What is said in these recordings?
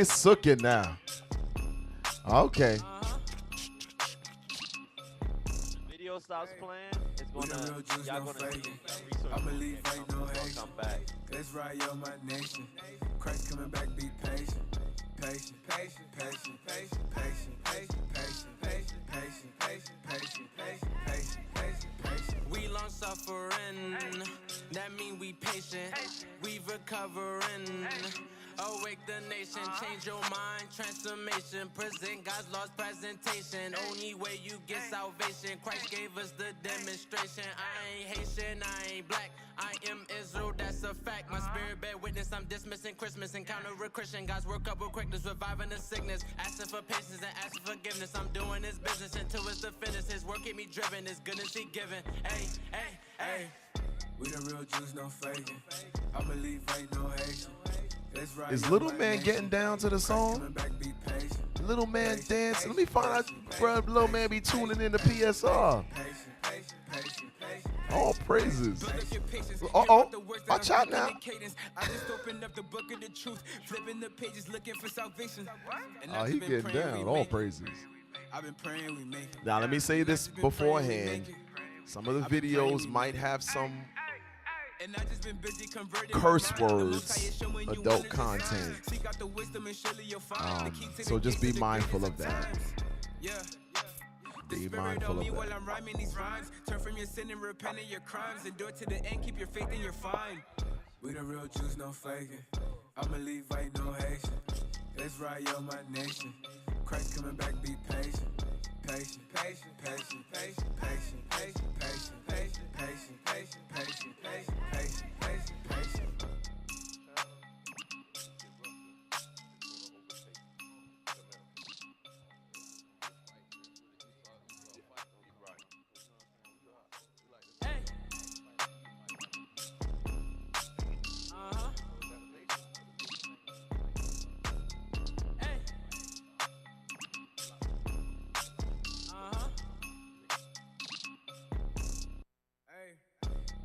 Sookie now. Okay. Video stops playing. It's gonna, y'all gonna see research. I believe ain't no hate. Come back. Let's ride on my nation. Christ coming back, be patient. Patient, patient, patient, patient, patient, patient, patient, patient, patient, patient, patient, patient, patient, patient, patient. We long suffering, that mean we patient. We recovering. Awake the nation, change your mind, transformation. Present God's lost presentation. Only way you get salvation. Christ gave us the demonstration. I ain't Haitian, I ain't black. I am Israel, that's a fact. My spirit bear witness, I'm dismissing Christmas. Encounter a Christian, God's work up with quickness, reviving the sickness. Asking for patience and asking forgiveness. I'm doing his business until it's the finish. His work keep me driven, his goodness he given. Hey, hey, hey. We the real Jews, no faking. I believe ain't no Haitian. Is Little Man getting down to the song? Little Man dancing. Let me find out, bro. Little Man be tuning in to PSR. All praises. Uh-oh. Watch out now. I just opened up the book of the truth, flipping the pages, looking for salvation. Oh, he getting down. All praises. I've been praying we make it. Now, let me say this beforehand. Some of the videos might have some curse words, adult content. So just be mindful of that. Be mindful of that. I'm rhyming these rhymes. Turn from your sin and repent of your crimes. Endure to the end, keep your faith and you're fine. We the real Jews, no faking. I believe ain't no Haitian. Let's ride on my nation. Christ coming back, be patient. Patient, patient, patient, patient, patient, patient, patient, patient, patient, patient, patient, patient, patient, patient, patient.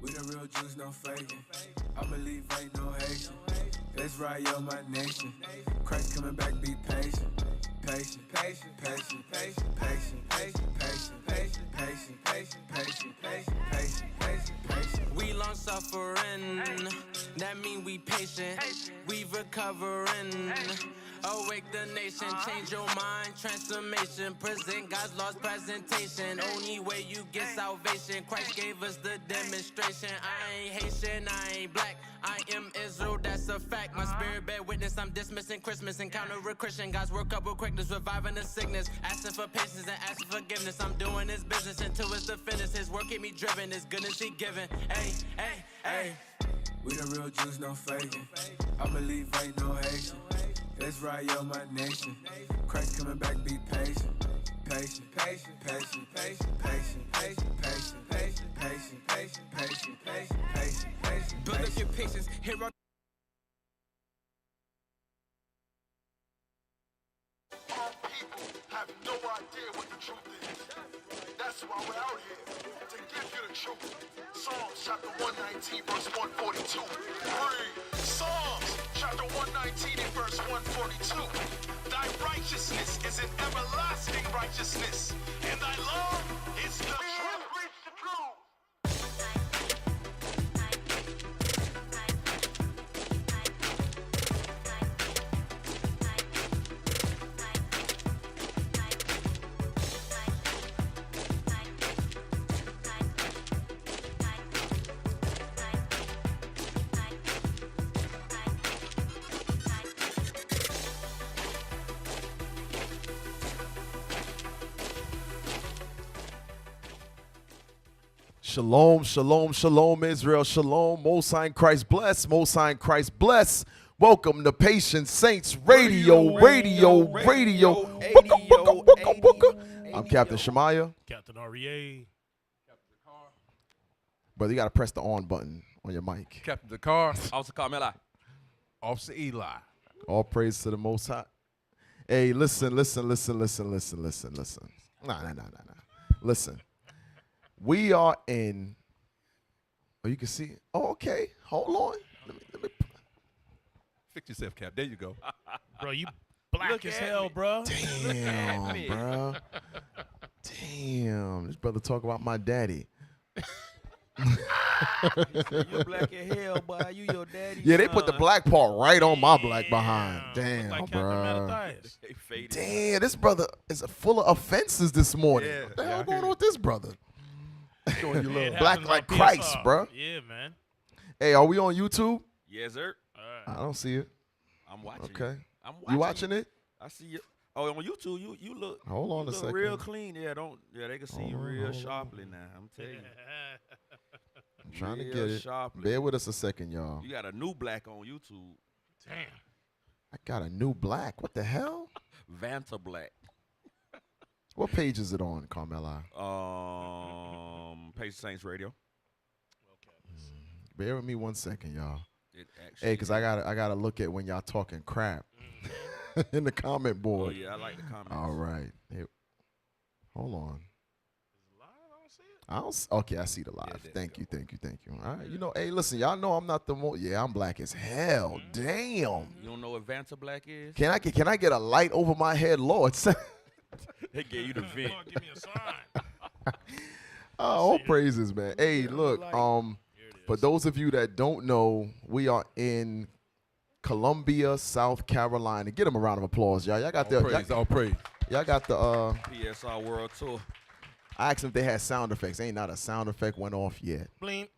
We the real Jews, no faking. I believe ain't no Haitian. Let's ride on my nation. Christ coming back, be patient. Patient, patient, patient, patient, patient, patient, patient, patient, patient, patient, patient, patient, patient, patient, patient. We long suffering, that mean we patient. We recovering. Awake the nation, change your mind, transformation. Present God's lost presentation. Only way you get salvation. Christ gave us the demonstration. I ain't Haitian, I ain't black. I am Israel, that's a fact. My spirit bear witness, I'm dismissing Christmas. Encounter a Christian, God's work up with quickness, reviving the sickness. Asking for patience and asking forgiveness. I'm doing his business until it's the finish. His work keep me driven, his goodness he given. Hey, hey, hey. We the real Jews, no faking. I believe ain't no Haitian. Let's ride on my nation. Christ coming back, be patient. Patient, patient, patient, patient, patient, patient, patient, patient, patient, patient, patient, patient, patient, patient. Build up your patience. Here I people have no idea what the truth is. That's why we're out here, to give you the truth. Psalms chapter 119, verse 142. Read. Psalms chapter 119 and verse 142. Thy righteousness is an everlasting righteousness, and thy love is the truth. Preach the truth. Shalom, shalom, shalom, Israel, shalom, Most High in Christ bless, Most High in Christ bless. Welcome to Patient Saints Radio. I'm Captain Shemaiah. Captain REA. Captain Dakar. Brother, you got to press the on button on your mic. Captain Dakar. Officer Carmela. Officer Eli. All praise to the Most High. Hey, listen. Nah. Listen. We are in, oh, you can see it. Oh, okay. Hold on. Let me. Fix yourself, Cap. There you go. Bro, you black Look as at hell, me. bro. Damn, me. bro. Damn, this brother talk about my daddy. You black as hell, boy. You your daddy. Yeah, they put the black part right on my black behind. Look Damn, like Captain bro. Mattathias. They faded. Damn, this brother is full of offenses this morning. Yeah, What the yeah, hell I going hear on with this brother? Showing you It love. Black happens like on Christ, PSR. bruh. Yeah, man. Hey, are we on YouTube? Yes, sir. All right. I don't see it. I'm watching. Okay. I'm You watching it? I see you. Oh, on YouTube, you look. Hold on you a look second. real clean. Yeah, they can see you Hold on, real hold on. sharply now. I'm telling you. I'm trying to Real get it. sharply. Bear with us a second, y'all. You got a new black on YouTube. Damn. I got a new black. What the hell? Vanta Black. What page is it on, Carmella? Pace Saints Radio. Bear with me 1 second, y'all. It actually. Hey, cause I gotta look at when y'all talking crap in the comment Oh board. yeah, I like the comments. All right. Hey, hold on. I Okay, I see the live. there Thank you. All right, hey, listen, y'all know I'm not the most. Yeah, I'm black as hell. Damn. You don't know what Vanta Black is? Can I get a light over my head, Lord? They gave you the vent. Lord, give me a sign. All praises, man. Hey, look, light. for those of you that don't know, we are in Columbia, South Carolina. Give them a round of applause, y'all. Y'all got All the praise, y'all, all praise. y'all got the PSR World Tour. I asked them if they had sound effects. Ain't not a sound effect went off yet. Blink.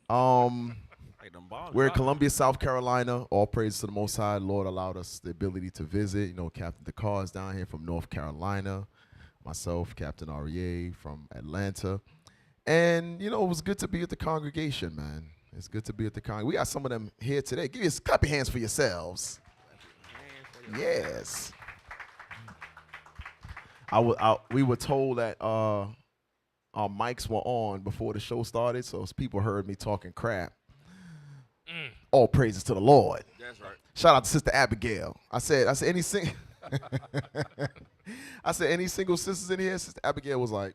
Like them balls. We're in Columbia, South Carolina. All praise to the Most High. Lord allowed us the ability to visit. You know, Captain Dakar is down here from North Carolina. Myself, Captain REA from Atlanta. And, you know, it was good to be at the congregation, man. It's good to be at the congregation. We got some of them here today. Clap your hands for yourselves. Yes. We were told that our mics were on before the show started, so people heard me talking crap. All praises to the Lord. That's right. Shout out to Sister Abigail. I said any any single sisters in here? Sister Abigail was like,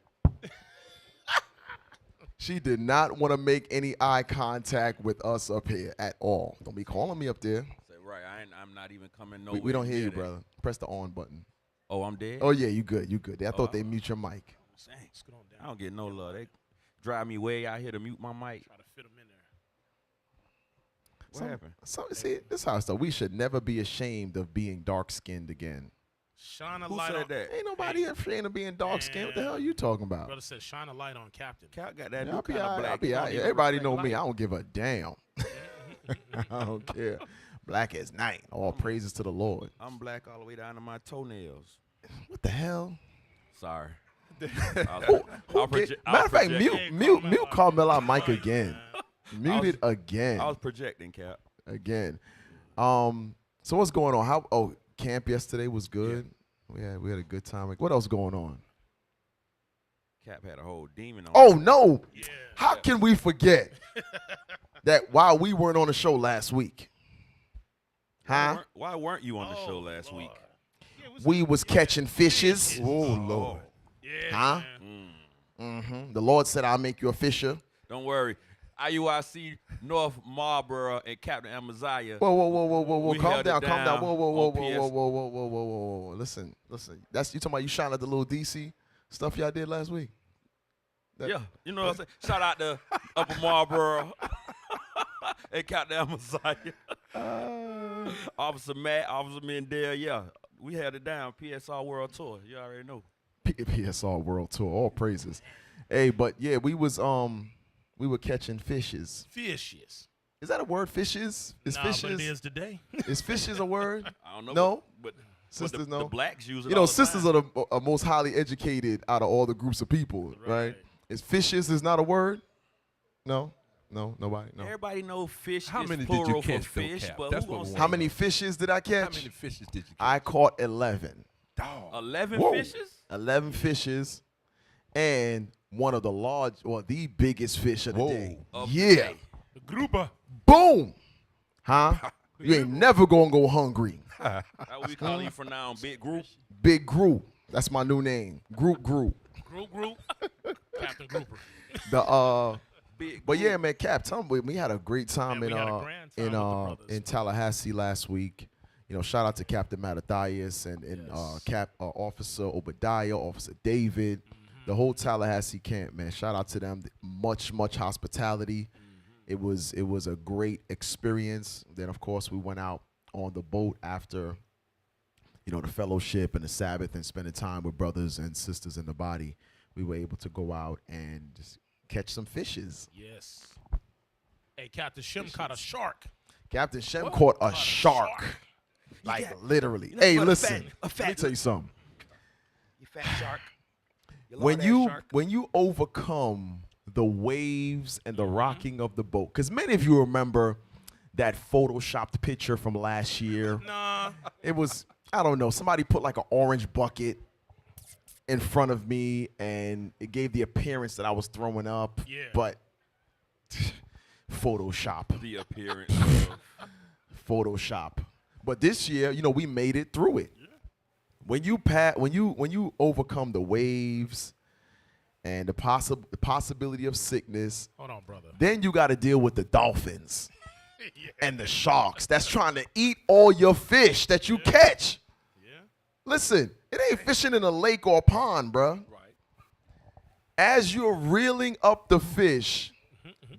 she did not want to make any eye contact with us up here at all. Don't be calling me up there. Say, right. I'm not even coming nowhere. We don't hear near you, that. brother. Press the on button. Oh, I'm dead? Oh, yeah, you good. I thought they mute your mic. Thanks. I don't get no love. They drive me way out here to mute my mic. Try to fit them in there. What happened? See, this how it's done. We should never be ashamed of being dark-skinned again. Shine a Who light said on. that? Ain't nobody ashamed of being dark-skinned. What the hell are you talking about? Brother said, shine a light on Captain. Cat got that Yeah, new I'll be kind of all right. black. I'll be You all don't right. even Everybody reflect know me. light. I don't give a damn. I don't care. Black as night. All praises to the Lord. I'm black all the way down to my toenails. What the hell? Sorry. Matter of fact, mute Carmella mic again. Mute it again. I was projecting, Cap. Again. So what's going on? Camp yesterday was good. Yeah. We had a good time. What else going on? Cap had a whole demon on. Oh no. Yeah. How can we forget that while we weren't on the show last week? Huh? Why weren't you on the show Oh, last Lord. week? Yeah, We was catching fishes. Oh, Lord. Yeah. Huh? Man. The Lord said, I'll make you a fisher. Don't worry. IUIC North Marlboro and Captain Amaziah. Whoa. We Calm held down. it Whoa. down Whoa. Listen. That's you talking about you shine at the little DC stuff y'all did last week. Yeah, you know what I'm saying? Shout out to Upper Marlboro and Captain Amaziah. Officer Matt, Officer Mendel, yeah. We had it down. PSR World Tour. You already know. PSR World Tour, all praises. Hey, but yeah, we were catching fishes. Fishes. Is that a word? Fishes? Is Nah, fishes? but it is today. Is fishes a word? I don't know. No? But Sisters the, know. The blacks use it. You know, all the sisters time. are the most highly educated out of all the groups of people, right? Is fishes is not a word? No, nobody. No. Everybody know fish How is many did plural you catch, for though, fish, Cap? but That's who what gonna we say How many fishes did I How catch? many fishes did you catch? I caught 11. Dog. 11 Whoa. fishes? 11 fishes, and one of the biggest fish of the Whoa. day. Of the Yeah. day. The grouper. Boom. Huh? You ain't never gonna go hungry. How we call you from now on, Big Group? Big Group. That's my new name. Group. Group. Captain Grouper. big. But yeah, group. man, Cap, tell me, we had a great time Man, in we had a grand time with the brothers, in man. Tallahassee last week. You know, shout out to Captain Mattathias and Yes. Officer Obadiah, Officer David, the whole Tallahassee camp, man. Shout out to them. Much hospitality. It was a great experience. Then of course we went out on the boat after, you know, the fellowship and the Sabbath and spending time with brothers and sisters in the body. We were able to go out and just catch some fishes. Yes. Hey, Captain Shim caught a shark. Captain Shem caught a shark. Like literally. Hey, listen. Let me tell you something. You fat shark. When you overcome the waves and the rocking of the boat, because many of you remember that photoshopped picture from last year. Nah. It was, I don't know, somebody put like an orange bucket in front of me and it gave the appearance that I was throwing up. Yeah. But Photoshop. The appearance. Of, Photoshop. But this year, you know, we made it through it. When you overcome the waves and the possibility of sickness, Hold on, brother. then you got to deal with the dolphins and the sharks that's trying to eat all your fish that you catch. Yeah. Listen, it ain't fishing in a lake or a pond, bruh. right. As you're reeling up the fish,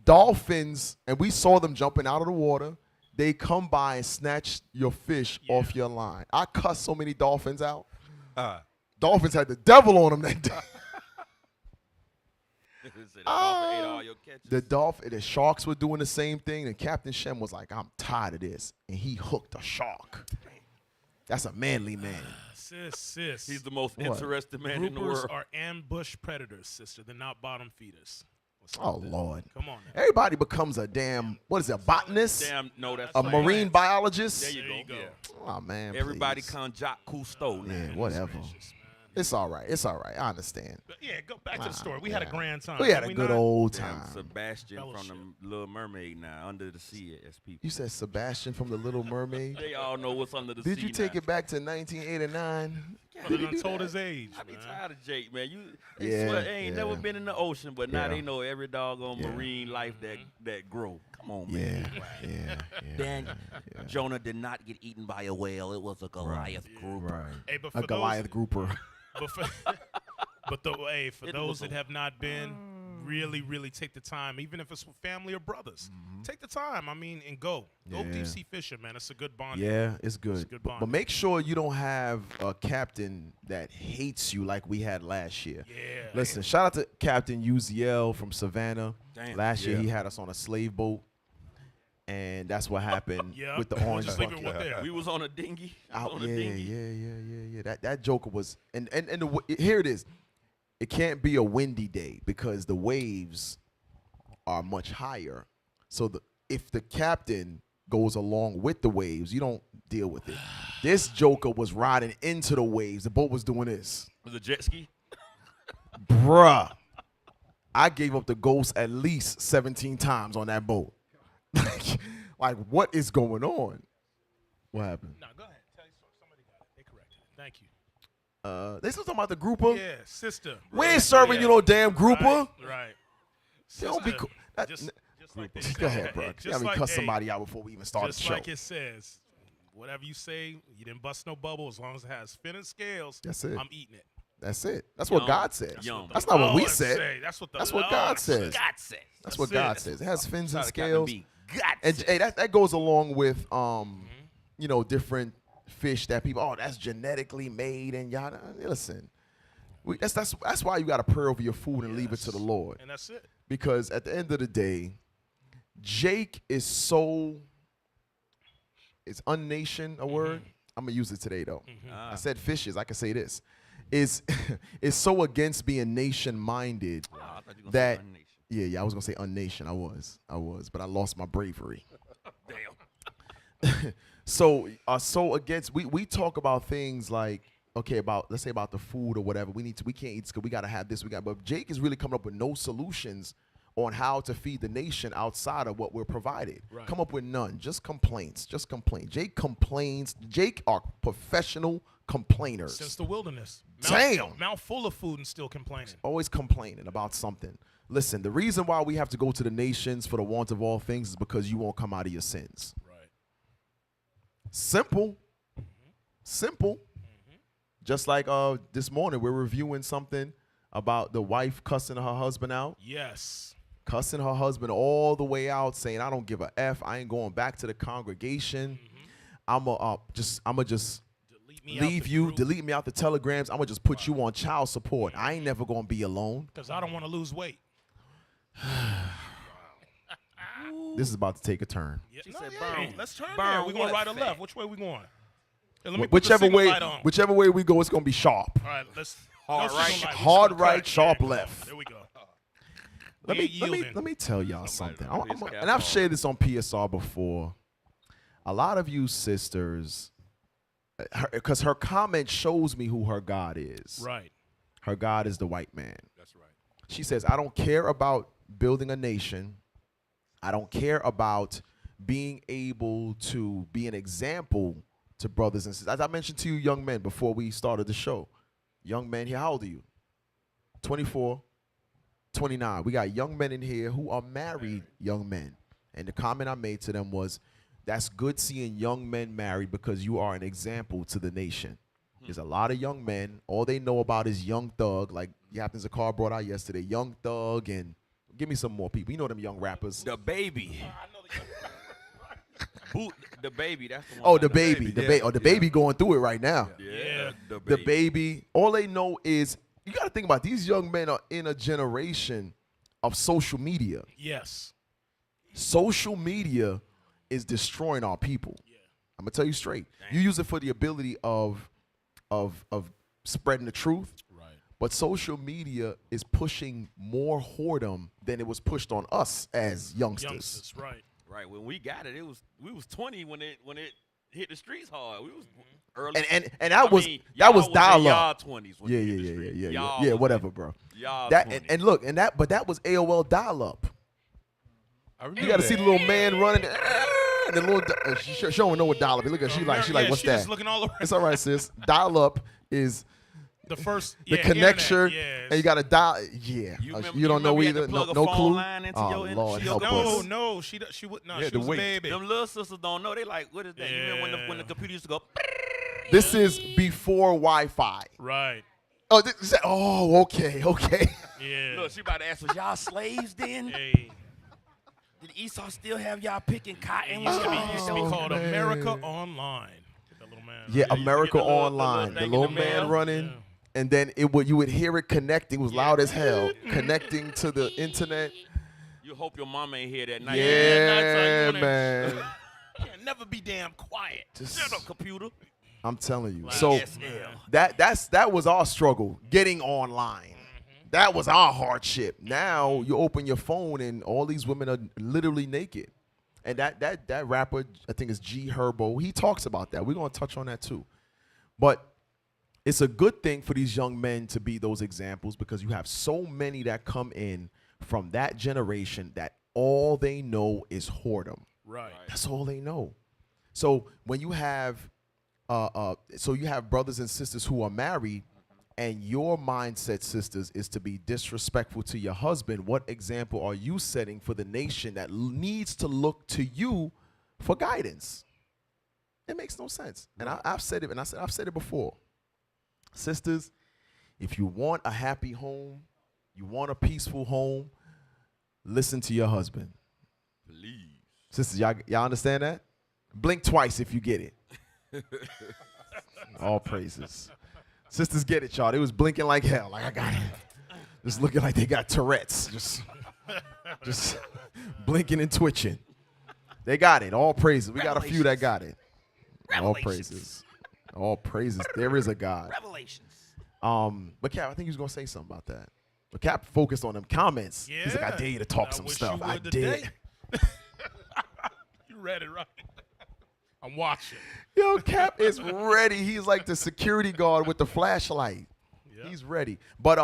dolphins, and we saw them jumping out of the water, they come by and snatch your fish off your line. I cussed so many dolphins out. Dolphins had the devil on them that day. The dolphin ate all your catches. The sharks were doing the same thing, and Captain Shem was like, I'm tired of this. And he hooked a shark. That's a manly man. Sis. He's the most What? interested man in the Groupers world. are ambush predators, sister. They're not bottom feeders. What's up Oh, with that? Lord. Come on now. Everybody becomes a damn, what is it, a botanist? Damn, no, that's A like- marine biologist? There you There go. you go. Yeah. Oh, man, Everybody please. come Jacques Cousteau now. Yeah, whatever. Gracious, man. It's all right. It's all right. I understand. But yeah, go back to the story. We had a grand time. We had a Can good not? old Damn, time. Sebastian Fellowship. from the Little Mermaid now, Under the Sea as people. You said Sebastian from The Little Mermaid? They all know what's under the sea. Did you take now. it back to 1989? Brother done told his age, I be man. tired of Jake, man. Yeah, They ain't never yeah. been in the ocean, but now Yeah. they know every doggone Yeah. marine life that grow. Come on, Yeah, man. yeah, Then yeah. Jonah did not get eaten by a whale. It was a Goliath group. Right. Hey, but A for Goliath grouper. But for, for It those was that a- have not been, really take the time, even if it's with family or brothers. Take the time, and go. Go Mm-hmm. Yeah. deep sea fishing, man. It's a good bond. Yeah, it's good. good But bond. make sure you don't have a captain that hates you like we had last year. Yeah. Listen, shout out to Captain UZL from Savannah. Damn, Last year yeah. he had us on a slave boat. And that's what happened Yeah. with the We'll orange just leave it bucket. with there. We was on a dinghy. Out, on a yeah, dinghy. yeah. That Joker was, and here it is. It can't be a windy day because the waves are much higher. So if the captain goes along with the waves, you don't deal with it. This Joker was riding into the waves. The boat was doing this, Was a jet ski. bruh. I gave up the ghost at least 17 times on that boat. Like, what is going on? What happened? No, go ahead. Tell your story. Somebody got it. They corrected it. Thank you. They still talking about the grouper? Yeah, sister. We ain't serving you no damn grouper. Right. You don't be Sister, cool. That- just like they Go say, ahead, bro. just Let me like- cuss hey, somebody out before we even start the Just show. like it says, whatever you say, you didn't bust no bubble. As long as it has fin and scales, That's it. I'm eating it. That's it. That's what Yum. God says. Yum. That's not what we Lord said. say. That's what the That's what Lord God says. God says. That's what That's God it. says. It has fins and Shout out to Captain scales. B. God And says. hey, that goes along with different fish that people, that's genetically made and yada. Listen, that's why you got to pray over your food and leave it to the Lord. And that's it. Because at the end of the day, Jake is is unnation a word? I'm gonna use it today though. I said fishes. I can say this. Is so against being nation minded Oh, I thought you were gonna say that One Nation. yeah, I was gonna say unnation. I was, but I lost my bravery. Damn. So against we talk about things like let's say about the food or whatever we can't eat because we gotta have this but Jake is really coming up with no solutions on how to feed the nation outside of what we're provided. Right. Come up with none, just complaints, just complain. Jake complains. Jake are professional complainers. Since the wilderness. Damn. Mouth full of food and still complaining. Always complaining about something. Listen, the reason why we have to go to the nations for the want of all things is because you won't come out of your sins. Right. Simple. Simple. Just like this morning, we're reviewing something about the wife cussing her husband out. Yes. Cussing her husband all the way out, saying, I don't give a F. I ain't going back to the congregation. I'ma just leave you, delete me out the telegrams. I'm going to just put you on child support. I ain't never going to be alone. Because I don't want to lose weight. This is about to take a turn. Yeah. She No, said yeah. burn. Let's turn Burn there. We going what right or fat? left? Which way we going? Hey, let me put the Whichever signal way, light on. whichever way we go, it's going to be sharp. All right, let's. Hard no right, signal light. We hard just right, cut. sharp There we go. left. There we go. Let We me, ain't let me yielding. let me tell y'all something. Somebody with his And cap I've on. shared this on PSR before. A lot of you sisters, because her comment shows me who her God is. Right. Her God is the white man. That's right. She says, I don't care about building a nation. I don't care about being able to be an example to brothers and sisters. As I mentioned to you, young men, before we started the show. Young men here, how old are you? 24, 29. We got young men in here who are married young men. And the comment I made to them was, that's good seeing young men married because you are an example to the nation. There's a lot of young men. All they know about is Young Thug, like Captain Zakar brought out yesterday. Young Thug, and give me some more people. You know them young rappers. The baby. Boot, the baby. That's the one. Oh, the baby. The yeah. baby going through it right now. Yeah. The baby. All they know is, you got to think about, these young men are in a generation of social media. Yes. Social media is destroying our people. I'm going to tell you straight. You use it for the ability of spreading the truth. Right. But social media is pushing more whoredom than it was pushed on us as youngsters. Youngsters, right. Right. When we got it, we was 20 when it hit the streets hard. We was early. And that was y'all was dial up. Y'all 20s. When Yeah, it yeah, hit the yeah, streets. yeah, yeah, Y'all yeah. was Whatever, in- bro. Y'all That 20. and look, but that was AOL dial up. I remember You got to see that. the little man running, and the little she don't know what dial up. Look at she like Yeah, what's she that? just looking all around. It's all right, sis. Dial up is The first the yeah, connection, internet, yes. and you got to dial. Yeah, You remember- you don't know remember you had to either. plug No a phone clue. line into Oh your Lord, your help phone? us. No, she would not. Yeah, She the was weight. baby. Them little sisters don't know. They like, what is that? You remember when the Yeah. computer used to go? This is before Wi-Fi. Right. Oh, okay. Yeah. Look, she about to ask, was y'all slaves then? Hey. Did Esau still have y'all picking cotton? It used to be Oh, called man. America Online. Get that little man. Yeah, you America get the little- Online. the The little little thing in the man mail. running, Yeah. and then you would hear it connecting. It was loud as hell, connecting to the internet. You hope your mom ain't here that night. Yeah, man. Can't never be damn quiet. Shut up, computer. I'm telling you. Wow. So SL. that was our struggle, getting online. That was our hardship. Now you open your phone and all these women are literally naked. And that rapper, I think it's G Herbo, he talks about that. We're gonna touch on that too. But it's a good thing for these young men to be those examples, because you have so many that come in from that generation that all they know is whoredom. Right. That's all they know. So when you have you have brothers and sisters who are married, and your mindset, sisters, is to be disrespectful to your husband, what example are you setting for the nation that needs to look to you for guidance? It makes no sense. And I've said it, and I've said it before. Sisters, if you want a happy home, you want a peaceful home, listen to your husband. Please. Sisters, y'all understand that? Blink twice if you get it. All praises. Sisters get it, y'all. They was blinking like hell. Like, I got it. Just looking like they got Tourette's. Just blinking and twitching. They got it. All praises. We got a few that got it. All praises. All praises. There is a God. Revelations. But Cap, I think he was gonna say something about that. But Cap focused on them comments. He's like, I Yeah. dare you to talk I some wish stuff. you I would dare. today. You read it right. I'm watching. Yo, Cap is ready. He's like the security guard with the flashlight. Yeah. He's ready. But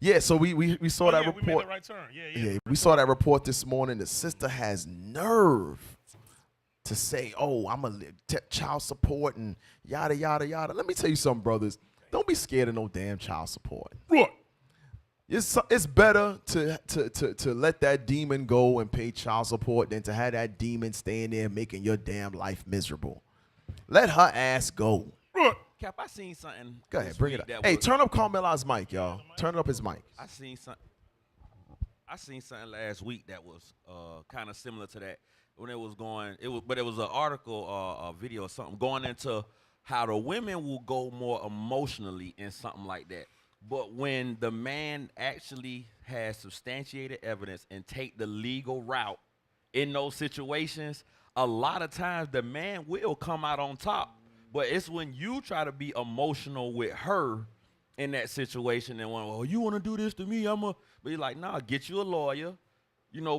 yeah, so we saw that We made report. the right turn. Yeah. Yeah, we saw that report this morning. The sister has nerve to say, oh, I'm a child support and yada, yada, yada. Let me tell you something, brothers. Don't be scared of no damn child support. Right. It's better to let that demon go and pay child support than to have that demon staying there making your damn life miserable. Let her ass go. Right. Cap, I seen something. Go ahead, this bring it week up. that Hey, was- turn up Carmela's mic, y'all. Turn up his mic. I seen something last week that was kind of similar to that. When it was an article, a video or something going into how the women will go more emotionally in something like that. But when the man actually has substantiated evidence and take the legal route in those situations, a lot of times the man will come out on top. But it's when you try to be emotional with her in that situation and when, well, you want to do this to me, but you're like, nah, get you a lawyer,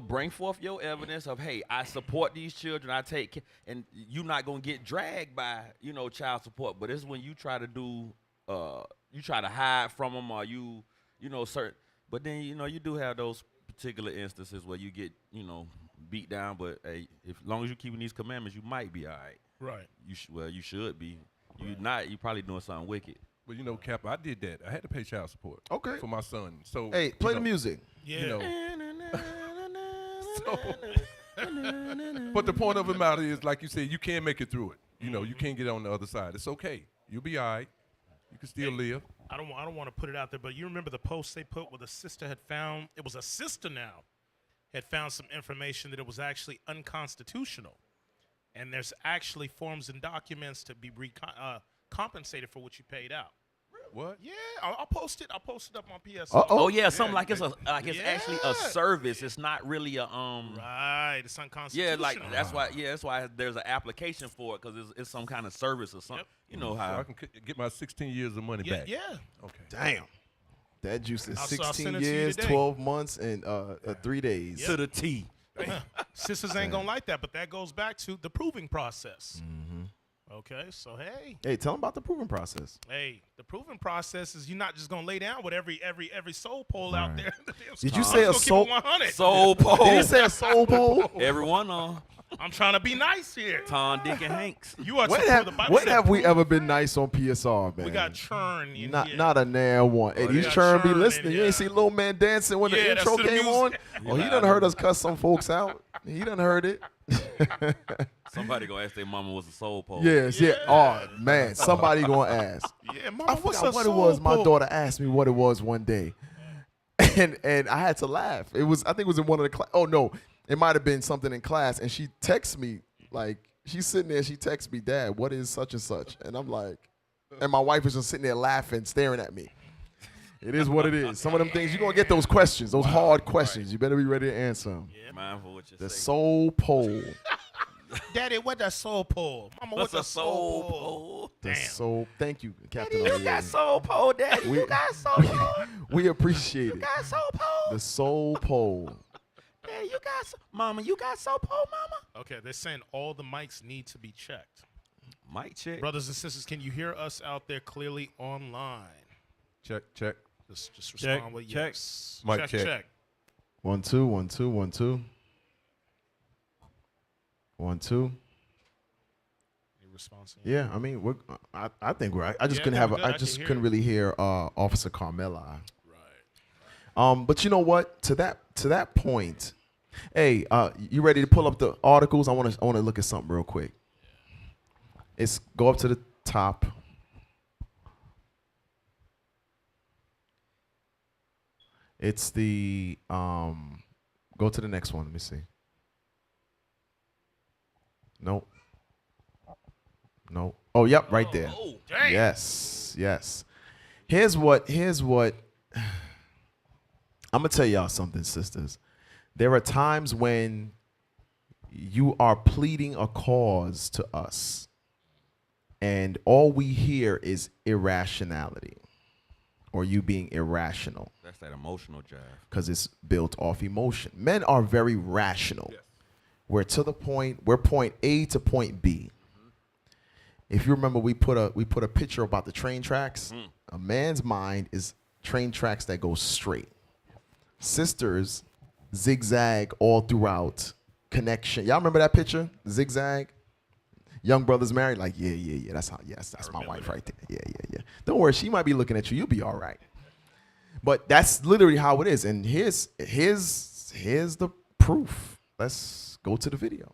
bring forth your evidence of, hey, I support these children, I take care, and you're not going to get dragged by, child support. But it's when you try to do, you try to hide from them or certain, but then, you do have those particular instances where you get, beat down, but hey, as long as you're keeping these commandments, you might be all right. Right. You should be. You not. You probably doing something wicked. Well, Cap, I did that. I had to pay child support. Okay. For my son. So Hey, play the music. Yeah. But the point of the matter is, like you said, you can make it through it. You can't get on the other side. It's okay. You'll be all right. You can still live. I don't want to put it out there, but you remember the post they put where the sister had found, it was a sister now, had found some information that it was actually unconstitutional. And there's actually forms and documents to be compensated for what you paid out. What? Yeah, I'll post it. I'll post it up on PS. Oh yeah, something Yeah, like it's actually a service. It's not really a Right, it's unconstitutional. Yeah, like that's why there's an application for it because it's some kind of service or something. Yep. You know So how I can get my 16 years of money Yeah, back. yeah. Okay. Damn. That juice is I'll 16 send it to you years, today. 12 months, and 3 days. to the T. Sisters ain't gonna like that, but that goes back to the proving process. Okay, so Hey, tell them about the proving process. the proving process is you're not just gonna lay down with every soul pole out there. Did you say a soul? 100? Soul pole. Did he say a soul pole? Everyone on I'm trying to be nice here. Tom, Dick, and Hanks. You are When supposed have, the Bible when said have we prove- ever been nice on PSR, man? We got churn in not here. not a nair one. Hey, Oh, these yeah, churn be churn listening. in You here. ain't see Lil Man dancing when the Yeah, that's intro to the came on? music. Oh, he done heard us cuss some folks out. He done heard it. Somebody gonna ask their mama was a soul pole. Yes, yeah. Oh man, somebody gonna ask. Yeah, mama, I what's forgot a what it soul was. My pole? daughter asked me what it was one day, and I had to laugh. I think it was in one of the class. Oh no, it might have been something in class. And she texts me like she's sitting there. She texts me, "Dad, what is such and such?" And I'm like, and my wife is just sitting there laughing, staring at me. It is what it is. Some of them things you're gonna get those questions, those hard questions. You better be ready to answer them. Mindful what you The say. soul pole. Daddy, what the soul pole? Mama, What's what's a a soul soul pole? pole? The Damn. soul. Thank you, Captain. You Ariel. got soul pole, Daddy. We- You got soul pole. We appreciate it. Got soul pole. The soul pole. Yeah, you got mama. You got soul pole, mama. Okay, they're saying all the mics need to be checked. Mic check. Brothers and sisters, can you hear us out there clearly online? Check. Just respond with check. yes. Mic check. check. 1 2 1 2 1 2 1 2. Any response? Yeah, I mean, I think we're. I just Yeah, couldn't yeah, have. we're good. I I just can hear couldn't you. really hear Officer Carmela. Right. But you know what? To that point, hey, you ready to pull up the articles? I want to look at something real quick. It's go up to the top. It's the go to the next one. Let me see. Nope. Oh, yep, right there. Oh, Dang. Yes. Here's what I'm gonna tell y'all something, sisters. There are times when you are pleading a cause to us, and all we hear is irrationality, or you being irrational, That's that emotional jive. because it's built off emotion. Men are very rational. We're to the point. We're point A to point B. If you remember, we put a picture about the train tracks. A man's mind is train tracks that go straight. Sisters zigzag all throughout connection. Y'all remember that picture? Zigzag? young brothers married, like, yeah. That's how. Yes, that's my wife right there. Yeah. Don't worry, she might be looking at you. You'll be all right. But that's literally how it is. And here's the proof. Let's go to the video.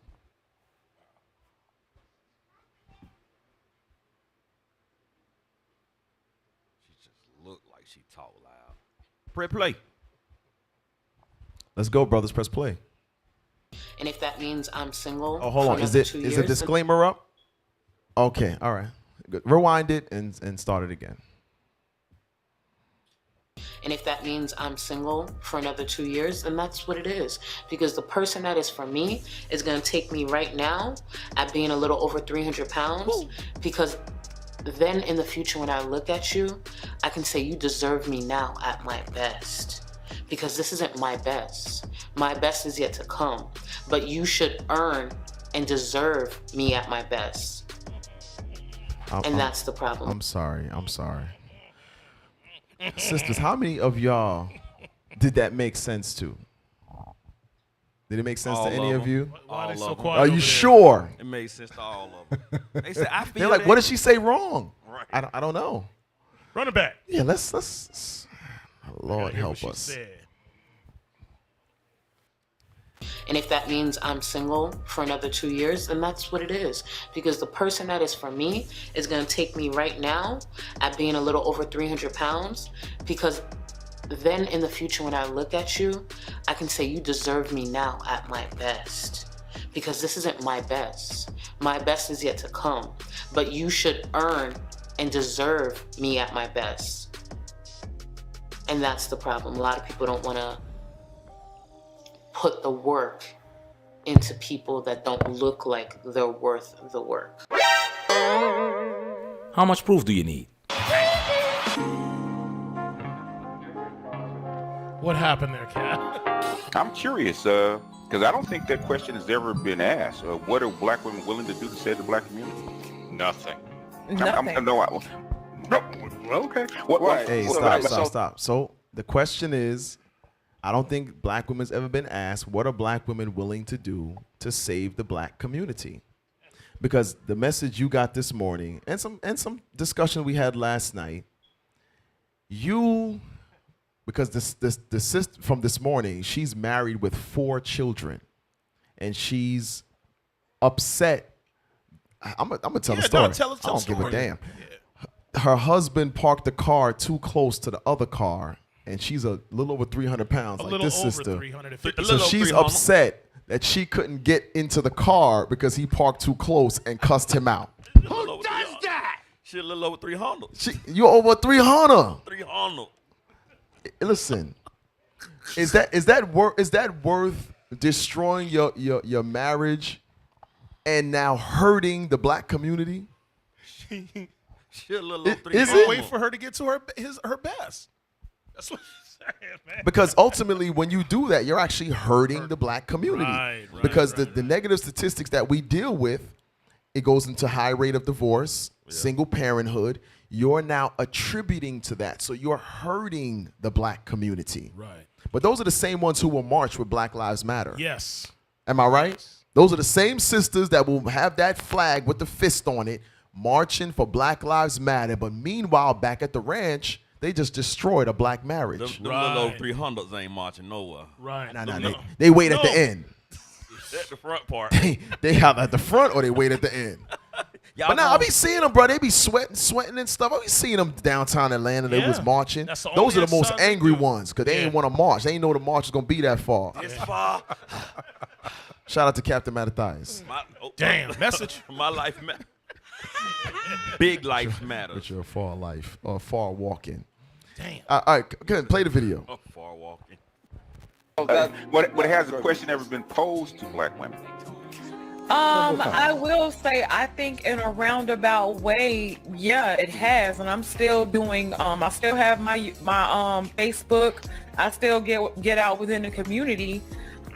She just looked like she talk loud. Press play. Let's go, brothers. Press play. And if that means I'm single, Oh, hold on. Is the disclaimer up? Okay. All right. Good. Rewind it and start it again. And if that means I'm single for another 2 years, then that's what it is. Because the person that is for me is going to take me right now at being a little over 300 pounds. Ooh. Because then in the future, when I look at you, I can say you deserve me now at my best. Because this isn't my best. My best is yet to come. But you should earn and deserve me at my best. And that's the problem. I'm sorry. Sisters, how many of y'all did that make sense to? Did it make sense to any of you? Why are they so of them. quiet Are over you there? sure? It made sense to all of them. They said, I feel They're like, that. what did she say wrong? Right. I don't know. Run it back. Yeah, let's Lord Hear what help she us. said. And if that means I'm single for another 2 years, then that's what it is. Because the person that is for me is going to take me right now at being a little over 300 pounds. Because then in the future, when I look at you, I can say you deserve me now at my best. Because this isn't my best. My best is yet to come. But you should earn and deserve me at my best. And that's the problem. A lot of people don't want to put the work into people that don't look like they're worth the work. How much proof do you need? What happened there, Kat? I'm curious, because I don't think that question has ever been asked. What are black women willing to do to save the black community? Nothing. Okay. Hey, stop. So the question is, I don't think black women's ever been asked, what are black women willing to do to save the black community? Because the message you got this morning and some discussion we had last night, because the sister from this morning, she's married with 4 children, and she's upset. I'm gonna tell the story. Tell I don't story. give a damn. Her husband parked the car too close to the other car, and she's a little over 300 pounds, like this sister. 350. So she's upset that she couldn't get into the car because he parked too close and cussed him out. Who does that? She a little over 300. You're over 300. 300. Listen, is that worth destroying your marriage and now hurting the black community? She a little over 300. Is it? Wait for her to get to her best. That's what she's saying, man. Because ultimately, when you do that, you're actually hurting the black community. Right, because the negative statistics that we deal with, it goes into high rate of divorce, single parenthood. You're now attributing to that. So you're hurting the black community. Right. But those are the same ones who will march with Black Lives Matter. Yes. Am I right? Those are the same sisters that will have that flag with the fist on it, marching for Black Lives Matter. But meanwhile, back at the ranch, they just destroyed a black marriage. Them little over 300s ain't marching nowhere. Right. They wait at the end. At the front part. They have at the front or they wait at the end. But now I be seeing them, bro. They be sweating and stuff. I be seeing them downtown Atlanta. They was marching. Those are the most angry ones because they ain't want to march. They ain't know the march was gonna be that far. It's far. Shout out to Captain Mattathias. Damn message. My life matters. Big life matters. With your far life or far walking. Damn. All right, go ahead, play the video. Far walking. What has the question ever been posed to black women? I will say, I think in a roundabout way, yeah, it has, and I'm still doing. I still have my Facebook. I still get out within the community.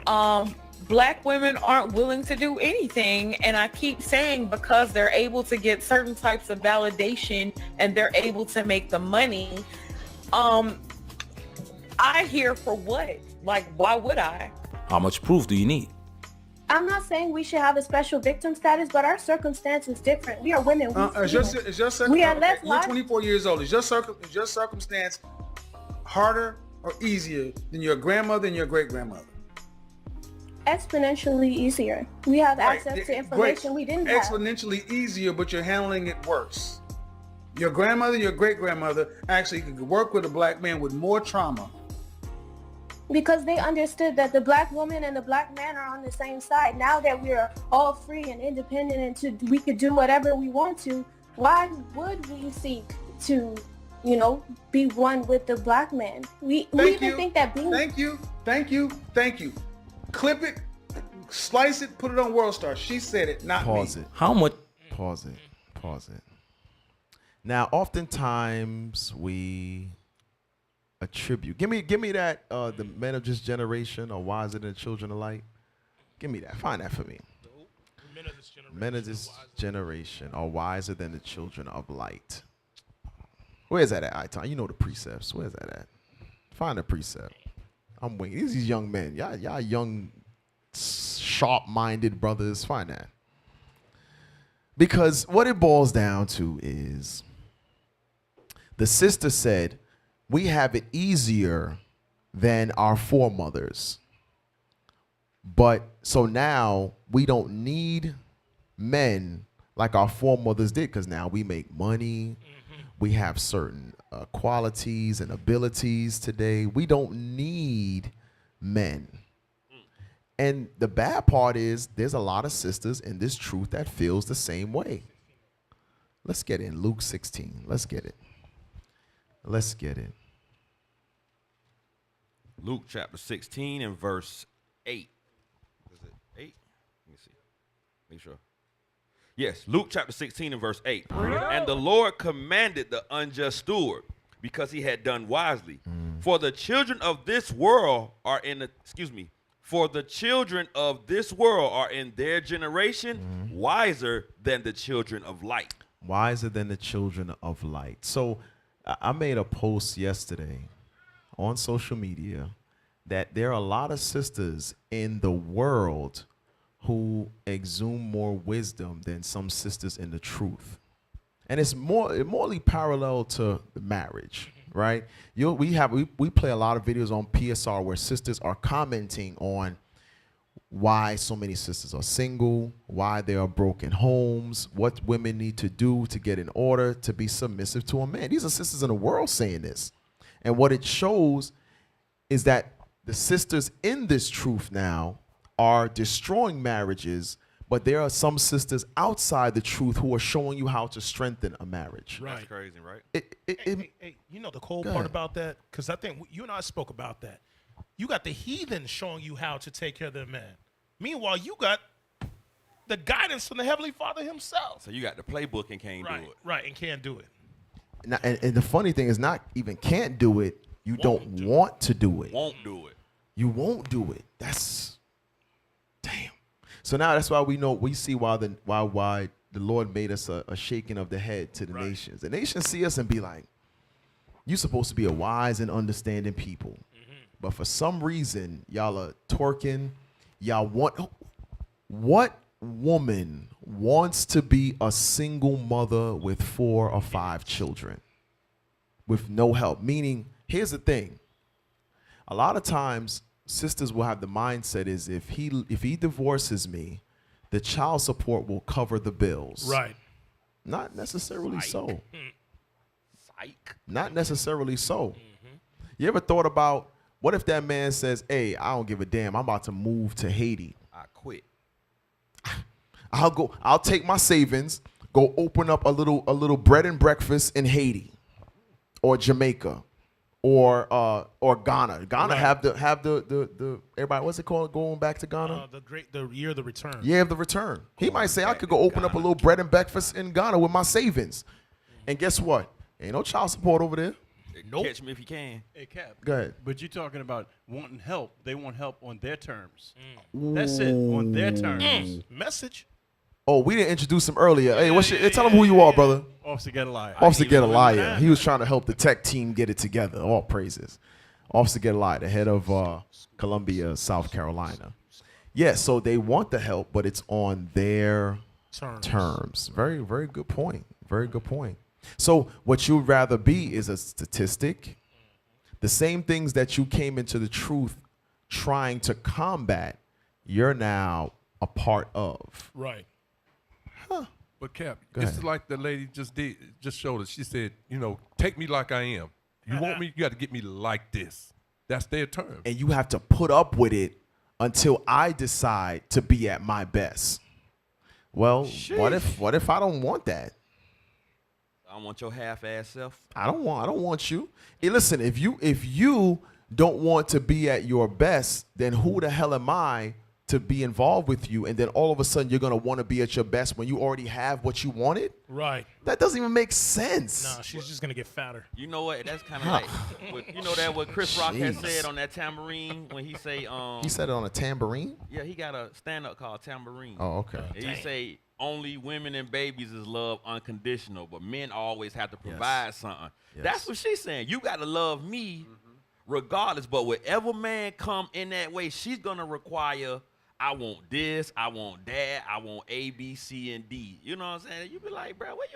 Black women aren't willing to do anything, and I keep saying because they're able to get certain types of validation and they're able to make the money. I hear for what? Like, why would I? How much proof do you need? I'm not saying we should have a special victim status, but our circumstance is different. We are women. Is your We are less You're 24 years old. Is your circumstance harder or easier than your grandmother and your great grandmother? Exponentially easier. We have access to information we didn't have. Exponentially easier, but you're handling it worse. Your grandmother and your great grandmother actually could work with a black man with more trauma. Because they understood that the black woman and the black man are on the same side. Now that we are all free and independent and we could do whatever we want to, why would we seek to, be one with the black man? We even think that being... Thank you. Clip it, slice it, put it on World Star. She said it, not me. Pause it. How much? Pause it. Now, oftentimes we attribute. Give me that. The men of this generation are wiser than the children of light. Give me that. Find that for me. Men of this generation are wiser than the children of light. Where's that at, Iton? You know the precepts. Where's that at? Find the precept. I'm waiting. These young men. Y'all young, sharp-minded brothers. Find that. Because what it boils down to is the sister said, we have it easier than our foremothers. But so now we don't need men like our foremothers did, because now we make money. We have certain qualities and abilities today. We don't need men. And the bad part is there's a lot of sisters in this truth that feels the same way. Let's get in Luke 16. Let's get it. Luke chapter 16 and verse 8. Is it 8? Let me see. Make sure. Yes, Luke chapter 16 and verse 8. And the Lord commanded the unjust steward, because he had done wisely. For the children of this world are in their generation wiser than the children of light. Wiser than the children of light. So I made a post yesterday on social media that there are a lot of sisters in the world who exude more wisdom than some sisters in the truth. And it's morally parallel to marriage, right? We play a lot of videos on PSR where sisters are commenting on why so many sisters are single, why there are broken homes, what women need to do to get in order to be submissive to a man. These are sisters in the world saying this. And what it shows is that the sisters in this truth now are destroying marriages, but there are some sisters outside the truth who are showing you how to strengthen a marriage. Right. That's crazy, right? Hey, you know the cool part about that? Because I think you and I spoke about that. You got the heathen showing you how to take care of their man. Meanwhile, you got the guidance from the Heavenly Father himself. So you got the playbook and can't do it. Right, and can't do it. Now, and the funny thing is not even can't do it, you don't want to do it. Won't do it. You won't do it. That's damn. So now that's why we see why the Lord made us a shaking of the head to the nations. The nations see us and be like, you're supposed to be a wise and understanding people. But for some reason, y'all are twerking. Y'all what woman wants to be a single mother with 4 or 5 children with no help? Meaning, here's the thing. A lot of times, sisters will have the mindset is if he divorces me, the child support will cover the bills. Right. Not necessarily so. Psych. Not necessarily so. You ever thought about, what if that man says, hey, I don't give a damn, I'm about to move to Haiti. I quit. I'll take my savings, go open up a little bread and breakfast in Haiti or Jamaica or Ghana. Ghana have the everybody, what's it called, going back to Ghana? The year of the return. Year of the return. He might say I could go open up a little bread and breakfast in Ghana with my savings. And guess what? Ain't no child support over there. Nope. Catch me if you can. Hey, Cap. Go ahead. But you're talking about wanting help. They want help on their terms. That's it, on their terms. Message. Oh, we didn't introduce him earlier. Hey, tell him who you are, brother. Officer Gedaliah. Officer Gedaliah. He was trying to help the tech team get it together. All praises. Officer Gedaliah, the head of Columbia, South Carolina. Yeah, so they want the help, but it's on their terms. Very, very good point. Very good point. So what you'd rather be is a statistic. The same things that you came into the truth trying to combat, you're now a part of. Right. But Cap, Go this ahead. is like the lady just showed us. She said, take me like I am. You want me, you got to get me like this. That's their term. And you have to put up with it until I decide to be at my best. Well, what if I don't want that? I don't want your half-ass self. I don't want you. Hey, listen, if you don't want to be at your best, then who the hell am I to be involved with you? And then all of a sudden you're gonna want to be at your best when you already have what you wanted? Right. That doesn't even make sense. No, she's just gonna get fatter. You know what? That's kind of like, what Chris Rock had said on that tambourine when he say, He said it on a tambourine? yeah, he got a stand-up called Tambourine. Oh, okay. And he say only women and babies is love unconditional, but men always have to provide something. Yes. That's what she's saying. You got to love me regardless, but whatever man come in that way, she's gonna require. I want this, I want that, I want A, B, C, and D. You know what I'm saying? You be like, bro, where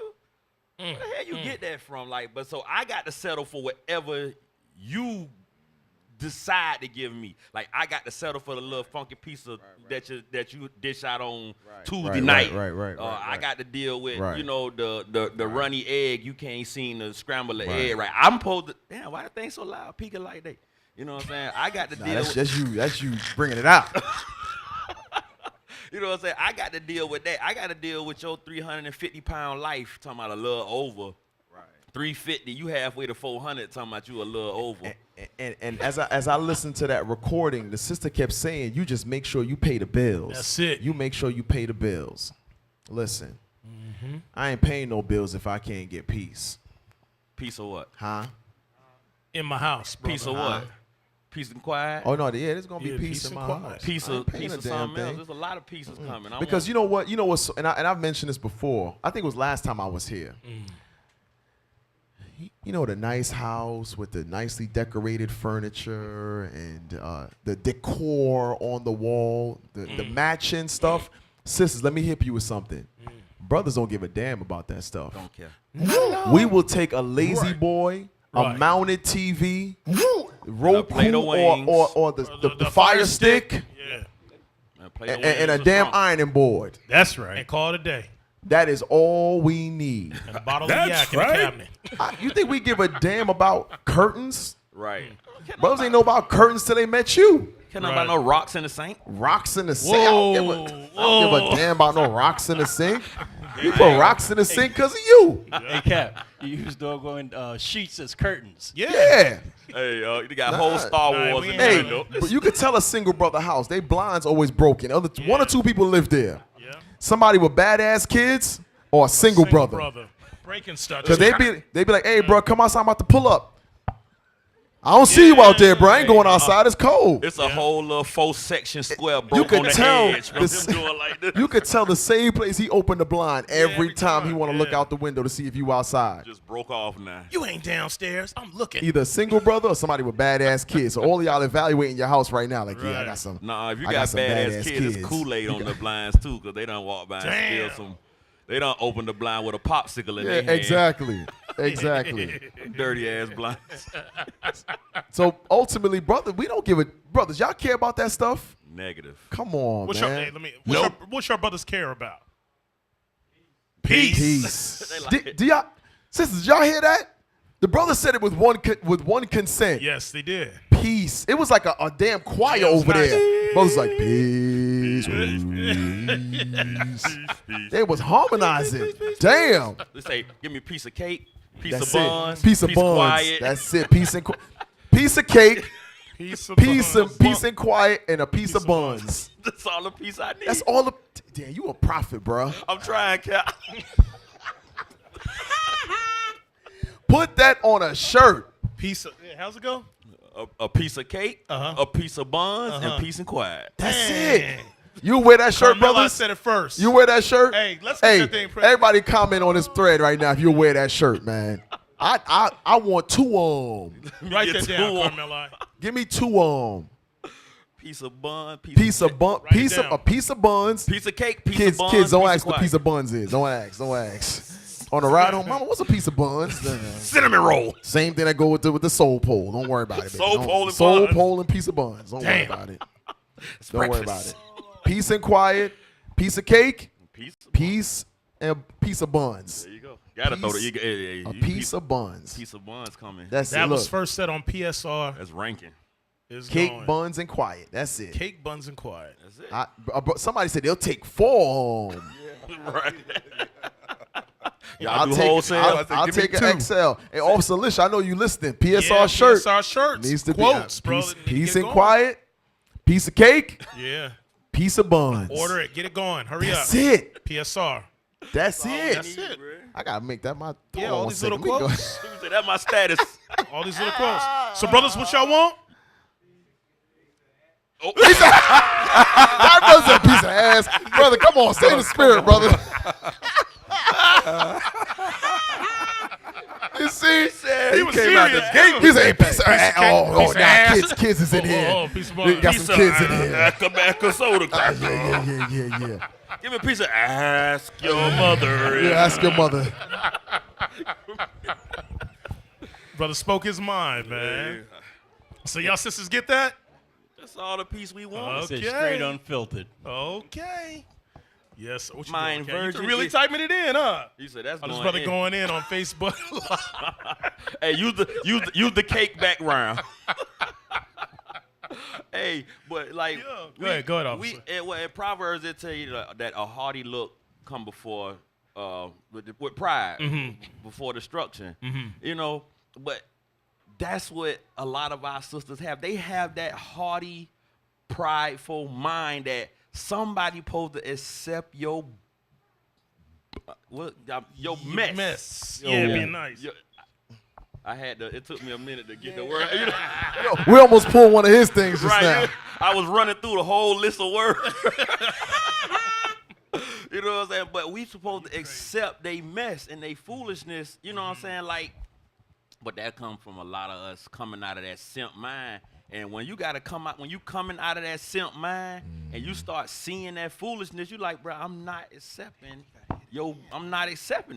the hell you get that from? Like, but so I got to settle for whatever you decide to give me. Like, I got to settle for the little funky piece of that you dish out on Tuesday night. Right. I got to deal with, Right. the runny egg. You can't seem to scramble the egg right. I'm supposed to, damn, why the thing so loud, peaking like that? You know what I'm saying? I got to deal with. That's you bringing it out. You know what I'm saying? I got to deal with that. I got to deal with your 350-pound life, talking about a little over. Right. 350, you halfway to 400, talking about you a little over. And as I listened to that recording, the sister kept saying, you just make sure you pay the bills. That's it. You make sure you pay the bills. Listen, I ain't paying no bills if I can't get peace. Peace of what? Huh? In my house, brother. Peace of what? Peace and quiet. Oh no, yeah, there's gonna be Yeah, peace peace in and my quiet. house. Piece I ain't of paying a damn something else. thing. There's a lot of pieces coming. Because you know what, and I've mentioned this before. I think it was last time I was here. You know, the nice house with the nicely decorated furniture and the decor on the wall, the matching stuff. Sisters, let me hit you with something. Brothers don't give a damn about that stuff. Don't care. We will take a lazy boy, a mounted TV, Roku, or the Fire Stick, and a damn ironing board. That's right. And call it a day. That is all we need. And a bottle of yak in the cabinet. You think we give a damn about curtains? Right. Brothers ain't know about curtains till they met you. Can't nobody know rocks in the sink? Rocks in the sink? I don't give a damn about no rocks in the sink. We put rocks in the sink because of you. Hey, Cap, you use doggone sheets as curtains. Yeah. Hey, you got whole Star Wars in Hey, there. but you could tell a single brother house, they blinds always broken. One or two people live there. Somebody with badass kids or a single brother. Breaking stuff. Because they be like, hey, bro, come outside, I'm about to pull up. I don't see you out there, bro. I ain't going outside. It's cold. It's a whole little 4-section square broke You on could the tell edge. From him doing like this. you could tell the same place he opened the blind every time he want to look out the window to see if you outside. Just broke off now. You ain't downstairs. I'm looking. Either a single brother or somebody with badass kids. So all of y'all evaluating your house right now, like, yeah, I got some. Nah, if you I got some badass kids, it's Kool-Aid on the blinds too, because they done walk by and steal some. They done open the blind with a popsicle in their hand. Exactly. Dirty ass blinds. So ultimately, brother, we don't give a brothers. Y'all care about that stuff? Negative. Come on, man. What's your brothers care about? Peace. Do y'all, sisters? Y'all hear that? The brother said it with one consent. Yes, they did. Peace. It was like a damn choir over there. Brothers like peace. They was harmonizing. Damn. They say, give me a piece of cake, piece That's of it. buns, Piece of buns. quiet. That's it. Piece of cake. Peace and quiet, and a piece of buns. That's all the piece I need. That's all the. Damn, you a prophet, bro. I'm trying, Cap. Put that on a shirt. How's it go? A piece of cake, a piece of buns, and peace and quiet. That's it. You wear that shirt, Carmelo brothers? said it first. You wear that shirt? Hey, let's get that thing pressed. Everybody comment on this thread right now if you wear that shirt, man. I want two Write that down, Carmelo. Give me two Piece of bun. Piece of bun. Write it Piece of down. a piece of buns. Piece of cake. Piece Kids, of buns. kids, don't piece ask of what quiet. piece of buns is. Don't ask. Don't ask. On the ride home, mama, what's a piece of buns? Cinnamon roll. Same thing that go with the soul pole. Don't worry about it. baby. Soul Don't- pole and soul buns. pole and piece of buns. Don't worry Damn. about it. It's Don't worry about breakfast. it. Peace and quiet. Piece of cake. Piece. And a piece of buns. There you go. Gotta throw Piece- the A piece of buns. Piece of buns coming. That's That it. was Look, first set on PSR. That's ranking. Is cake, going. buns, and quiet. That's it. Cake, buns, and quiet. That's it. Somebody said they'll take 4 home. Right. I'll do take, wholesale? I'll Give me take 2. an XL. Hey, Officer Lish, I know you listening. PSR Yeah, shirt PSR shirts. needs to Quotes, be bro. Peace, They need to peace get and going. quiet. Piece of cake. Yeah. Piece of buns. Order it. Get it going. Hurry That's up. it. PSR. That's it. That's it. I gotta make that my. Yeah, hold on all one these second. little Let me go. quotes. That's my status. All these little quotes. So, brothers, what y'all want? That brother's a piece of ass, brother. Come on, stay in the spirit, brother. You see, He was came out serious. the gate. he's a piece of ass. Oh, piece of now ass. kids is in here. Oh, piece of We got some kids in here. Tobacco soda. Yeah. Give me a piece of ask your mother. Yeah, ask your mother. Brother spoke his mind, man. So y'all sisters get that? That's all the piece we want. It's Okay. straight unfiltered. Okay. Yes. What you Mine doing, Ken? You virgin really is- typing it in, huh? You said that's Oh, this going brother in. going in on Facebook. Hey, use the cake background. Hey, but like, Go ahead, officer. In Proverbs it tell you that a haughty look come before with pride before destruction. You know, but that's what a lot of our sisters have. They have that haughty, prideful mind that somebody supposed to accept your mess. Yeah, being nice. I had to. It took me a minute to get the word. You know, We almost pulled one of his things just now. right. I was running through the whole list of words. You know what I'm saying? But we supposed to accept they mess and they foolishness. You know what I'm saying? Like, but that comes from a lot of us coming out of that simp mind. And when you gotta come out, when you coming out of that simp mind and you start seeing that foolishness, you like, bro, I'm not accepting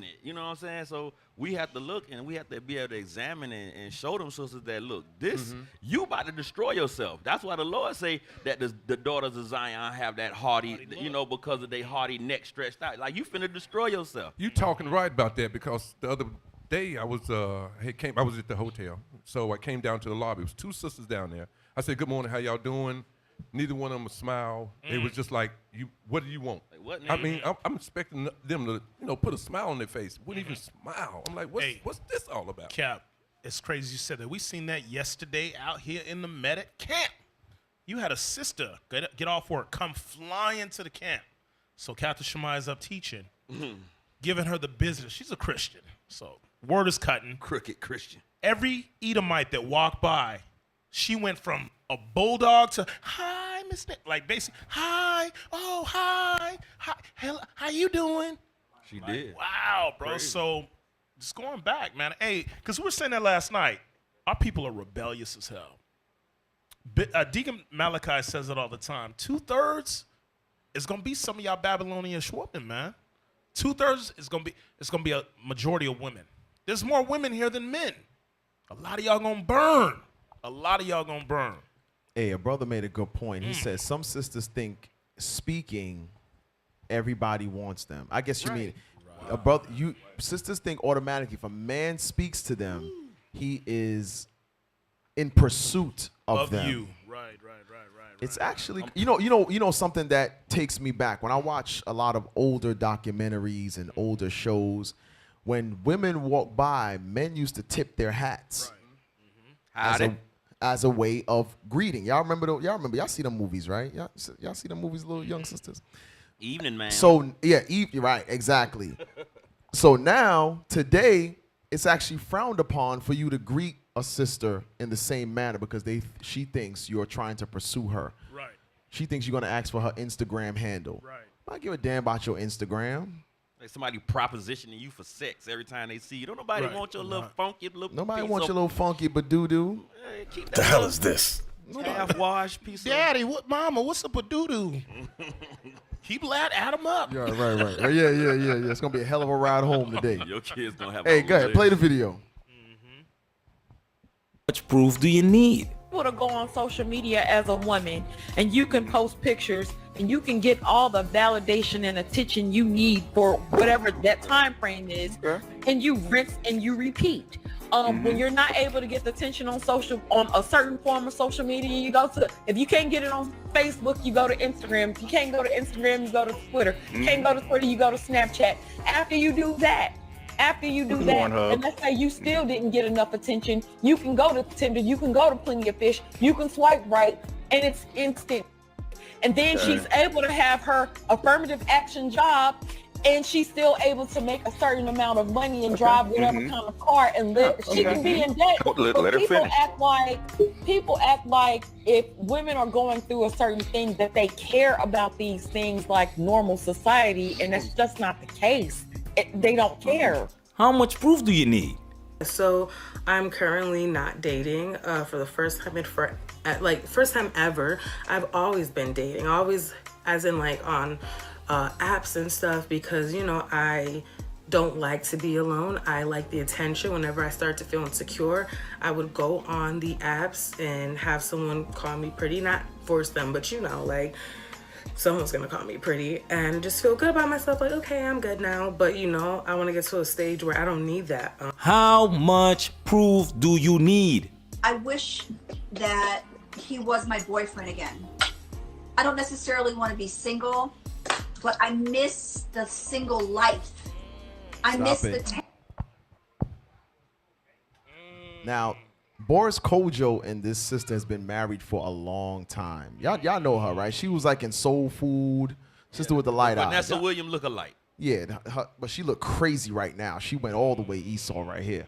it. You know what I'm saying? So we have to look and we have to be able to examine and show them sisters that look, this you about to destroy yourself. That's why the Lord say that the daughters of Zion have that haughty, you know, because of their haughty neck stretched out. Like you finna destroy yourself. You talking right about that because the other day I was at the hotel, so I came down to the lobby. It was 2 sisters down there. I said, "Good morning, how y'all doing?" Neither one of them would smile. It was just like, what do you want? Like, what, I nigga? mean, I'm expecting them to, put a smile on their face. Wouldn't even smile. I'm like, what's this all about? Cap, it's crazy you said that. We seen that yesterday out here in the medic camp. You had a sister get off work, come flying to the camp. So Captain Shemai is up teaching, giving her the business. She's a Christian, so word is cutting. Crooked Christian. Every Edomite that walked by, she went from a bulldog to hi, Miss Nick, like basically hi, oh hi, hello, how you doing? She did. Wow, bro. Crazy. So just going back, man. Hey, because we were saying that last night. Our people are rebellious as hell. Deacon Malachi says it all the time. 2/3 is gonna be some of y'all Babylonian women, man. 2/3 is gonna be a majority of women. There's more women here than men. A lot of y'all gonna burn. Hey, a brother made a good point. He said some sisters think speaking, everybody wants them. I guess you mean a brother. Sisters think automatically if a man speaks to them, he is in pursuit of them. you. Right. It's actually, you know something that takes me back. When I watch a lot of older documentaries and older shows, when women walk by, men used to tip their hats as a way of greeting. Y'all remember? Y'all see the movies, right? Y'all see the movies, little young sisters. Evening, man. So yeah, right, exactly. So now today, it's actually frowned upon for you to greet a sister in the same manner because she thinks you're trying to pursue her. Right. She thinks you're gonna ask for her Instagram handle. Right. I don't give a damn about your Instagram. Like somebody propositioning you for sex every time they see you. Don't nobody want your little funky little. Nobody piece wants of- your little funky but doo-doo. Hey, keep The that hell little- is this? half-washed piece of... Daddy, Mama, what's up with doo-doo? Keep Adam up. Yeah, right. Yeah. It's gonna be a hell of a ride home today. Your kids gonna have... Hey, go ahead, play the video. Much proof do you need? To go on social media as a woman and you can post pictures and you can get all the validation and attention you need for whatever that time frame is, and you rinse and you repeat. When you're not able to get the attention on a certain form of social media, you go to, if you can't get it on Facebook, you go to Instagram. If you can't go to Instagram, you go to Twitter. If you can't go to Twitter, you go to Snapchat. After you do that, and let's say you still didn't get enough attention, you can go to Tinder, you can go to Plenty of Fish, you can swipe right, and it's instant. And then she's able to have her affirmative action job, and she's still able to make a certain amount of money and drive whatever kind of car and live. She can be in debt. Let her finish. People act like if women are going through a certain thing that they care about these things like normal society, and that's just not the case. They don't care. How much proof do you need? So I'm currently not dating for the first time first time ever. I've always been dating, always as in like on apps and stuff, because I don't like to be alone. I like the attention. Whenever I start to feel insecure, I would go on the apps and have someone call me pretty, not force them, but like someone's gonna call me pretty, and just feel good about myself, like, okay, I'm good now. But I want to get to a stage where I don't need that. How much proof do you need? I wish that he was my boyfriend again. I don't necessarily want to be single, but I miss the single life. I miss the Now, Boris Kojo and this sister has been married for a long time. Y'all know her, right? She was like in Soul Food, sister with the light eyes. Vanessa Williams look alike. Yeah, but she look crazy right now. She went all the way Esau right here.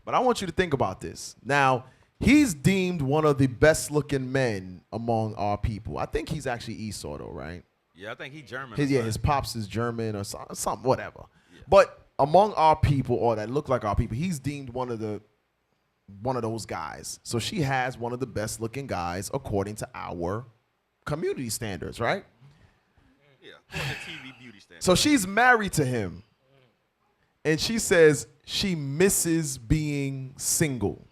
But I want you to think about this. Now, he's deemed one of the best looking men among our people. I think he's actually Esau though, right? Yeah, I think he's German. His pops is German or something, whatever. Yeah. But among our people, or that look like our people, he's deemed one of those guys. So she has one of the best looking guys according to our community standards, right? Yeah, according to TV beauty standards. So she's married to him, and she says she misses being single.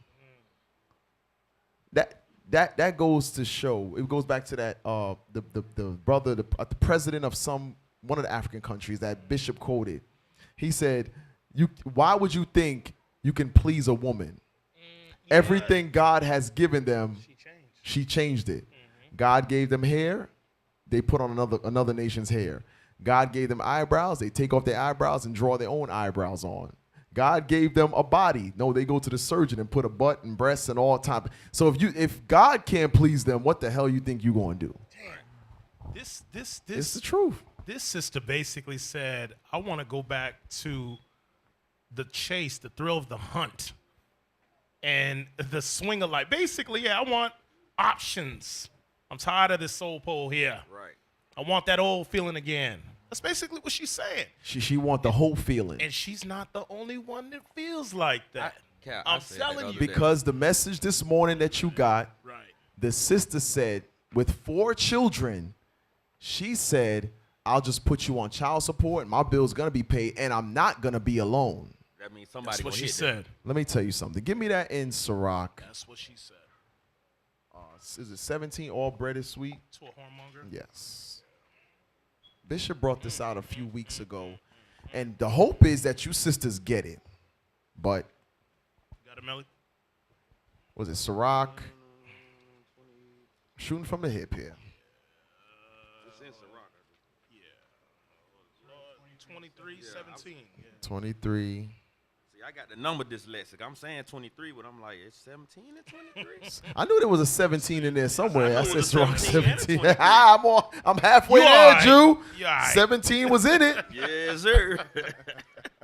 That goes to show. It goes back to that the president of one of the African countries that Bishop quoted. He said, why would you think you can please a woman? Everything God has given them, she changed it. God gave them hair, they put on another nation's hair. God gave them eyebrows, they take off their eyebrows and draw their own eyebrows on. God gave them a body. No, they go to the surgeon and put a butt and breasts and all time. So if God can't please them, what the hell you think you gonna do? This It's the truth. This sister basically said, I want to go back to the chase, the thrill of the hunt, and the swing of life. Basically, yeah, I want options. I'm tired of this soul pole here. Right. I want that old feeling again. That's basically what she's saying. She want the whole feeling. And she's not the only one that feels like that. I'm telling you. Because the message this morning that you got, the sister said, with 4 children, she said, I'll just put you on child support and my bill's going to be paid and I'm not going to be alone. That means somebody. That's what she hit said. Let me tell you something. Give me that in Sirach. That's what she said. Is it 17 all bread is sweet? To a whoremonger? Yes. Bishop brought this out a few weeks ago, and the hope is that you sisters get it. But got it, Melly? Was it Sirach? Shooting from the hip here. It's in Sirach. Yeah. 23-17. 23. See, I got the number dyslexic. I'm saying 23, but I'm like, it's 17 and 23. I knew there was a 17 in there somewhere. I said Sirach 17. 17. I'm halfway there, Jew. 17 was in it. Yes, sir.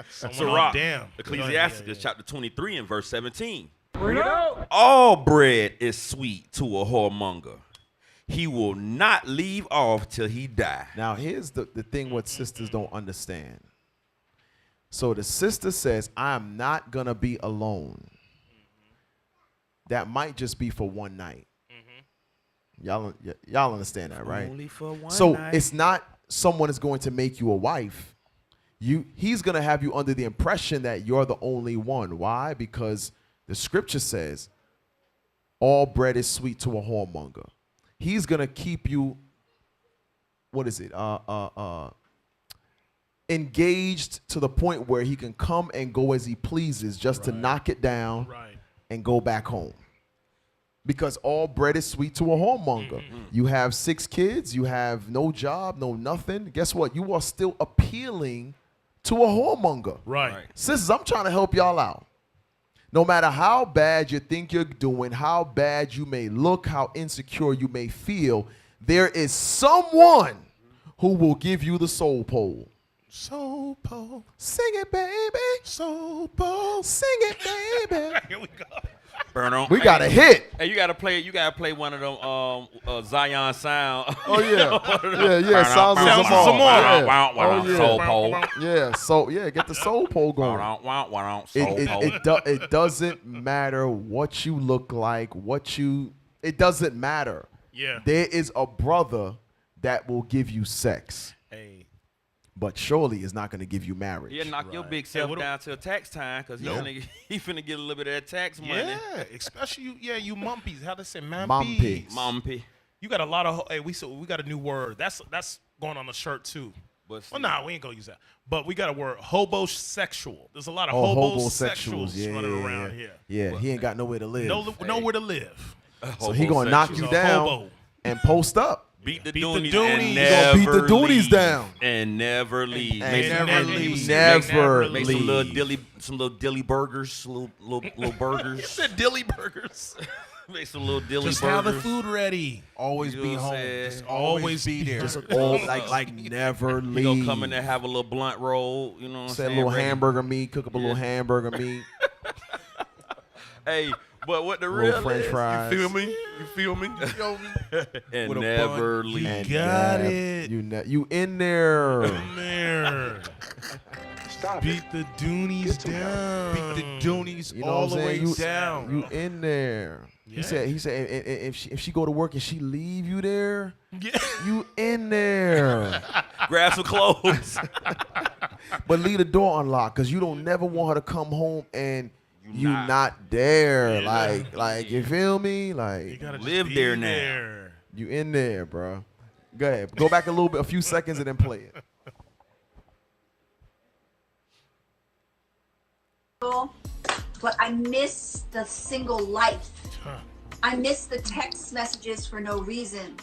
Sirach, damn. Ecclesiasticus chapter 23 and verse 17. Bring it out. All bread is sweet to a whoremonger. He will not leave off till he die. Now, here's the thing what sisters don't understand. So the sister says, I'm not going to be alone. That might just be for one night. Y'all understand that, right? Only for one So night. it's not someone is going to make you a wife. He's going to have you under the impression that you're the only one. Why? Because the scripture says all bread is sweet to a whoremonger. He's going to keep you, what is it? Engaged to the point where he can come and go as he pleases just to knock it down and go back home. Because all bread is sweet to a whoremonger. You have 6 kids, you have no job, no nothing. Guess what? You are still appealing to a whoremonger. Right. Sisters, I'm trying to help y'all out. No matter how bad you think you're doing, how bad you may look, how insecure you may feel, there is someone who will give you the soul pole. Soul pole. Sing it, baby. Soul pole. Sing it, baby. Here we go. Burn on. We got a hit. Hey, you gotta play one of them Zion sound. Oh yeah. Sounds of Zamar. Oh yeah. Soul pole. Yeah, so get the soul pole going. It doesn't matter what you look like, it doesn't matter. Yeah. There is a brother that will give you sex. Hey. But surely is not going to give you marriage. He'll knock your big self down till tax time because he finna get a little bit of that tax money. Yeah, especially you mumpies. How they say Mumpies. Mumpy. You got a lot of we got a new word. That's going on the shirt too. Well, we ain't gonna use that. But we got a word, hobosexual. There's a lot of hobosexuals running around here. Yeah, he ain't got nowhere to live. Nowhere to live. So he gonna knock you down and post up. Beat the Doonies. and never beat the Doonies down. And never leave. Never leave. Make some little dilly burgers, little burgers. You said dilly burgers. Make some little dilly Just burgers. have the food ready. Always be home. Just always be there. Just like never leave. You gonna come in there, have a little blunt roll. You know what I'm saying? A little hamburger meat. Cook up a little hamburger meat. Hey. But what the little real French fries. You feel me? And With a never bun. leave. You got it. You in there. In there. Beat the Doonies down. Beat the Doonies You know all what I'm the way saying? down. You in there. He said if she go to work and she leave you there, you in there. Grab some clothes. But leave the door unlocked because you don't never want her to come home and you not there. Like you feel me? Like You gotta live just there be now. there. you in there, bro. Go ahead. Go back a few seconds and then play it. But I miss the single life. I miss the text messages for no reason.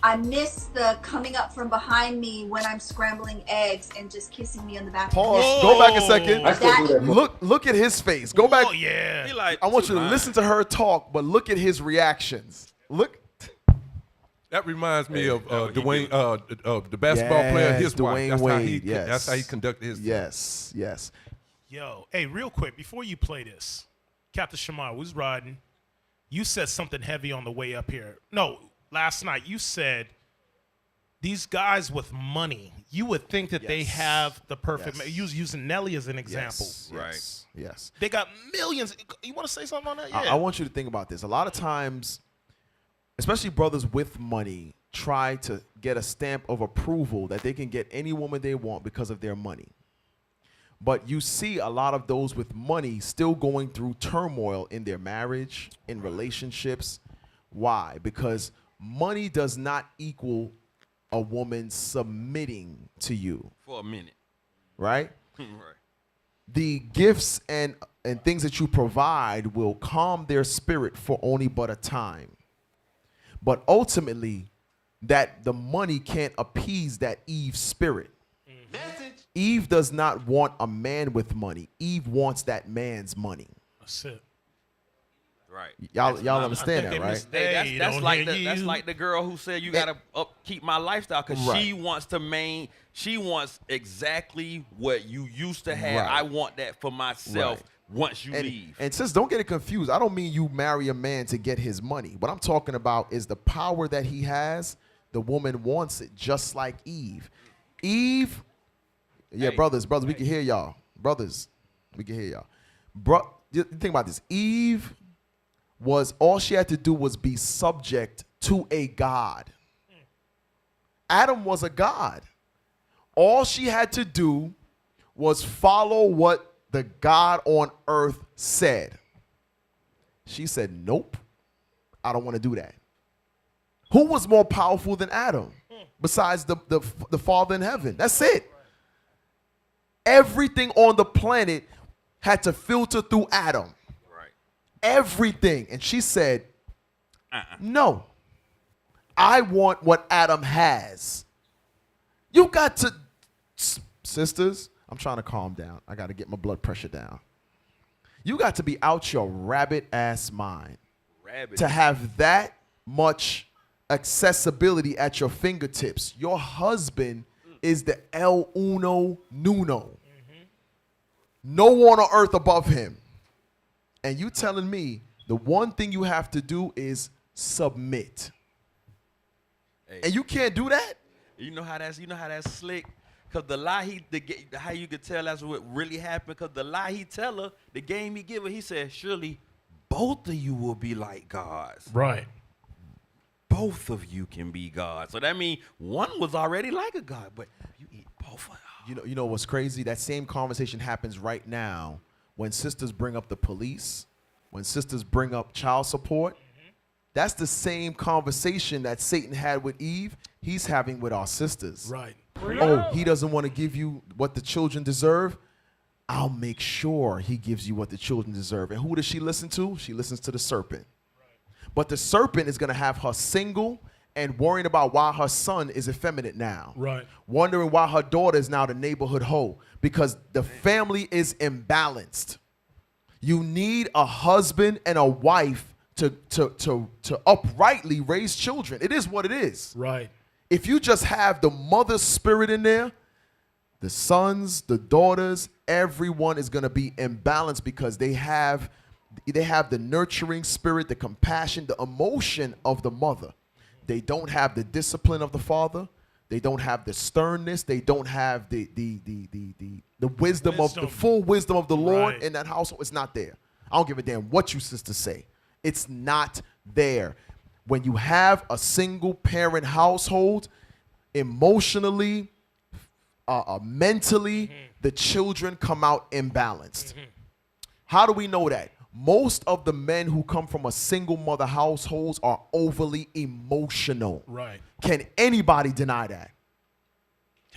I miss the coming up from behind me when I'm scrambling eggs and just kissing me on the back. Pause. Whoa. Go back a second. I still do that. Look at his face. Go back. Oh yeah. He like, I want you to listen to her talk, but look at his reactions. Look. That reminds me of Dwayne, the basketball player, his Dwayne wife. Wade. That's how he conducted his. Yes. Yo, hey, real quick, before you play this, Captain Shamar was riding. You said something heavy on the way up here. No, last night you said these guys with money, you would think that they have the perfect. You was using Nelly as an example. Yes. They got millions. You want to say something on that? I want you to think about this. A lot of times, especially brothers with money, try to get a stamp of approval that they can get any woman they want because of their money. But you see a lot of those with money still going through turmoil in their marriage, in relationships. Why? Because money does not equal a woman submitting to you. For a minute. Right? Right. The gifts and things that you provide will calm their spirit for only but a time. But ultimately, that the money can't appease that Eve spirit. Eve does not want a man with money. Eve wants that man's money. That's it. Right. Y'all understand that, right? Hey, that's like the girl who said you gotta upkeep my lifestyle because she wants to she wants exactly what you used to have. Right. I want that for myself once you leave. And sis, don't get it confused. I don't mean you marry a man to get his money. What I'm talking about is the power that he has. The woman wants it, just like Eve. Eve. Yeah, brothers, we can hear y'all. Brothers, we can hear y'all. Think about this. Eve was all she had to do was be subject to a God. Adam was a God. All she had to do was follow what the God on earth said. She said, nope, I don't want to do that. Who was more powerful than Adam besides the Father in heaven? That's it. Everything on the planet had to filter through Adam. Right. Everything. And she said, no, I want what Adam has. You got to, sisters, I'm trying to calm down. I got to get my blood pressure down. You got to be out your rabbit ass mind to have that much accessibility at your fingertips. Your husband is the El Uno Nuno. No one on earth above him. And you telling me the one thing you have to do is submit. Hey. And you can't do that? You know how that's slick? Because the lie how you could tell that's what really happened, because the lie he tell her, the game he give her, he said, surely both of you will be like gods. Right. Both of you can be gods. So that means one was already like a god, but you eat both of them. You know what's crazy? That same conversation happens right now when sisters bring up the police, when sisters bring up child support. That's the same conversation that Satan had with Eve, he's having with our sisters. Right. Oh, he doesn't want to give you what the children deserve. I'll make sure he gives you what the children deserve. And who does she listen to? She listens to the serpent. But the serpent is going to have her single and worrying about why her son is effeminate now. Right. Wondering why her daughter is now the neighborhood hoe, because the family is imbalanced. You need a husband and a wife to uprightly raise children. It is what it is. Right. If you just have the mother spirit in there, the sons, the daughters, everyone is going to be imbalanced because they have the nurturing spirit, the compassion, the emotion of the mother. They don't have the discipline of the father. They don't have the sternness. They don't have the wisdom of the full wisdom of the Lord in that household. It's not there. I don't give a damn what you sisters say. It's not there. When you have a single parent household, emotionally, mentally, the children come out imbalanced. How do we know that? Most of the men who come from a single mother households are overly emotional. Right. Can anybody deny that?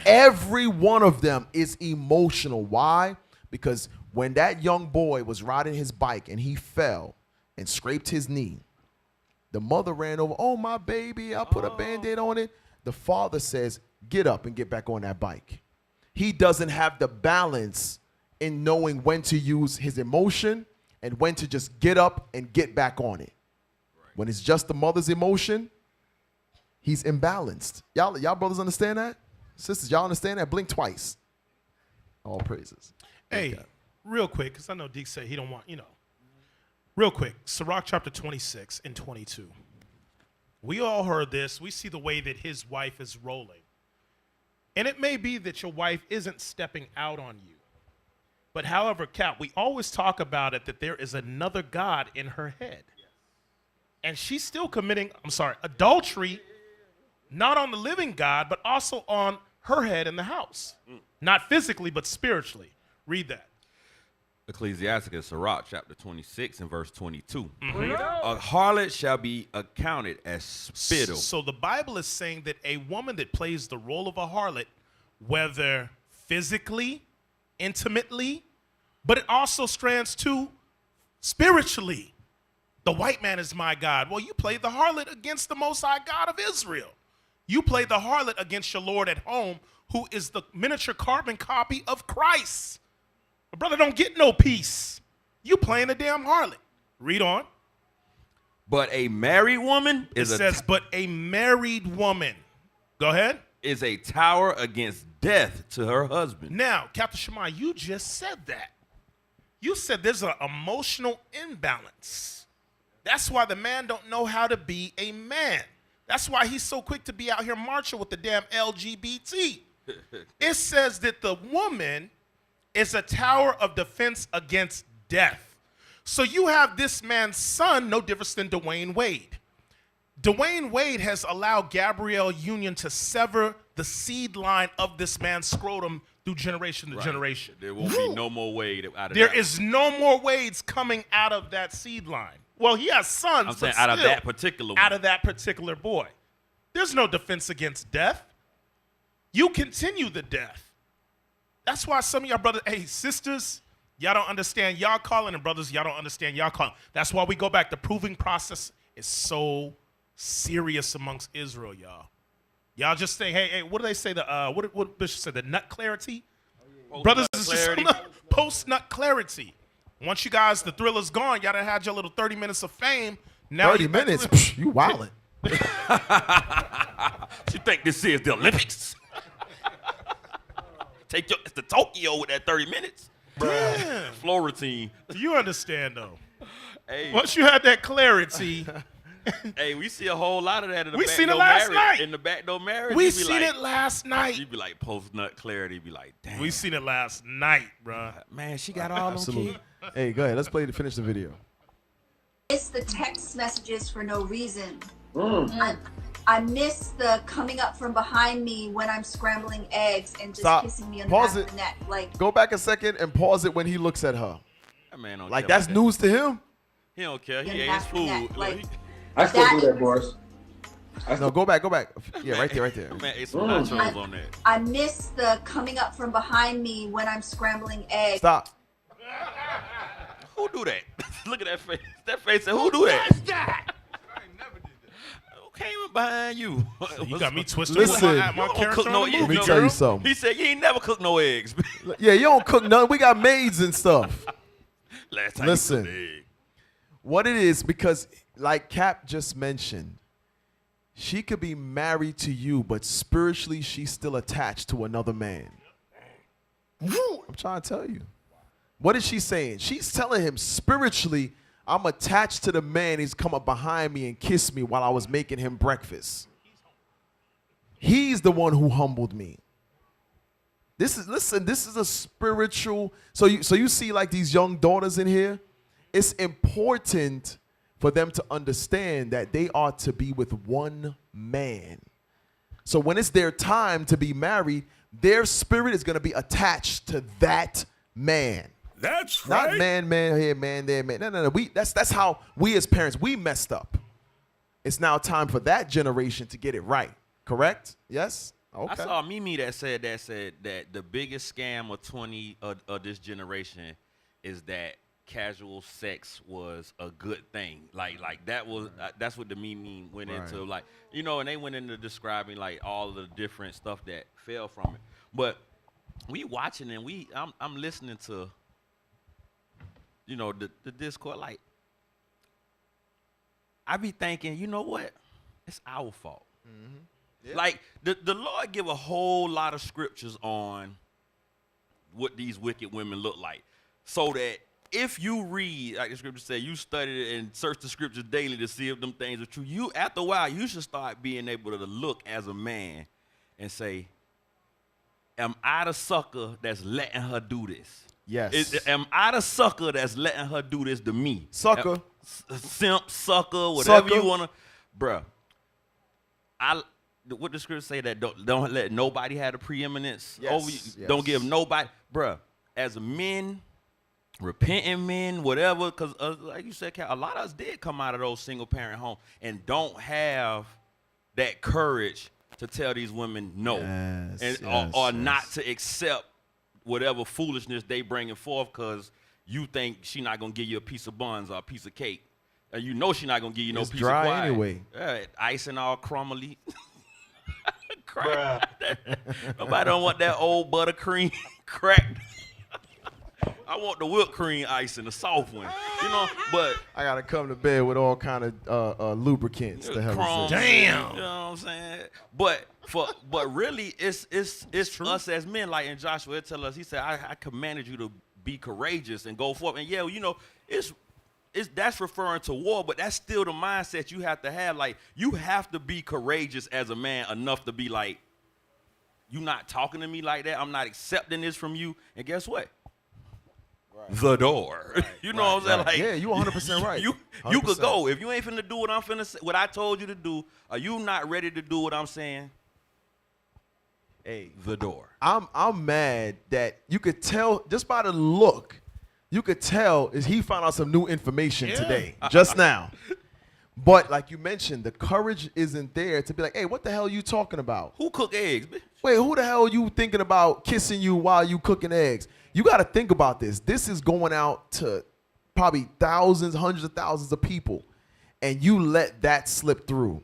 Every one of them is emotional. Why? Because when that young boy was riding his bike and he fell and scraped his knee, the mother ran over, oh, my baby, I put a Band-Aid on it. The father says, get up and get back on that bike. He doesn't have the balance in knowing when to use his emotion and when to just get up and get back on it. Right. When it's just the mother's emotion, he's imbalanced. Y'all brothers understand that? Sisters, y'all understand that? Blink twice. All praises. Hey, real quick, because I know Deke said he don't want, Real quick, Sirach chapter 26 and 22. We all heard this. We see the way that his wife is rolling. And it may be that your wife isn't stepping out on you. But however, Cap, we always talk about it that there is another God in her head. And she's still committing, adultery, not on the living God, but also on her head in the house. Not physically, but spiritually. Read that. Ecclesiasticus, Sirach, chapter 26 and verse 22. A harlot shall be accounted as spittle. So the Bible is saying that a woman that plays the role of a harlot, whether physically, intimately, but it also strands to spiritually. The white man is my God. Well, you play the harlot against the Most High God of Israel. You play the harlot against your Lord at home, who is the miniature carbon copy of Christ. But brother, don't get no peace. You playing a damn harlot. Read on. But a married woman but a married woman. Go ahead. Is a tower against death to her husband. Now, Captain Shemai, you just said that. You said there's an emotional imbalance. That's why the man don't know how to be a man. That's why he's so quick to be out here marching with the damn LGBT. It says that the woman is a tower of defense against death. So you have this man's son, no different than Dwayne Wade. Dwayne Wade has allowed Gabrielle Union to sever the seed line of this man's scrotum through generation to generation. There won't be no more Wade out of There that. is no more Wades coming out of that seed line. Well, he has sons, I'm saying but out of still, that particular one. out of that particular boy. There's no defense against death. You continue the death. That's why some of y'all brothers, hey, sisters, y'all don't understand y'all calling, and brothers, y'all don't understand y'all calling. That's why we go back. The proving process is so serious amongst Israel, y'all. Y'all just say, hey, what do they say? What Bishop said, the nut clarity? Brothers is just post-nut clarity. Once you guys, the thrill is gone, y'all done had your little 30 minutes of fame. Now 30 minutes? Psh, you wildin'. You think this is the Olympics? It's the Tokyo with that 30 minutes. Damn. Flow routine. You understand, though. Hey. Once you had that clarity. Hey, we see a whole lot of that in the We back seen it door last marriage. night. In the back door marriage. We you be seen like- it last night. You be like post-nut clarity. Be like, damn. We seen it last night, bro. Man, she got all them Absolutely. kids. Hey, go ahead. Let's play to finish the video. Miss the text messages for no reason. I miss the coming up from behind me when I'm scrambling eggs and just Stop. kissing me on the Pause back it. of the neck. Like, Go back a second and pause it when he looks at her. That man don't Like care that's about that. news to him. He don't care. He in the ate back his of the neck. food. Like, I still do that, Boris. No, go back. Yeah, right there. Man ate some nachos on that. I miss the coming up from behind me when I'm scrambling eggs. Stop. Who do that? Look at that face. That face said, who do that? Who came up behind you? You got me twisted. Listen. with my You don't character cook no on the eggs. movie, Let me tell you girl. something. He said, you ain't never cooked no eggs. Yeah, you don't cook none. We got maids and stuff. Last time Listen. you cooked an egg. What it is, because like Cap just mentioned, she could be married to you, but spiritually she's still attached to another man. I'm trying to tell you. What is she saying? She's telling him spiritually, I'm attached to the man. He's come up behind me and kissed me while I was making him breakfast. He's the one who humbled me. This is a spiritual. So you see like these young daughters in here. It's important for them to understand that they are to be with one man. So when it's their time to be married, their spirit is going to be attached to that man. That's Not right. man here, man there, man. No. That's how we as parents, we messed up. It's now time for that generation to get it right. Correct? Yes? Okay. I saw a Mimi that said that the biggest scam of this generation is that casual sex was a good thing. Like that was that's what the meme went into. Like, you know, and they went into describing like all the different stuff that fell from it. But we watching and I'm listening to, you know, the Discord. Like, I be thinking, you know what? It's our fault. Yeah. Like the Lord give a whole lot of scriptures on what these wicked women look like, so that if you read, like the scripture say, you study it and search the scriptures daily to see if them things are true. You, after a while, you should start being able to look as a man and say, am I the sucker that's letting her do this? Yes. Am I the sucker that's letting her do this to me? Sucker. Simp, sucker, whatever Sucker. you want to. Bruh, what the scripture say, that don't let nobody have the preeminence over you. Yes. Don't give nobody. Bruh, as men, repenting men, whatever, because like you said, Cal, a lot of us did come out of those single parent homes and don't have that courage to tell these women no, or not to accept whatever foolishness they bringing forth, because you think she not gonna give you a piece of buns or a piece of cake, and you know she not gonna give you no It's piece dry of pie. anyway. Icing all crumbly. Nobody don't want that old buttercream cracked. I want the whipped cream icing, the soft one, you know. But I gotta come to bed with all kind of lubricants. The hell crumbs, is this? Damn. You know what I'm saying? But really, it's us as men. Like in Joshua, it tell us, he said, I commanded you to be courageous and go forth. And yeah, you know, that's referring to war, but that's still the mindset you have to have. Like, you have to be courageous as a man enough to be like, you not talking to me like that. I'm not accepting this from you. And guess what? the door. You know what I'm saying? Right. Like, Yeah, you 100% right. You 100%. could go. If you ain't finna do what I'm finna say, what I told you to do, are you not ready to do what I'm saying? Hey, the door. I'm mad that you could tell just by the look, you could tell is he found out some new information today, just now. But like you mentioned, the courage isn't there to be like, hey, what the hell are you talking about? Who cook eggs, bitch? Wait, who the hell are you thinking about kissing you while you cooking eggs? You got to think about this. This is going out to probably thousands, hundreds of thousands of people, and you let that slip through.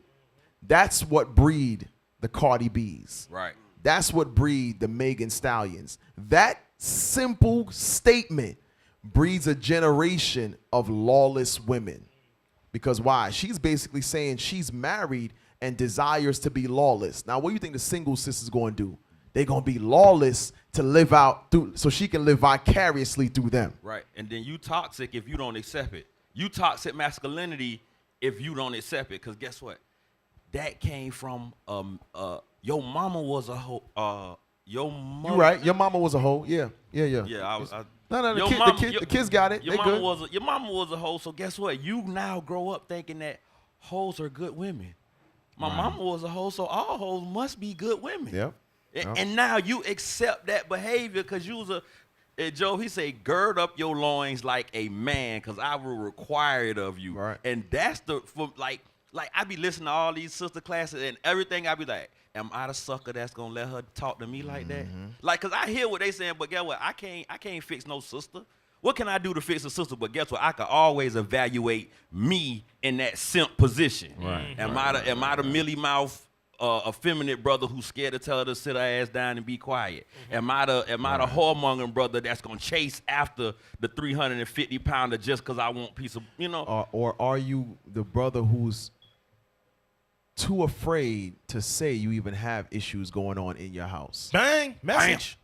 That's what breed the Cardi B's. Right. That's what breed the Megan Stallions. That simple statement breeds a generation of lawless women. Because why? She's basically saying she's married and desires to be lawless. Now, what do you think the single sis is going to do? They're going to be lawless to live out through, so she can live vicariously through them. Right. And then you toxic if you don't accept it. You toxic masculinity if you don't accept it. Because guess what? That came from your mama was a hoe. Your mother. You right. Your mama was a hoe. Yeah. Yeah, No, the kids got it. Your mama was a hoe. So guess what? You now grow up thinking that hoes are good women. My mama was a hoe, so all hoes must be good women. Yep. And now you accept that behavior because you was Joe, he say, gird up your loins like a man because I will require it of you. Right. And that's like I be listening to all these sister classes and everything. I be like, am I the sucker that's gonna let her talk to me like that? Like, cause I hear what they saying, but guess what? I can't fix no sister. What can I do to fix a sister? But guess what? I can always evaluate me in that simp position. Right. Am I the Millie Mouth effeminate brother who's scared to tell her to sit her ass down and be quiet? Am I the whoremongering brother that's gonna chase after the 350-pounder just cause I want a piece of, you know? Or are you the brother who's too afraid to say you even have issues going on in your house? Bang, message.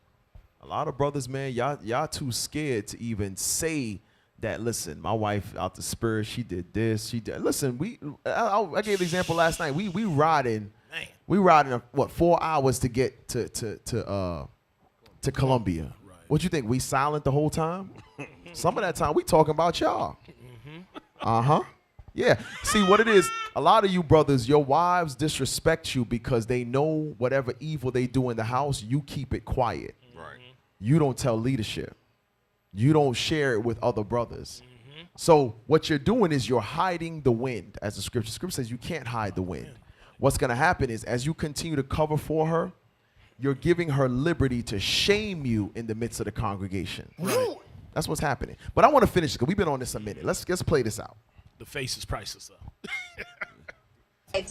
A lot of brothers, man, y'all too scared to even say that. Listen, my wife out the spirit, she did this, she did. Listen, I gave the example last night. We riding 4 hours to get to Columbia. Right. What you think? We silent the whole time? Some of that time we talking about y'all. Yeah. See what it is. A lot of you brothers, your wives disrespect you because they know whatever evil they do in the house, you keep it quiet. Right. You don't tell leadership. You don't share it with other brothers. So what you're doing is you're hiding the wind, as the scripture says you can't hide the wind. What's going to happen is as you continue to cover for her, you're giving her liberty to shame you in the midst of the congregation. Right. That's what's happening. But I want to finish because we've been on this a minute. Let's play this out. The face is priceless, though.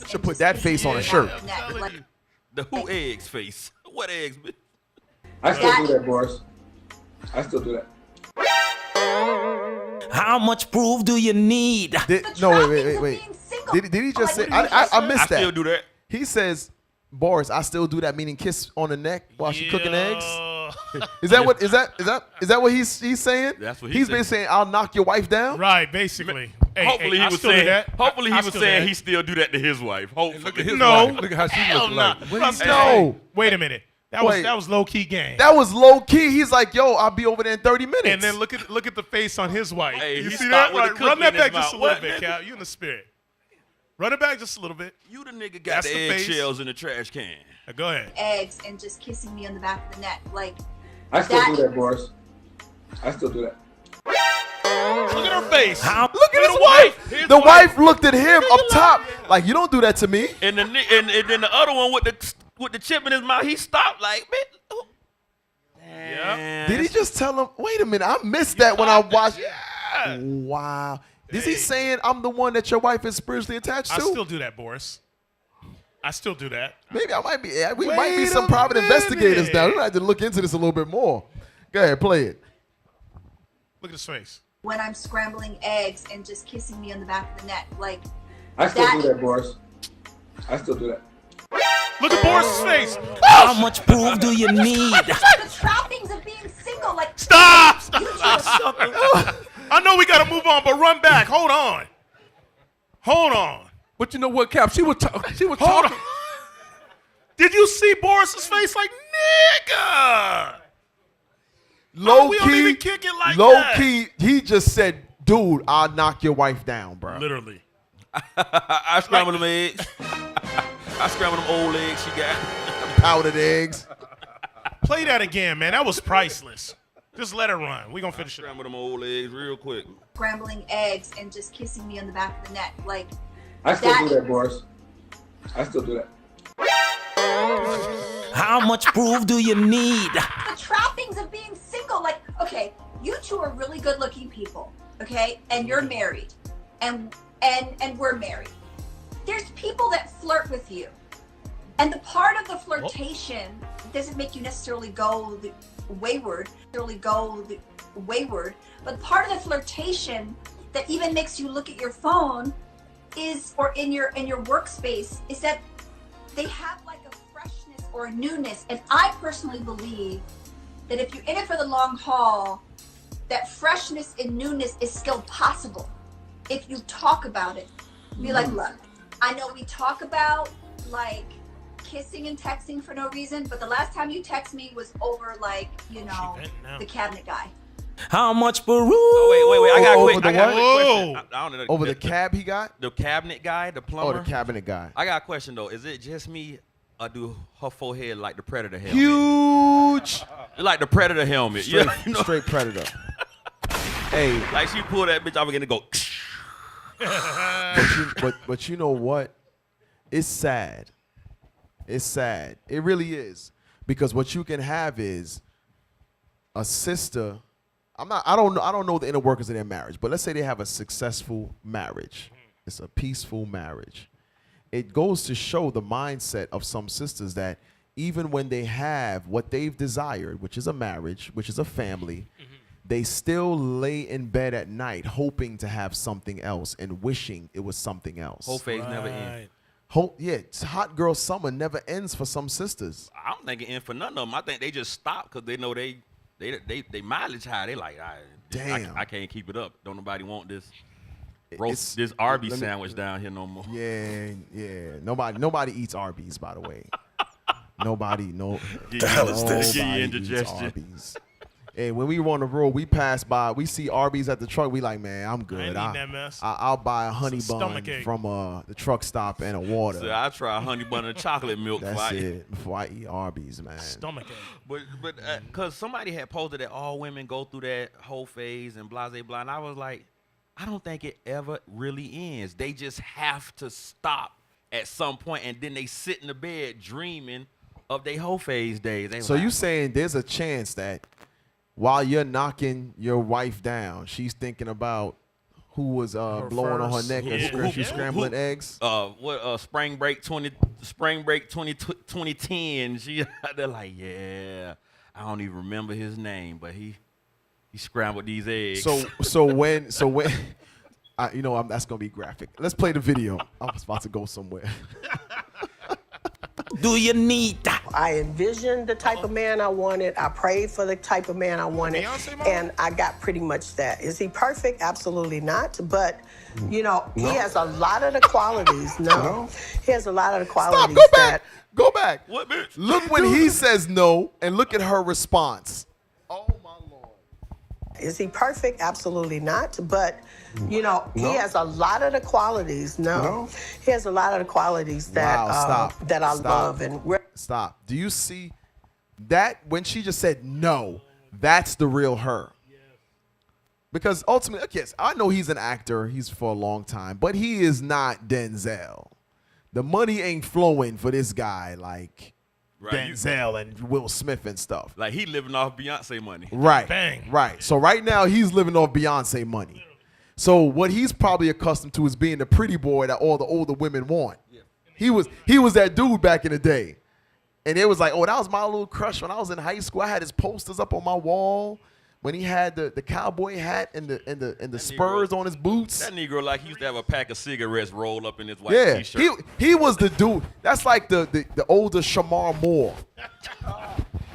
Should put that face on a shirt. The who eggs face? What eggs? I still do that, Boris. I still do that. How much proof do you need? Wait. Did he just say? I missed that. I still do that. He says, Boris, I still do that, meaning kiss on the neck while she cooking eggs. Is that what he's saying? That's what he's been saying. I'll knock your wife down. Right, basically. Hopefully he was saying he still do that to his wife. Hopefully. Look at his No. wife. Look at how she looks like. No. Wait a minute. That was low key game. That was low key. He's like, yo, I'll be over there in 30 minutes. And then look at the face on his wife. Hey, you he see stopped that? with a Right, cookie run that in his back just a mouth. little What, bit, nigga? Cal. You in the spirit. Run it back just a little bit. You the nigga got That's the the face. eggshells in the trash can. Now go ahead. Eggs and just kissing me on the back of the neck. Like, I still do that, Boris. I still do that. Look at her face. Look at his wife. The wife looked at him up top like, you don't do that to me. And then the other one with the chip in his mouth, he stopped like, man. Yeah. Did he just tell him? Wait a minute, I missed that when I watched. Yeah. Wow. Is he saying I'm the one that your wife is spiritually attached to? I still do that, Boris. I still do that. Maybe I might be. We might be some private investigators now. We might have to look into this a little bit more. Go ahead, play it. Look at his face. when I'm scrambling eggs and just kissing me on the back of the neck. Like, I still do that, Boris. I still do that. Look at Boris's face. How much proof do you need? the trappings of being single. Like, Stop! I know we got to move on, but run back. Hold on. Hold on. But you know what, Cap? She was talking. On. Did you see Boris's face? Like, nigga. Low we key, don't even kick it like low that. key, he just said, dude, I'll knock your wife down, bro. Literally. I scramble them eggs. I scramble them old eggs she got. Powdered eggs. Play that again, man. That was priceless. Just let it run. We're going to finish it. Scramble them old eggs real quick. Scrambling eggs and just kissing me on the back of the neck. Like, I still do that, Boris. I still do that. How much proof do you need? The trappings of being single. Like, okay, you two are really good looking people, okay? And you're married. And we're married. There's people that flirt with you. And the part of the flirtation doesn't make you necessarily go wayward, but part of the flirtation that even makes you look at your phone is, or in your workspace, is that they have like a freshness or a newness. And I personally believe that if you're in it for the long haul, that freshness and newness is still possible if you talk about it. Be like, look, I know we talk about like kissing and texting for no reason, but the last time you text me was over like, you know, the cabinet guy. How much proof? Oh, wait. I got a quick question. I don't know. Over the cab he got? The cabinet guy, the plumber? Oh, the cabinet guy. I got a question, though. Is it just me, or do her forehead like the Predator helmet? Huge. Like the Predator helmet. Straight, You know? straight Predator. Hey. Like she pulled that bitch off again to go. But you know what? It's sad. It's sad. It really is. Because what you can have is a sister. I don't know the inner workings of their marriage, but let's say they have a successful marriage. It's a peaceful marriage. It goes to show the mindset of some sisters that even when they have what they've desired, which is a marriage, which is a family, they still lay in bed at night hoping to have something else and wishing it was something else. Whole phase never ends. Yeah, hot girl summer never ends for some sisters. I don't think it ends for none of them. I think they just stop because they know they mileage high. They like, damn, I can't keep it up. Don't nobody want this roast, this Arby's sandwich down here no more. Yeah. Nobody eats Arby's, by the way. Nobody eats Arby's. Hey, when we were on the road, we pass by, we see Arby's at the truck. We like, man, I'm good. I'll buy a honey bun from the truck stop and a water. So I try a honey bun and chocolate milk. That's it. Before I eat Arby's, man. Stomachache. But because somebody had posted that all women go through that whole phase and blah, blah, and I was like, I don't think it ever really ends. They just have to stop at some point, and then they sit in the bed dreaming of their whole phase days. So you saying there's a chance that while you're knocking your wife down, she's thinking about who was blowing on her neck and she's scrambling eggs? Spring break 2010. They're like, yeah, I don't even remember his name, but he scrambled these eggs. So when that's gonna be graphic. Let's play the video. I was about to go somewhere. Do you need that? I envisioned the type of man I wanted. I prayed for the type of man I wanted. And I got pretty much that. Is he perfect? Absolutely not. But, he has a lot of the qualities. No. He has a lot of the qualities. Stop, go back. What, bitch? Look when he says no and look at her response. Oh, my Lord. Is he perfect? Absolutely not. But, he has a lot of the qualities. No. He has a lot of the qualities that I love. Stop. Do you see that when she just said no, that's the real her? Because ultimately, yes, I know he's an actor. He's for a long time. But he is not Denzel. The money ain't flowing for this guy like Denzel and Will Smith and stuff. Like he living off Beyonce money. Right. Bang. Right. So right now he's living off Beyonce money. So what he's probably accustomed to is being the pretty boy that all the older women want. Yeah. He was that dude back in the day. And it was like, oh, that was my little crush when I was in high school. I had his posters up on my wall when he had the cowboy hat and the spurs on his boots. That Negro like he used to have a pack of cigarettes rolled up in his white t-shirt. He was the dude. That's like the older Shamar Moore.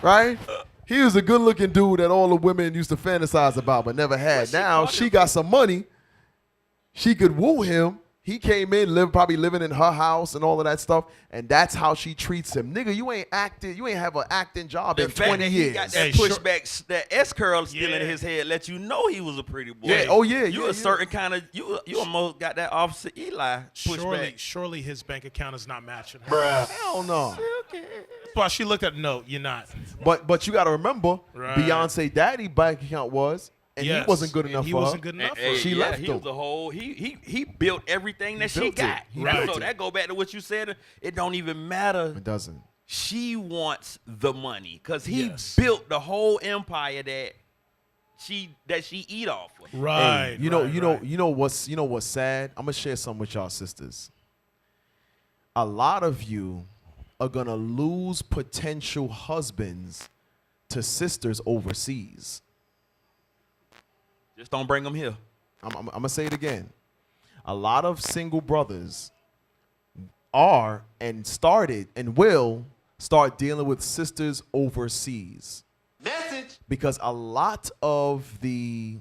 Right? He was a good-looking dude that all the women used to fantasize about but never had. Now she got some money. She could woo him. He came in, probably living in her house and all of that stuff, and that's how she treats him. Nigga, you ain't have an acting job in 20 years. He got that pushback, that S curl still in his head, let you know he was a pretty boy. Yeah. Oh yeah. You a certain kind of you almost got that Officer Eli pushback. Surely his bank account is not matching her. Bruh. Hell no. That's why she looked at no, you're not. But you got to remember, Right. Beyonce daddy bank account was. And he wasn't good enough for her. He wasn't good enough for her. She left him. Was a whole, he built everything that she got. Right. So that go back to what you said. It don't even matter. It doesn't. She wants the money because he built the whole empire that she eat off of. Right. Hey, you know what's sad? I'm gonna share some with y'all sisters. A lot of you are gonna lose potential husbands to sisters overseas. Just don't bring them here. I'm gonna say it again. A lot of single brothers are and started and will start dealing with sisters overseas. Message. Because a lot of the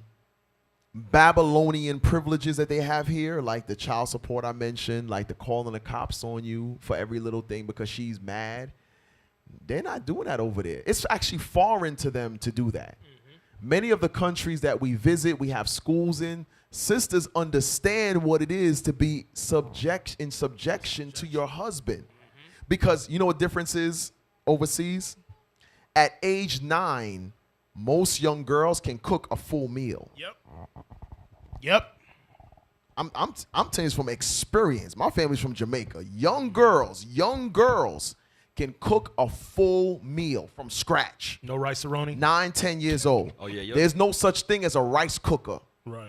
Babylonian privileges that they have here, like the child support I mentioned, like the calling the cops on you for every little thing because she's mad, they're not doing that over there. It's actually foreign to them to do that. Many of the countries that we visit, we have schools in, sisters understand what it is to be in subjection to your husband. Because you know what difference is overseas? At age 9, most young girls can cook a full meal. Yep. I'm telling you this from experience. My family's from Jamaica. Young girls can cook a full meal from scratch. No rice-a-roni? 9, 10 years old. Oh, yeah. There's no such thing as a rice cooker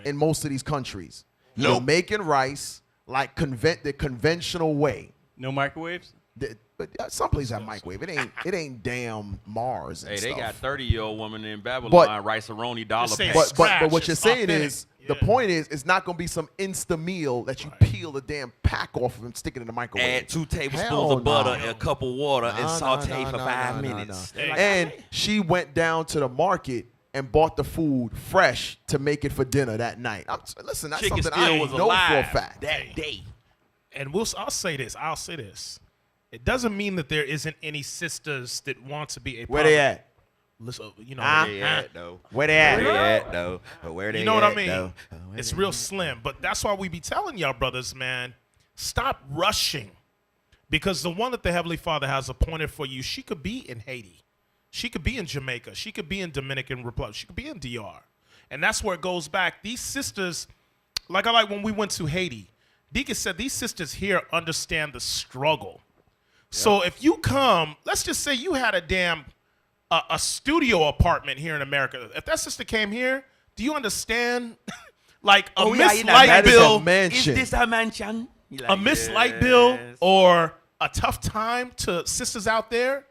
in most of these countries. They're making rice like the conventional way. No microwaves? But some places have microwave. It ain't damn Mars and Hey, stuff. they got 30-year-old woman in Babylon, rice-a-roni dollar pack. But what you're saying is, the point is, it's not going to be some Insta meal that you peel the damn pack off of and stick it in the microwave. Add 2 tablespoons Hell of butter no. and a cup of water and saute for 5 minutes. And she went down to the market and bought the food fresh to make it for dinner that night. Listen, that's Chicken something I still was know for a alive fact. that day. And I'll say this. It doesn't mean that there isn't any sisters that want to be a Where they at? Listen, you know, Where they at, though? Where they at? Where they at, though? Where they you know what I at, mean? though? It's real slim. But that's why we be telling y'all brothers, man, stop rushing. Because the one that the Heavenly Father has appointed for you, she could be in Haiti. She could be in Jamaica. She could be in Dominican Republic. She could be in DR. And that's where it goes back. These sisters, like when we went to Haiti, Deacon said these sisters here understand the struggle. So if you come, let's just say you had a studio apartment here in America. If that sister came here, do you understand? Like a Miss Light Bill. Is this a mansion? A Miss Light Bill or a tough time to sisters out there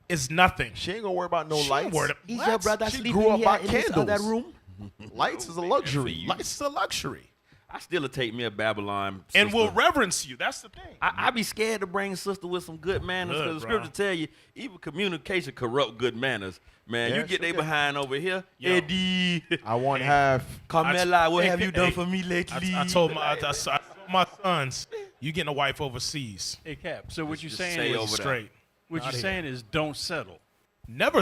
is nothing. She ain't gonna worry about no lights. Is your brother She sleeping grew up here by in this candles. other room? Lights is a luxury. Lights is a luxury. I still take me a Babylon sister. And will reverence you. That's the thing. I be scared to bring a sister with some good manners because the scripture tell you even communication corrupt good manners. Man, you get they behind over here. Yo. Eddie. I want half. Carmela, what have you done for me lately? I told my sons, you getting a wife overseas. Hey, Cap. So what you're Just saying say is over there. Straight. What you're saying is don't settle. Never.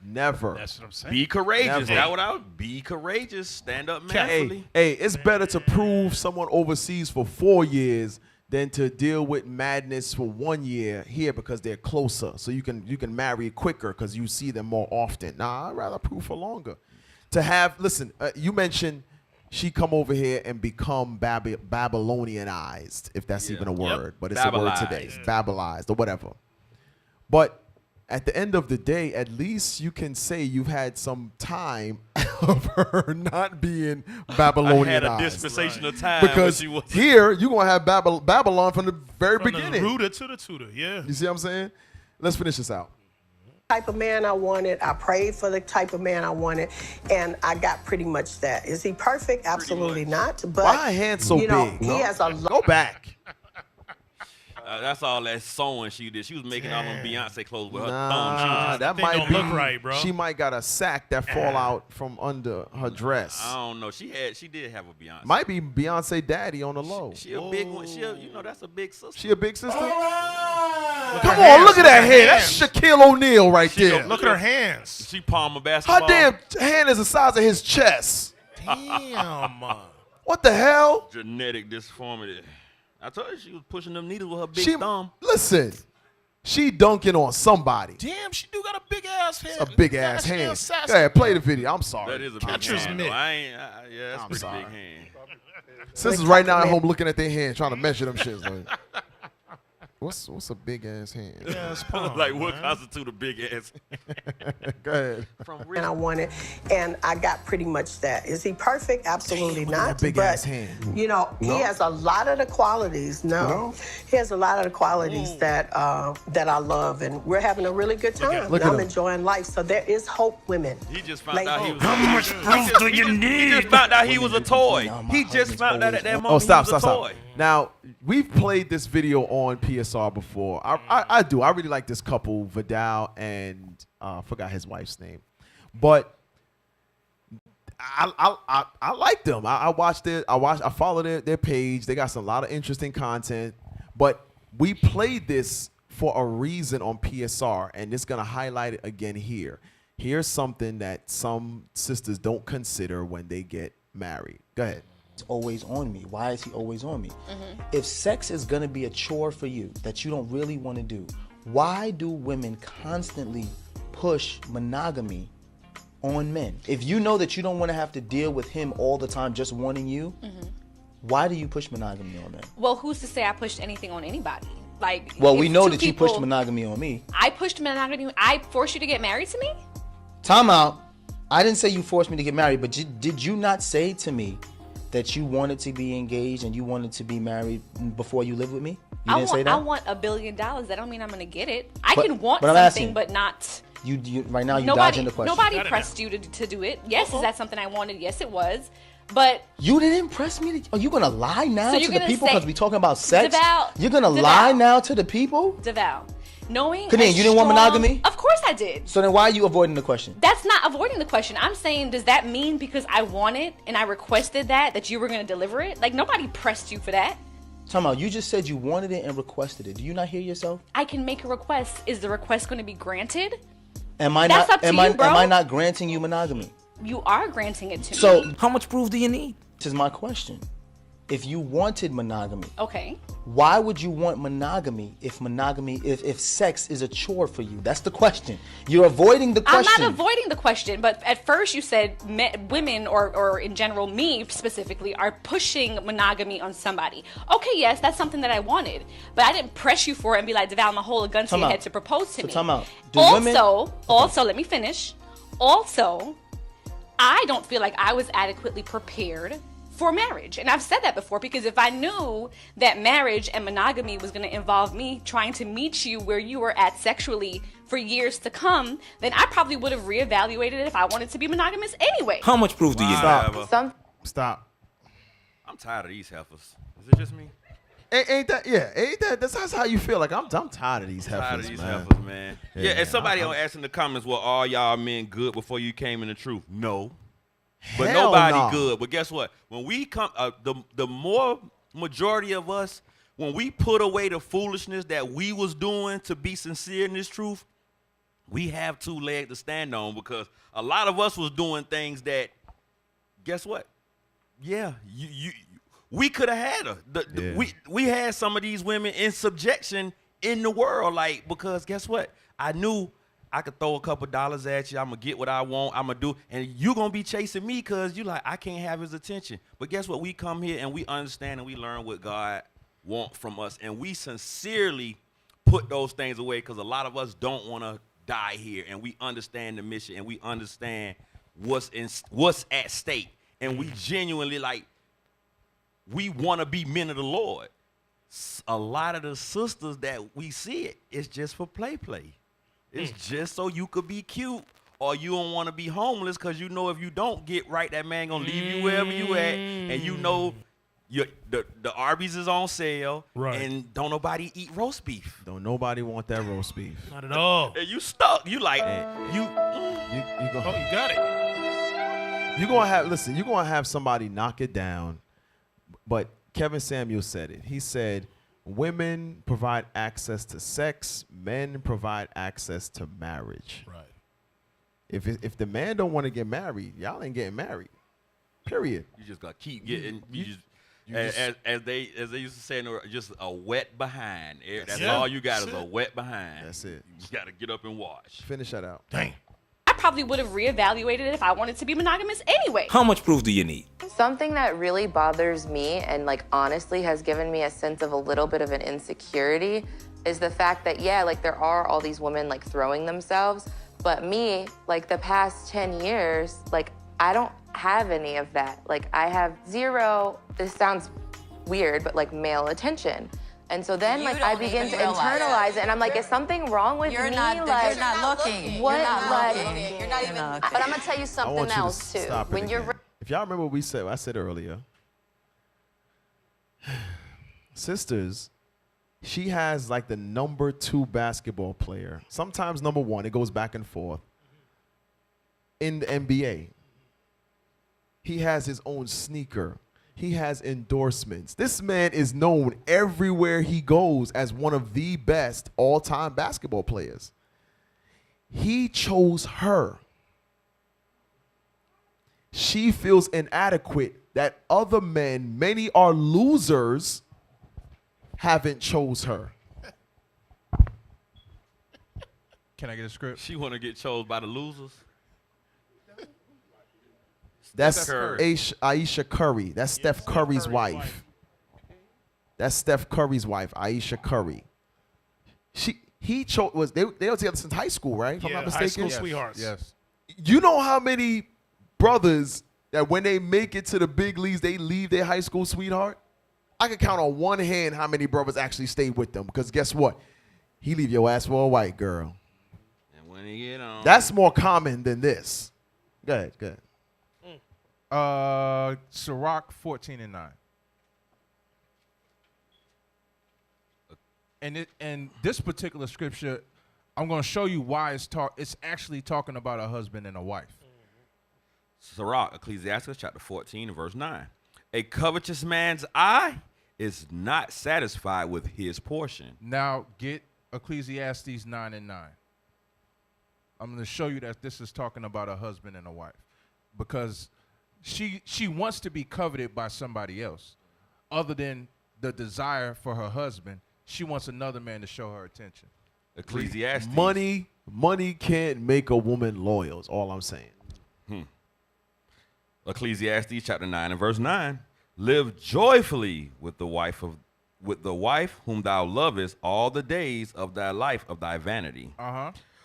Never. That's what I'm saying. Be courageous. Never. That would be courageous. Stand up Hey, manfully. it's better to prove someone overseas for 4 years than to deal with madness for 1 year here because they're closer. So you can marry quicker because you see them more often. Nah, I'd rather prove for longer. To have, listen, you mentioned she come over here and become Babylonianized, if that's even a word, but it's a word today. It's Babylized or whatever. But at the end of the day, at least you can say you've had some time of her not being Babylonianized. I had a dispensation of time. Because when she was here, you're going to have Babylon from the very beginning. The rooter to the tutor, yeah. You see what I'm saying? Let's finish this out. Type of man I wanted. I prayed for the type of man I wanted, and I got pretty much that. Is he perfect? Absolutely not. But why are hands so you know, big? he has a Go back. That's all that sewing she did. She was making all them Beyonce clothes with her Nah, thumb. She was that They might don't be. look right, bro. She might got a sack that fall out from under her dress. I don't know. She did have a Beyonce. Might be Beyonce daddy on the low. She a big one. That's a big sister. She a big sister? Look Come at her on, hands, look at look that at her hair. That's hands. Shaquille O'Neal right there. Look at her hands. She palm a basketball. Her damn hand is the size of his chest. Damn. What the hell? Genetic disformity. I told you she was pushing them needles with her big She thumb. listen. She dunking on somebody. Damn, she do got a big ass hand. A big ass hand. Go ahead, play the video. I'm sorry. That is a big Catcher's hand. mitt. though. Yeah, that's a pretty sorry. big hand. Sisters right now at home looking at their hand, trying to measure them shits. Like, what's a big ass hand? Yeah, it's palm, Like what man. constitute a big ass? Go ahead. And I wanted, and I got pretty much that. Is he perfect? Absolutely not. Big but, ass hand. you know, he has a lot of the qualities. He has a lot of the qualities that that I love, and we're having a really good time. Look And at I'm him. enjoying life. So there is hope, women. He just found out he was. How much proof do you He need? just found out he was a toy. He just found out at that moment Oh, stop, he was stop, a toy. stop. Now, we've played this video on PSR before. I do. I really like this couple, Vidal and I forgot his wife's name. But I like them. I follow their page. They got a lot of interesting content. But we played this for a reason on PSR, and it's gonna highlight it again here. Here's something that some sisters don't consider when they get married. Go ahead. Always on me. Why is he always on me? If sex is gonna be a chore for you that you don't really want to do, why do women constantly push monogamy on men? If you know that you don't want to have to deal with him all the time just wanting you, why do you push monogamy on men? Well, who's to say I pushed anything on anybody? Like, Well, if we know two that you people- pushed monogamy on me. I pushed monogamy. I forced you to get married to me? Time out. I didn't say you forced me to get married, but did you not say to me that you wanted to be engaged and you wanted to be married before you lived with me? You didn't say that? I want $1 billion. That don't mean I'm gonna get it. I But- can want but I'm something, asking, but not. You right now you Nobody, dodging the question. nobody pressed you to do it. Yes, is that something I wanted? Yes, it was. But You didn't press me. Are you gonna lie now So to you're the gonna people say- because we talking about sex? Deval, You're gonna Deval. lie now to the people? DeVal, knowing Kadeem, as you didn't want strong- monogamy? Of course I did. So then why are you avoiding the question? That's not avoiding the question. I'm saying, does that mean because I wanted and I requested that you were going to deliver it? Like, nobody pressed you for that. Time out. You just said you wanted it and requested it. Do you not hear yourself? I can make a request. Is the request going to be granted? Am I That's not? up to am you, I? bro. Am I not granting you monogamy? You are granting it to So me. how much proof do you need? This is my question. If you wanted monogamy, Okay. why would you want monogamy if sex is a chore for you? That's the question. You're avoiding the question. I'm not avoiding the question, but at first you said women, or in general me specifically, are pushing monogamy on somebody. Okay, yes, that's something that I wanted, but I didn't press you for it and be like, DeVal, I'm gonna hold a gun to Time your out. head to propose to So me. time out. Do Also, let me finish. Also, I don't feel like I was adequately prepared for marriage. And I've said that before, because if I knew that marriage and monogamy was going to involve me trying to meet you where you were at sexually for years to come, then I probably would have reevaluated it if I wanted to be monogamous anyway. How much proof do you need? Stop. I'm tired of these heifers. Is it just me? Ain't that that's how you feel? Like I'm tired of these heifers, Tired of these man. heifers, man. Yeah, Yeah, and somebody I'm- asked in the comments, "Well, all y'all men good before you came in the truth?" No, but Hell nobody no. good. But guess what? When we come, the more majority of us, when we put away the foolishness that we was doing to be sincere in this truth, we have two legs to stand on, because a lot of us was doing things that, guess what? Yeah, we could have had her. We had some of these women in subjection in the world, like, because guess what? I knew I could throw a couple dollars at you. I'm gonna get what I want. I'm gonna do, and you gonna be chasing me because you like, I can't have his attention. But guess what? We come here and we understand and we learn what God wants from us, and we sincerely put those things away, because a lot of us don't want to die here, and we understand the mission and we understand what's at stake, and we genuinely like. We want to be men of the Lord. A lot of the sisters that we see it's just for play. It's just so you could be cute, or you don't want to be homeless, because you know if you don't get right, that man gonna leave you wherever you at, and you know the Arby's is on sale, Right. and don't nobody eat roast beef. Don't nobody want that roast beef. Not at all. And you stuck. You like You go. Oh, you got it. You're gonna have somebody knock it down. But Kevin Samuel said it. He said, women provide access to sex, men provide access to marriage. Right. If the man don't want to get married, y'all ain't getting married. Period. You just gotta keep getting. You As they used to say, just a wet behind. That's it. all you got That's is a it. wet behind. That's it. You got to get up and wash. Finish that out. Dang. I probably would have reevaluated it if I wanted to be monogamous anyway. How much proof do you need? Something that really bothers me and like honestly has given me a sense of a little bit of an insecurity is the fact that, yeah, like there are all these women like throwing themselves, but me, like the past 10 years, like I don't have any of that. Like I have zero, this sounds weird, but like male attention. And so then like I begin to internalize it and I'm like, is something wrong with me? You're Like not looking. what? You're not Like, looking. You're not even. but I'm gonna tell you I something want you to else too. stop it When you're again. If y'all remember what I said earlier, sisters, she has like the number 2 basketball player, sometimes number 1. It goes back and forth in the NBA. He has his own sneaker. He has endorsements. This man is known everywhere he goes as one of the best all-time basketball players. He chose her. She feels inadequate that other men, many are losers, haven't chose her. Can I get a script? She want to get chose by the losers. That's Curry. Aisha Curry. That's Steph Curry's wife. That's Steph Curry's wife, Aisha Curry. He chose they were together since high school, right? If I'm not mistaken. High school sweethearts. Yes. You know how many brothers that when they make it to the big leagues, they leave their high school sweetheart? I can count on one hand how many brothers actually stayed with them. Because guess what? He leave your ass for a white girl. And when he get on, That's more common than this. Go ahead, go ahead. Sirach 14:9. And this particular scripture, I'm going to show you why it's actually talking about a husband and a wife. Sirach, Ecclesiasticus chapter 14 and verse 9. A covetous man's eye is not satisfied with his portion. Now get Ecclesiastes 9 and 9. I'm going to show you that this is talking about a husband and a wife. Because she wants to be coveted by somebody else. Other than the desire for her husband, she wants another man to show her attention. Ecclesiastes. Money can't make a woman loyal, is all I'm saying. Ecclesiastes chapter 9 and verse 9. Live joyfully with the wife whom thou lovest all the days of thy life of thy vanity.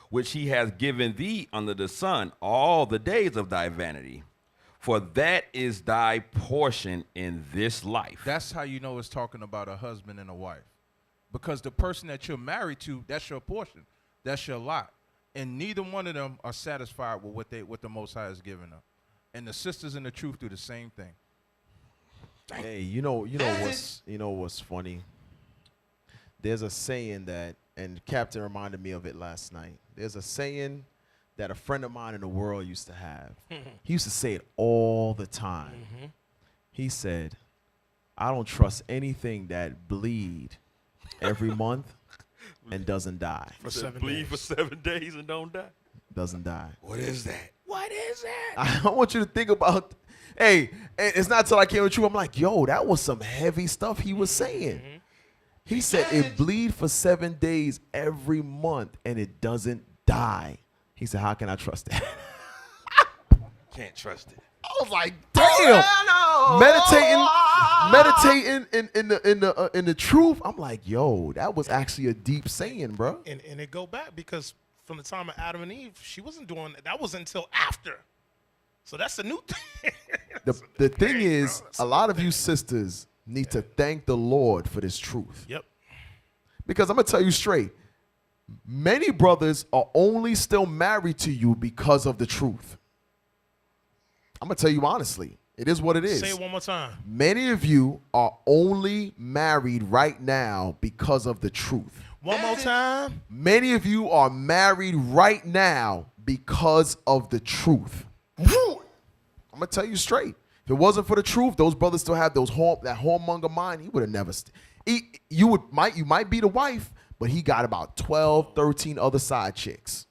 Which he has given thee under the sun all the days of thy vanity. For that is thy portion in this life. That's how you know it's talking about a husband and a wife. Because the person that you're married to, that's your portion. That's your lot. And neither one of them are satisfied with what the Most High has given them. And the sisters in the truth do the same thing. Hey, you know what's funny? There's a saying that, and Captain reminded me of it last night. There's a saying that a friend of mine in the world used to have. He used to say it all the time. He said, I don't trust anything that bleed every month and doesn't die. Bleed for 7 days and don't die. Doesn't die. What is that? What is that? I want you to think about, hey, it's not till I came with you, I'm like, yo, that was some heavy stuff he was saying. He said it bleed for 7 days every month and it doesn't die. He said, how can I trust that? Can't trust it. I was like, damn. Meditating in the truth. I'm like, yo, that was actually a deep saying, bro. And it go back because from the time of Adam and Eve, she wasn't doing that. That wasn't until after. So that's a new thing. The thing is, a lot of you sisters need to thank the Lord for this truth. Yep. Because I'm going to tell you straight, many brothers are only still married to you because of the truth. I'm going to tell you honestly. It is what it is. Say it one more time. Many of you are only married right now because of the truth. One more time. Many of you are married right now because of the truth. I'm gonna tell you straight. If it wasn't for the truth, those brothers still have that whoremonger mind. He would have never. You might be the wife, but he got about 12, 13 other side chicks.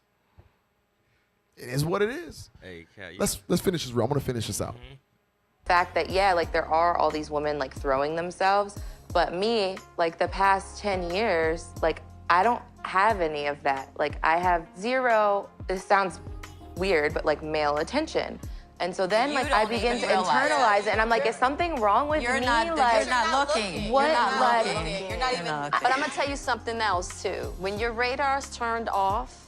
It is what it is. Hey, Kat, Let's finish this real. I'm gonna finish this out. Fact that, yeah, like there are all these women like throwing themselves, but me, like the past 10 years, like I don't have any of that. Like I have zero, this sounds weird, but like male attention. And so then like I begin to internalize it and I'm like, is something wrong with me? You're like, not looking. What? You're not Like, looking. You're not even. But I'm gonna tell you something else too. When your radar's turned off,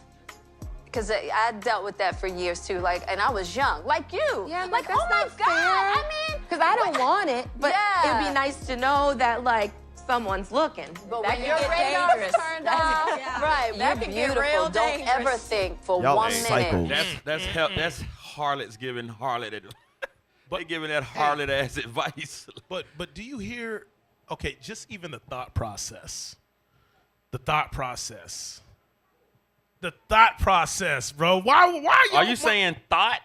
because I dealt with that for years too, like, and I was young, like you. Yeah, like, that's oh my not God, fair. I mean. Because I don't want it, but Yeah. it'd be nice to know that like someone's looking. But That when can your get radar's dangerous. turned off, right, That you're can get beautiful. real Don't dangerous. ever think for Y'all 1 psychos. minute. That's harlots giving harlot. They giving that harlot ass advice. But do you hear? Okay, just even the thought process. The thought process. The thought process, bro. Why Are you saying thought?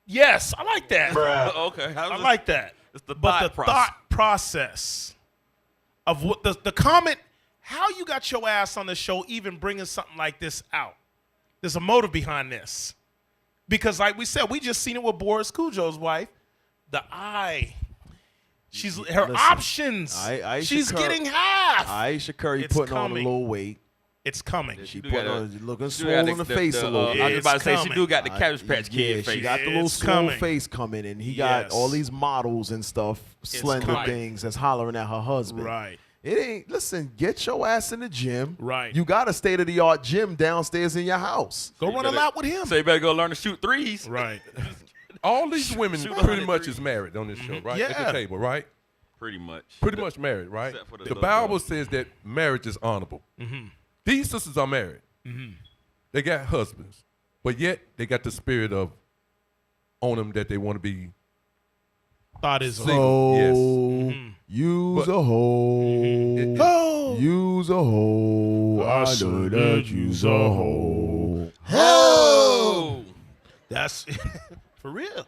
Yes, I like that. Okay, I like that. It's the But thought the process. thought process of what the comment, how you got your ass on the show, even bringing something like this out. There's a motive behind this, because like we said, we just seen it with Boris Cujo's wife. The eye. She's her Listen, options. Aisha She's Curry- getting half. Aisha Curry It's putting on a coming. little weight. It's coming. She do put got on looking she do got swole in the face a little. I was just about to say she do got the Uh, Cabbage Patch Kid yeah, face. she got the little It's swole coming. face coming, and he got all these models and stuff, slender coming. things that's hollering at her husband. Right. It ain't. Listen, get your ass in the gym. Right. You got a state of the art gym downstairs in your house. Go run a lap with him. So you better go learn to shoot threes. Right. All these women Shoot pretty 103. much is married on this show, right? At Yeah. the table, right? Pretty much. Pretty much married, right? Except for the The little Bible girl. says that marriage is honorable. Mm-hmm. These sisters are married. Mm-hmm. They got husbands, but yet they got the spirit of on them that they want to be Thought is single. Yes. Mm-hmm. Use a hoe. Oh. Use a hoe. I I said know that that use a hoe. Oh. That's for real.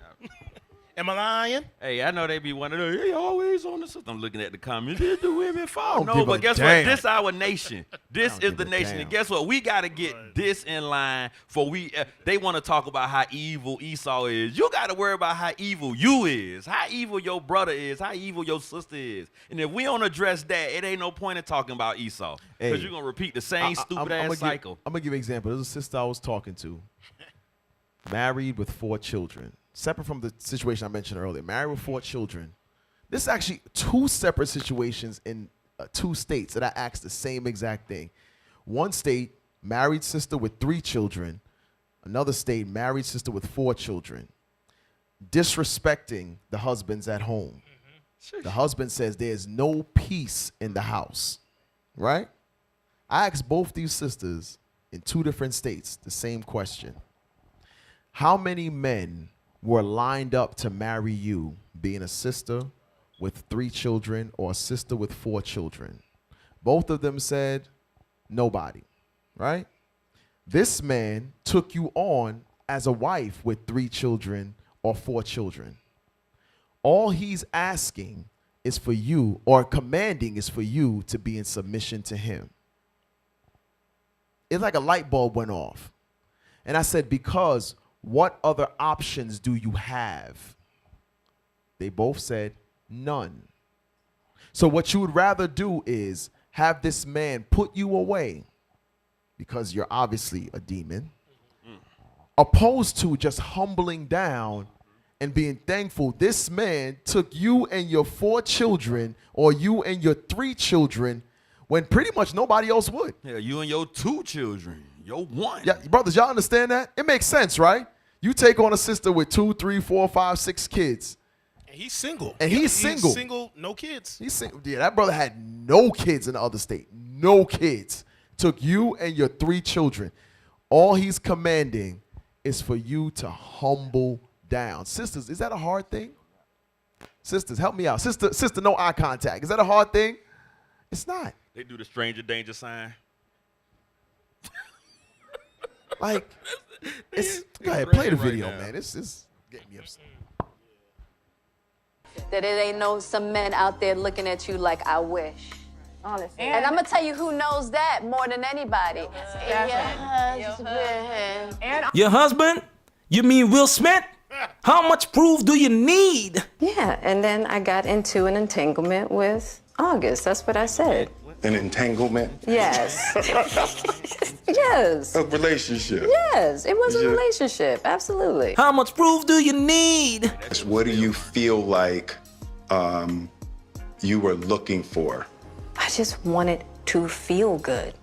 Am I lying? Hey, I know they be one of those. They always on the system. I'm looking at the comments. Did the women fall? don't No, give but a guess damn. what? This our nation. This is give the a nation. damn. And guess what? We got to get this in line for we. They want to talk about how evil Esau is. You got to worry about how evil you is, how evil your brother is, how evil your sister is. And if we don't address that, it ain't no point in talking about Esau because Hey, you're gonna repeat the same stupid ass cycle. I'm gonna give you an example. There's a sister I was talking to, married with 4 children. Separate from the situation I mentioned earlier, married with 4 children. This is actually 2 separate situations in 2 states that I asked the same exact thing. One state, married sister with 3 children. Another state, married sister with 4 children. Disrespecting the husbands at home. The husband says there's no peace in the house, right? I asked both these sisters in 2 different states the same question. How many men were lined up to marry you, being a sister with 3 children or a sister with 4 children? Both of them said nobody, right? This man took you on as a wife with 3 children or 4 children. All he's asking is for you, or commanding is for you to be in submission to him. It's like a light bulb went off. And I said, because what other options do you have? They both said none. So what you would rather do is have this man put you away because you're obviously a demon, opposed to just humbling down and being thankful this man took you and your 4 children or you and your 3 children when pretty much nobody else would. Yeah, you and your 2 children, your 1. Yeah, brothers, y'all understand that? It makes sense, right? You take on a sister with 2, 3, 4, 5, 6 kids. And he's single. And he's single. Single, no kids. He's single. Yeah, that brother had no kids in the other state. No kids. Took you and your 3 children. All he's commanding is for you to humble down. Sisters, is that a hard thing? Sisters, help me out. Sister, no eye contact. Is that a hard thing? It's not. They do the stranger danger sign. Like, go ahead, play the video, man. It's getting me upset. That it ain't some men out there looking at you like I wish. Honestly. And I'm gonna tell you who knows that more than anybody. Your husband? You mean Will Smith? How much proof do you need? Yeah, and then I got into an entanglement with August. That's what I said. An entanglement? Yes. Yes. A relationship? Yes, it was a relationship. Absolutely. How much proof do you need? What do you feel like you were looking for? I just wanted to feel good.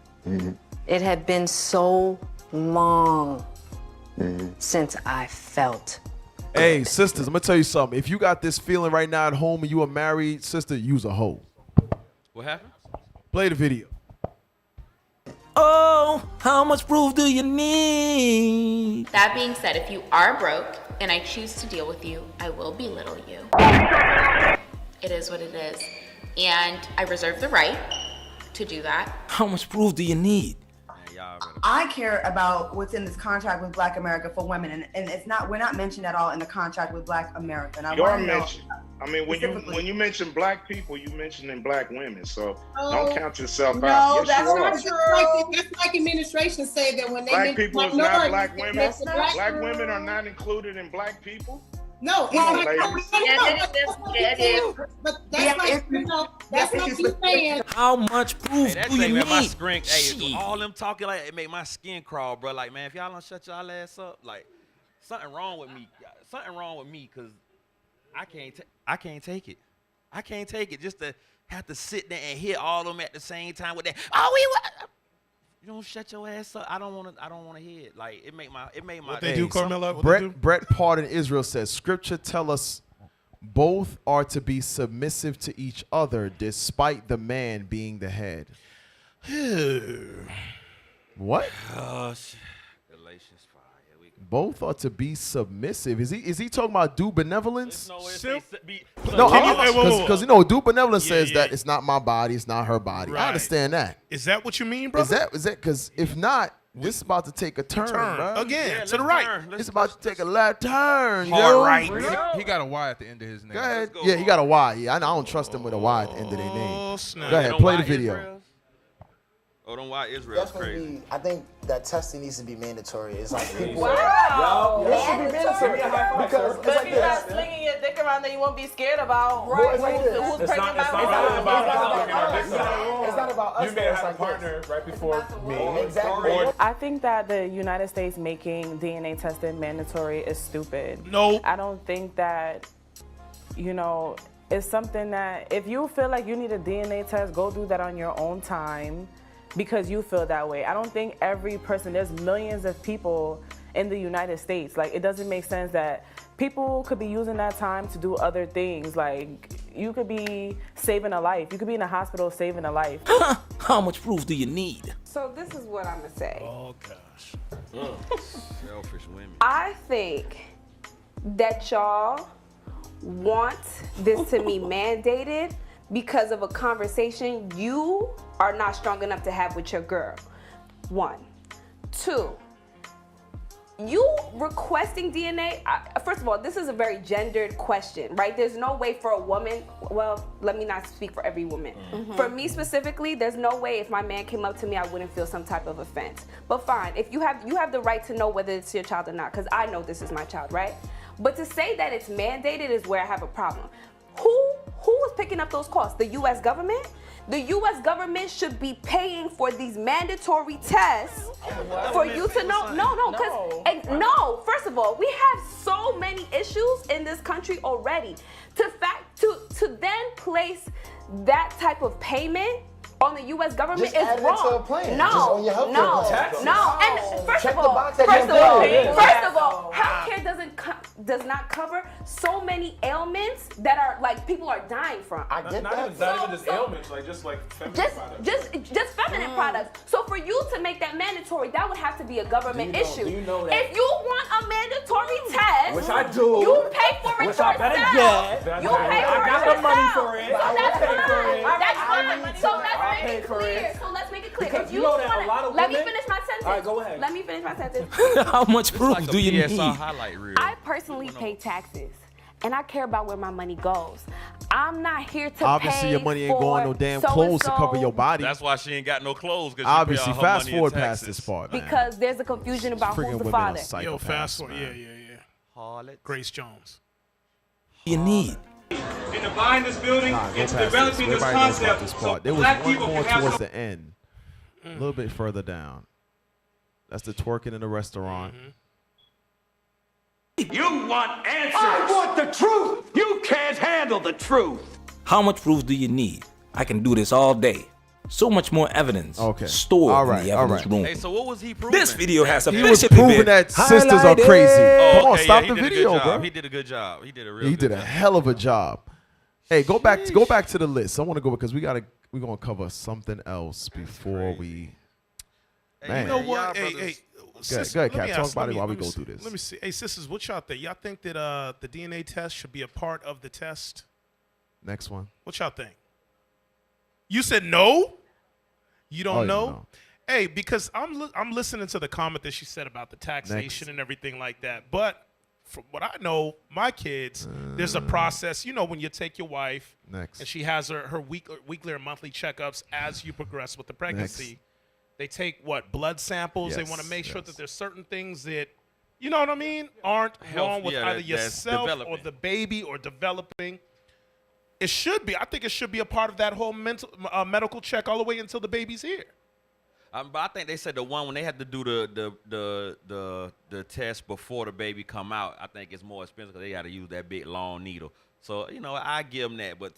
It had been so long since I felt. Hey, sisters, I'm gonna tell you something. If you got this feeling right now at home and you are married, sister, use a hoe. What happened? Play the video. Oh, how much proof do you need? That being said, if you are broke and I choose to deal with you, I will belittle you. It is what it is. And I reserve the right to do that. How much proof do you need? I care about what's in this contract with Black America for women, and it's not. We're not mentioned at all in the contract with Black America. And You are mentioned. I mean, when you mention Black people, you mentioning Black women. So don't count yourself out. No, Yes, that's you not are. true. That's like administration say that when they Black make people is minorities, not Black women. that's not Black true. women are not included in Black people. No, Come on, ladies. But that's like, that's not you saying. How much proof That do you thing, man, my need? screen, all them talking like it make my skin crawl, bro. Like, man, if y'all don't shut y'all ass up, like, something wrong with me. Something wrong with me, cause I can't take it. I can't take it just to have to sit there and hear all of them at the same time with that. You don't shut your ass up. I don't want to hear it. Like, it made my. What they do, Carmella? What they do? Brett Pardon Israel says, Scripture tell us both are to be submissive to each other despite the man being the head. What? Galatians 5. Here we go. Both are to be submissive. Is he talking about due benevolence? No, it's No, whoa. because due benevolence says that it's not my body, it's not her body. Right. I understand that. Is that what you mean, bro? Is that because if not, this is about to take a turn, bro. Again, to the right. It's about to take a left turn, Hard yo. right. He got a Y at the end of his name. Go ahead. Yeah, he got a Y. Yeah, I don't trust him with a Y at the end of their name. snap. Go ahead, Don't play lie the video. Israel's? Oh, don't why Israel's crazy. I think that testing needs to be mandatory. It's like people. Wow. It should be mandatory because it's But like if you're not this. slinging your dick around, then you won't be scared about Right. It's like this. who's It's pregnant not by It's not about us. You may have a partner right before me. Exactly. I think that the United States making DNA testing mandatory is stupid. No. I don't think that, it's something that if you feel like you need a DNA test, go do that on your own time because you feel that way. I don't think every person, there's millions of people in the United States. Like, it doesn't make sense that people could be using that time to do other things. Like, you could be saving a life. You could be in a hospital saving a life. How much proof do you need? So this is what I'm gonna say. Oh gosh. Selfish women. I think that y'all want this to be mandated because of a conversation you are not strong enough to have with your girl. 1. 2. You requesting DNA, first of all, this is a very gendered question, right? There's no way for a woman, well, let me not speak for every woman. For me specifically, there's no way if my man came up to me, I wouldn't feel some type of offense. But fine, if you have the right to know whether it's your child or not, because I know this is my child, right? But to say that it's mandated is where I have a problem. Who is picking up those costs? The U.S. government? The U.S. government should be paying for these mandatory tests for you to know. No, first of all, we have so many issues in this country already. To then place that type of payment on the U.S. government Just add is it to a wrong. plan. Just on your healthcare plan. And first Check of the all, box that healthcare does not cover so many ailments that are like people are dying from. Not even just ailments, just feminine products. Just feminine products. So for you to make that mandatory, that would have to be a government issue. Do you know that? If you want a mandatory test, Which I do. you pay for for Which I better yourself. get. You pay for I it got the money yourself. for it. So I will that's pay for fine. it. That's fine. So let's I'll make pay it for clear. it. So let's make it clear. Because If you know that a wanna- lot of let me women- finish my sentence. All right, go ahead. Let me finish my sentence. How much It's proof like do a you PSI need? highlight reel. I personally pay taxes. And I care about where my money goes. I'm not here to Obviously, pay your money ain't for going no damn so-and-so clothes to cover your body. That's why she ain't got no clothes. Obviously, she pay all her fast money in forward past taxes. this part, man. because there's a confusion about Friggin' who's the women are father. psychopaths, Fast forward. man. Yeah. Harlot. Grace Jones. You need. In buying this building, Nah, go it's past this. developing this Everybody knows about concept this so part. There was black one people more can have towards some. the end, a little bit further down. That's the twerking in the restaurant. You want answers. I want the truth. You can't handle the truth. How much proof do you need? I can do this all day. So much more evidence stored All right, in the all evidence right. room. Hey, so what was he proving? This video has He was officially proving been that sisters are highlighted. crazy. Oh, Come on, okay, stop yeah, the he did a good video, job. bro. He did a good job. He did a real He good did a job. hell of a job. Hey, go back to the list. I want to go because we're gonna cover something else before we. Man, You know what? Hey, go ahead, let me Cap. Talk ask- about let it me- while we let me go see- through this. Let me see. Hey, sisters, what y'all think? Y'all think that the DNA test should be a part of the test? Next one. What y'all think? You said no? You don't Oh, yeah, know? no. Hey, because I'm listening to the comment that she said about the taxation and everything like that. But from what I know, my kids, there's a process. You know, when you take your wife Next. and she has her weekly or monthly checkups as you progress with the pregnancy. They take what? Blood samples. They Yes, want to make sure yes. that there's certain things that, you know what I mean, aren't wrong with yeah, either that's yourself or developing. the baby or developing. It should be. I think it should be a part of that whole medical check all the way until the baby's here. But I think they said the one when they had to do the test before the baby come out, I think it's more expensive because they got to use that big long needle. So I give them that, but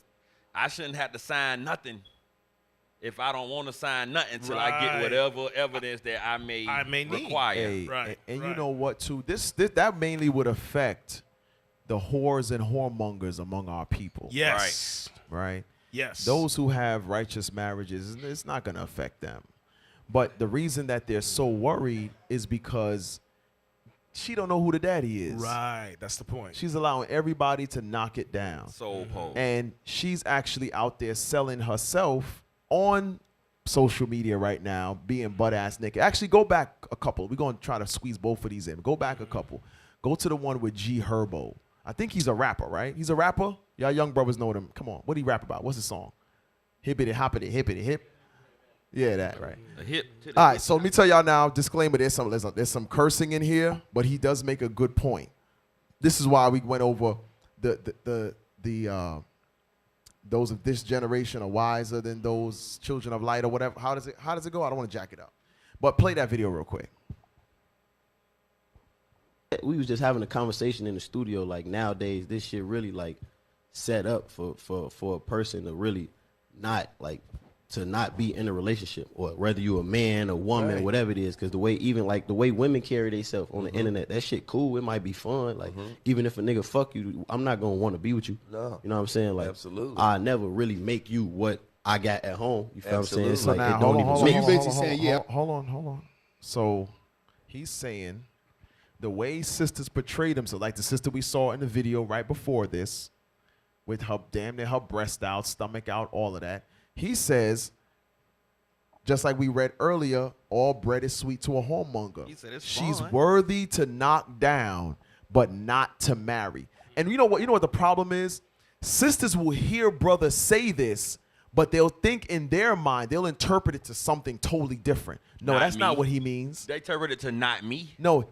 I shouldn't have to sign nothing if I don't want to sign nothing until I get whatever evidence that I may require. Hey, and you know what too? This that mainly would affect the whores and whoremongers among our people. Yes. Right. Yes. Those who have righteous marriages, it's not going to affect them. But the reason that they're so worried is because she don't know who the daddy is. Right. That's the point. She's allowing everybody to knock it down. Soul pole. And she's actually out there selling herself on social media right now, being butt-ass naked. Actually, go back a couple. We're going to try to squeeze both of these in. Go back a couple. Go to the one with G Herbo. I think he's a rapper, right? He's a rapper? Y'all young brothers know him. Come on. What do he rap about? What's his song? Hippity hoppity hippity hip. Yeah, that, right. A hip. All right, so let me tell y'all now, disclaimer, there's some cursing in here, but he does make a good point. This is why we went over those of this generation are wiser than those children of light or whatever. How does it go? I don't want to jack it up. But play that video real quick. We was just having a conversation in the studio. Like nowadays, this shit really like set up for a person to really not like to not be in a relationship, or whether you a man, a woman, Right. whatever it is. Because the way women carry themselves on the internet, that shit cool. It might be fun. Like even if a nigga fuck you, I'm not gonna want to be with you. No. You know what I'm saying? Like Absolutely. I never really make you what I got at home. You feel what I'm saying? It's So like now, it don't even. hold on. So he's saying the way sisters portray themselves, like the sister we saw in the video right before this, with her damn near her breast out, stomach out, all of that. He says, just like we read earlier, all bread is sweet to a whoremonger. He said it's She's fun. worthy to knock down, but not to marry. And you know what? You know what the problem is? Sisters will hear brothers say this, but they'll think in their mind, they'll interpret it to something totally different. No, that's not me. what he means. They interpret it to not me. No,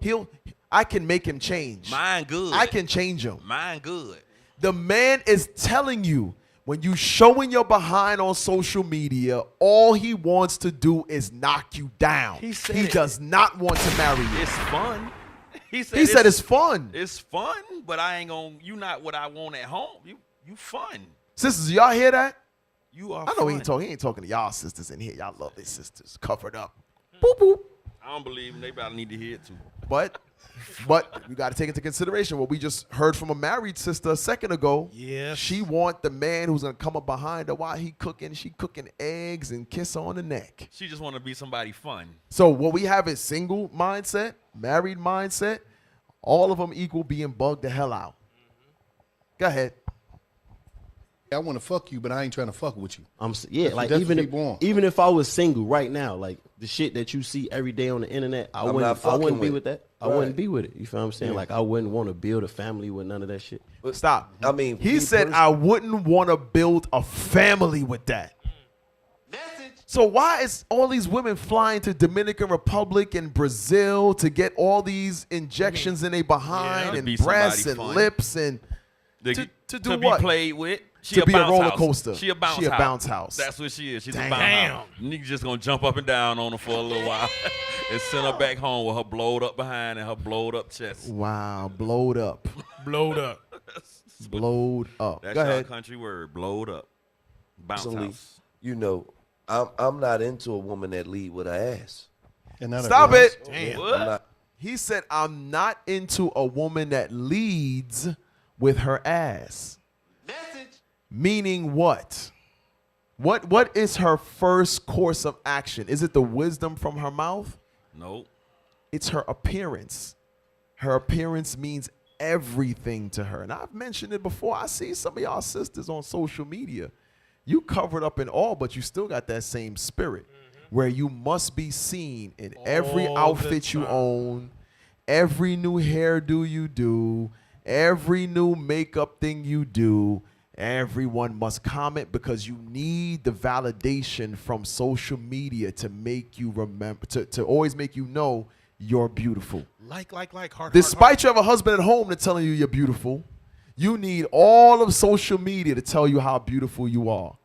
I can make him change. Mine good. I can change him. Mine good. The man is telling you, when you showing your behind on social media, all he wants to do is knock you down. He does not want to marry you. It's fun. He said it's fun. It's fun, but I ain't gonna. You not what I want at home. You fun. Sisters, y'all hear that? You are. I know he ain't talking to y'all sisters in here. Y'all love these sisters covered up. Boop boop. I don't believe them. They about to need to hear it too. But you got to take into consideration what we just heard from a married sister a second ago. Yes. She want the man who's gonna come up behind her while he cooking. She cooking eggs and kiss her on the neck. She just want to be somebody fun. So what we have is single mindset, married mindset. All of them equal being bugged the hell out. Go ahead. I want to fuck you, but I ain't trying to fuck with you. Yeah, That's like what even people want. even if I was single right now, like the shit that you see every day on the internet, I I'm wouldn't not fucking be with with that. it. I wouldn't be with it. You feel what I'm saying? Yeah. Like I wouldn't want to build a family with none of that shit. Stop. I mean, He said I wouldn't want to build a family with that. So why is all these women flying to Dominican Republic and Brazil to get all these injections in their behind and Be breasts somebody and fun. lips and To do be what? played with. She To be a bounce roller house. coaster. She a bounce She a house. bounce house. That's what she is. She's Damn. a bounce house. Nigga just gonna jump up and down on her for a little while and send her back home with her blowed up behind and her blowed up chest. Wow, blowed up. Blowed up. Blowed up. That's Go our ahead. country word. Blowed up. Bounce Personally, house. you know, I'm not into a woman that lead with her ass. Stop it. Damn. I'm not. He said, I'm not into a woman that leads with her ass. Meaning what? What is her first course of action? Is it the wisdom from her mouth? Nope. It's her appearance. Her appearance means everything to her. And I've mentioned it before. I see some of y'all sisters on social media. You covered up in all, but you still got that same spirit where you must be seen in every All the outfit you time. own, every new hairdo you do, every new makeup thing you do. Everyone must comment because you need the validation from social media to make you remember, to always make you know you're beautiful. Like, heart. Despite you have a husband at home that's telling you you're beautiful, you need all of social media to tell you how beautiful you are.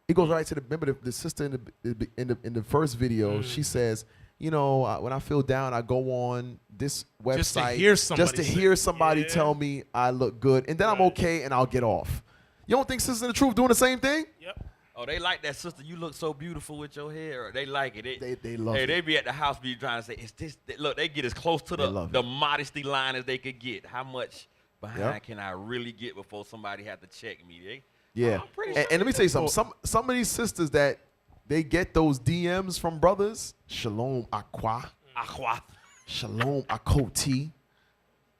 It goes right to remember the sister in the first video. She says, you know, when I feel down, I go on this website Just to hear somebody say, tell me I look good, and then I'm okay, and I'll get off. You don't think Sisters in the Truth doing the same thing? Yep. Oh, they like that, sister. You look so beautiful with your hair. They like it. They love it. They be at the house, be trying to say, "Is this?" Look, they get as close to the modesty line as they could get. How much behind can I really get before somebody have to check me? Yeah. And let me tell you something. Some of these sisters that they get those DMs from brothers. Shalom Aqua. Shalom Akoti.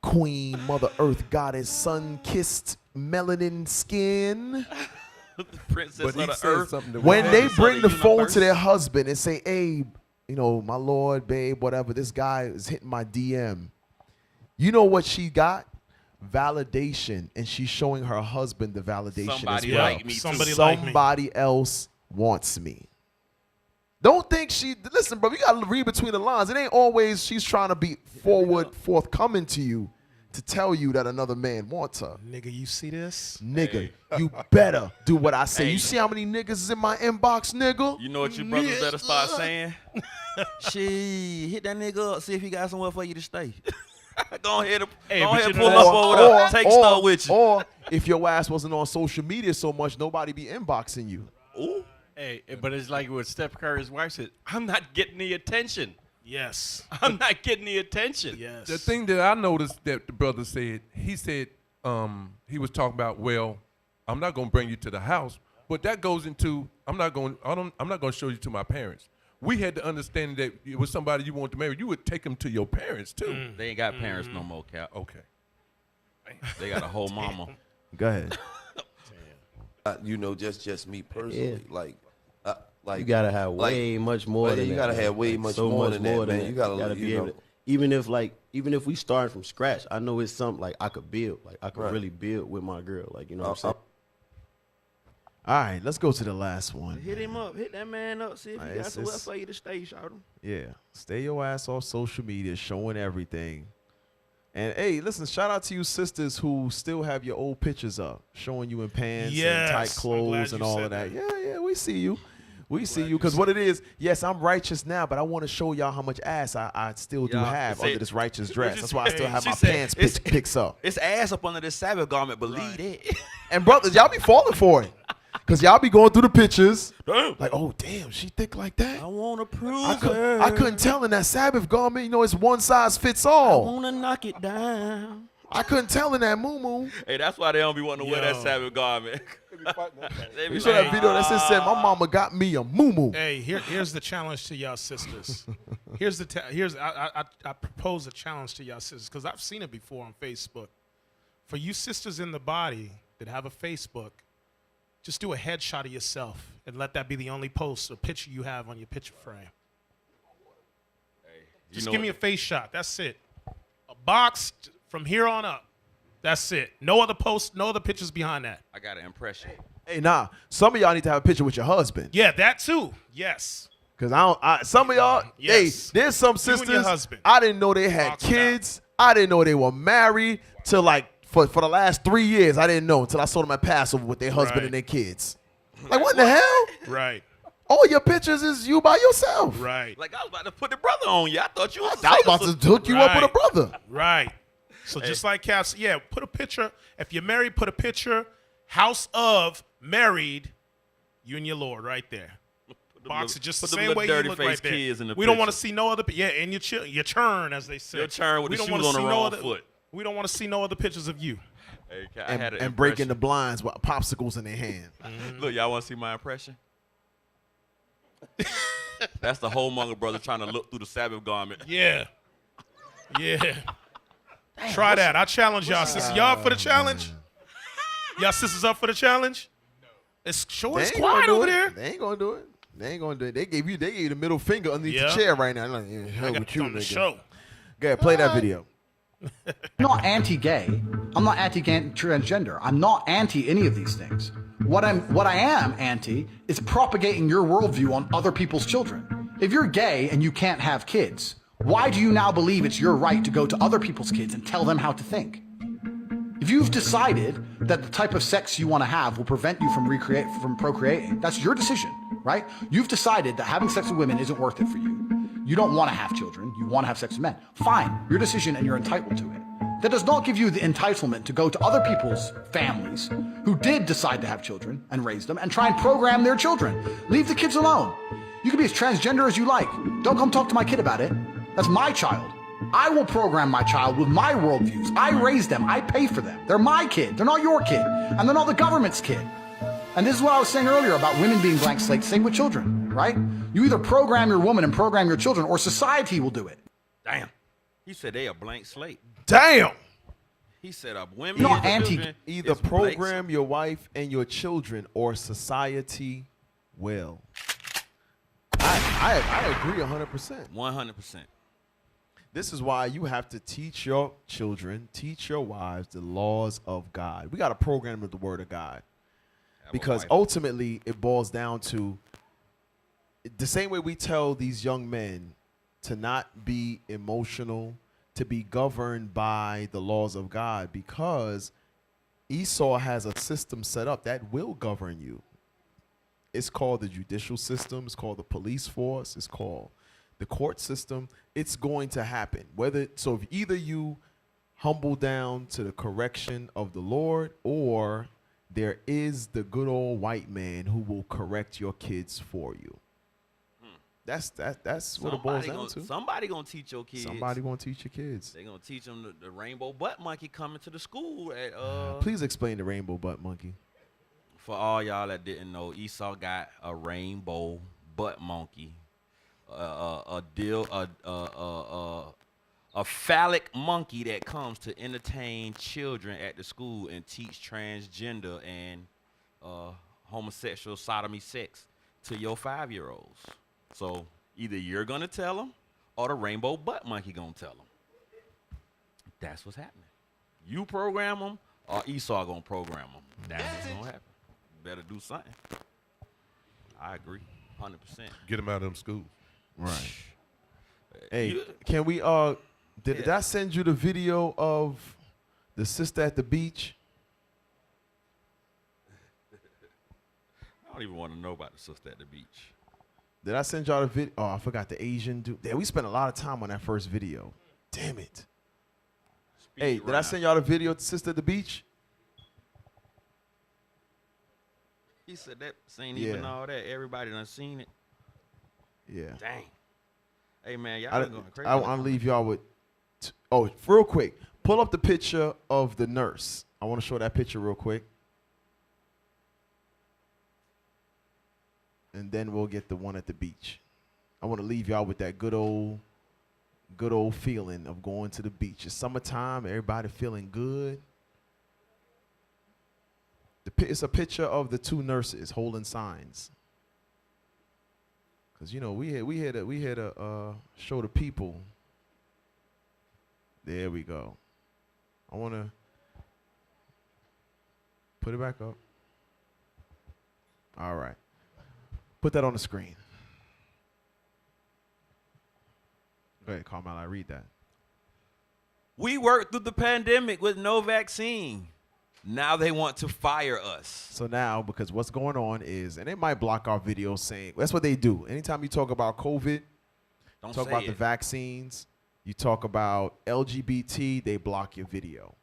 Queen, Mother Earth, Goddess, sun-kissed melanin skin. Princess of the earth. When they bring the phone to their husband and say, hey, you know, my lord, babe, whatever, this guy is hitting my DM. You know what she got? Validation. And she's showing her husband the validation Somebody as well. like me too. Somebody else wants me. Don't think listen, bro, you got to read between the lines. It ain't always she's trying to be forthcoming to you to tell you that another man wants her. Nigga, you see this? Nigga, you better do what I say. You see how many niggas is in my inbox, nigga? You know what your brothers better start saying? She hit that nigga up, see if he got somewhere for you to stay. Go ahead and pull up over there. Take stuff with you. Or if your ass wasn't on social media so much, nobody be inboxing you. Ooh. Hey, but it's like what Steph Curry's wife said, I'm not getting the attention. Yes. I'm not getting the attention. Yes. The thing that I noticed that the brother said, he said he was talking about, well, I'm not going to bring you to the house, but that goes into I'm not going to show you to my parents. We had the understanding that it was somebody you wanted to marry. You would take them to your parents too. They ain't got parents no more, Cap. Okay. They got a whole mama. Go ahead. You know, just me personally, like you gotta have way much more than that. You gotta have way much more than that, man. You gotta be able to, even if we start from scratch, I know it's something like I could build, like I could really build with my girl, like you know what I'm saying. All right, let's go to the last one. Hit him up. Hit that man up. See if he got somewhere for you to stay, shout him. Yeah. Stay your ass off social media, showing everything. And, hey, listen, shout out to you sisters who still have your old pictures up, showing you in pants and tight clothes and all of that. Yeah, we see you. We see you. Because what it is, yes, I'm righteous now, but I want to show y'all how much ass I still do have under this righteous dress. That's why I still have my pants picks up. It's ass up under this Sabbath garment, believe it. And, brothers, y'all be falling for it. Because y'all be going through the pictures. Like, oh, damn, she thick like that? I want to prove I couldn't tell in that Sabbath garment. You know, it's one size fits all. I want to knock it down. I couldn't tell in that moo-moo. Hey, that's why they don't be wanting to wear that Sabbath garment. You saw that video that said, my mama got me a moo-moo. Hey, here's the challenge to y'all sisters. I propose a challenge to y'all sisters because I've seen it before on Facebook. For you sisters in the body that have a Facebook, just do a headshot of yourself and let that be the only post or picture you have on your picture frame. Just give me a face shot. That's it. A box from here on up. That's it. No other posts, no other pictures behind that. I got an impression. Hey, nah. Some of y'all need to have a picture with your husband. Yeah, that too. Yes. Cause some of y'all, Yes. hey, there's some You and your sisters. husband. I didn't know they had kids. I didn't know they were married till like for the last 3 years. I didn't know until I saw them at Passover with their husband and their kids. Like what in the hell? Right. All your pictures is you by yourself. Right. Like I was about to put the brother on you. I thought you was. I was about to hook you up with a brother. Right. So just like Caps, yeah, put a picture. If you're married, put a picture. House of married, you and your Lord right there. Box it just the same way you look right there. We don't want to see no other. Yeah, and your churn, as they say. Your churn with the shoes on the wrong foot. We don't want to see no other pictures of you. Hey, I had an And breaking the blinds with popsicles in their hand. Look, y'all want to see my impression? That's the homemonger brother trying to look through the Sabbath garment. Yeah. Yeah. Try that. I challenge y'all, sisters. Y'all up for the challenge? Y'all sisters up for the challenge? It's short. It's quiet over there. They ain't gonna do it. They ain't gonna do it. They gave you the middle finger underneath the chair right now. Like, yeah, hell with you, nigga. Show. Go ahead, play that video. I'm not anti-gay. I'm not anti-transgender. I'm not anti any of these things. What I am anti is propagating your worldview on other people's children. If you're gay and you can't have kids, why do you now believe it's your right to go to other people's kids and tell them how to think? If you've decided that the type of sex you want to have will prevent you from procreating, that's your decision, right? You've decided that having sex with women isn't worth it for you. You don't want to have children. You want to have sex with men. Fine, your decision and you're entitled to it. That does not give you the entitlement to go to other people's families who did decide to have children and raise them and try and program their children. Leave the kids alone. You can be as transgender as you like. Don't come talk to my kid about it. That's my child. I will program my child with my worldviews. I raise them. I pay for them. They're my kid. They're not your kid. And they're not the government's kid. And this is what I was saying earlier about women being blank slates. Same with children, right? You either program your woman and program your children, or society will do it. Damn. He said they a blank slate. Damn. He said women. Not anti. Either program your wife and your children, or society will. I agree 100%. 100%. This is why you have to teach your children, teach your wives the laws of God. We got to program them with the word of God. Because ultimately it boils down to the same way we tell these young men to not be emotional, to be governed by the laws of God, because Esau has a system set up that will govern you. It's called the judicial system. It's called the police force. It's called the court system. It's going to happen. So if either you humble down to the correction of the Lord, or there is the good old white man who will correct your kids for you. That's what it boils down to. Somebody gonna teach your kids. Somebody gonna teach your kids. They gonna teach them the rainbow butt monkey coming to the school at. Please explain the rainbow butt monkey. For all y'all that didn't know, Esau got a rainbow butt monkey, a phallic monkey that comes to entertain children at the school and teach transgender and homosexual sodomy sex to your 5-year-olds. So either you're gonna tell them, or the rainbow butt monkey gonna tell them. That's what's happening. You program them, or Esau gonna program them. That's what's gonna happen. Better do something. I agree, 100%. Get them out of them schools. Right. Hey, can we? Did I send you the video of the sister at the beach? I don't even want to know about the sister at the beach. Did I send y'all the video? Oh, I forgot the Asian dude. Yeah, we spent a lot of time on that first video. Damn it. Hey, did I send y'all the video of the sister at the beach? He said that ain't even all that. Everybody done seen it. Yeah. Dang. Hey, man, y'all going crazy. I'll leave y'all with... real quick. Pull up the picture of the nurse. I want to show that picture real quick. And then we'll get the one at the beach. I want to leave y'all with that good old feeling of going to the beach. It's summertime. Everybody feeling good. It's a picture of the two nurses holding signs. Cause you know we had to show the people. There we go. I wanna put it back up. All right. Put that on the screen. Go ahead, Carmel. I read that. We worked through the pandemic with no vaccine. Now they want to fire us. So now, because what's going on is, and they might block our videos saying, that's what they do. Anytime you talk about COVID, Don't talk say about it. the vaccines, you talk about LGBT, they block your video.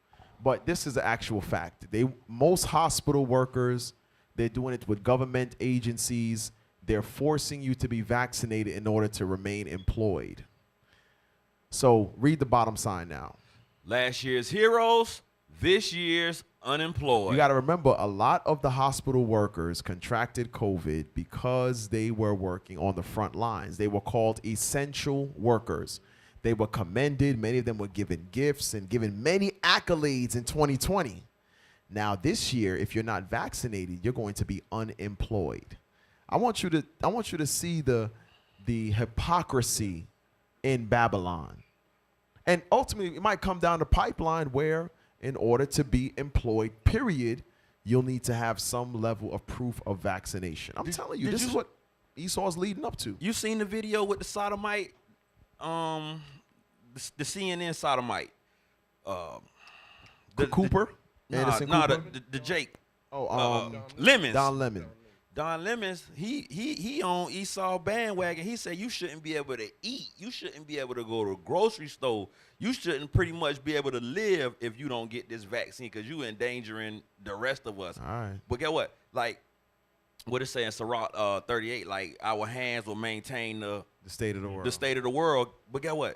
But this is the actual fact. Most hospital workers, they're doing it with government agencies. They're forcing you to be vaccinated in order to remain employed. So read the bottom sign now. Last year's heroes, this year's unemployed. You got to remember, a lot of the hospital workers contracted COVID because they were working on the front lines. They were called essential workers. They were commended. Many of them were given gifts and given many accolades in 2020. Now, this year, if you're not vaccinated, you're going to be unemployed. I want you to see the hypocrisy in Babylon. And ultimately, it might come down to pipeline where, in order to be employed, period, you'll need to have some level of proof of vaccination. I'm telling you, this is what Esau's leading up to. You seen the video with the sodomite, the CNN sodomite, Cooper? Anderson Cooper? The Jake. Lemons. Don Lemons. Don Lemons, he on Esau bandwagon. He said you shouldn't be able to eat. You shouldn't be able to go to a grocery store. You shouldn't pretty much be able to live if you don't get this vaccine because you endangering the rest of us. All right. But get what? Like, what it say in Sirach 38, like our hands will maintain the state of the world. The state of the world. But get what?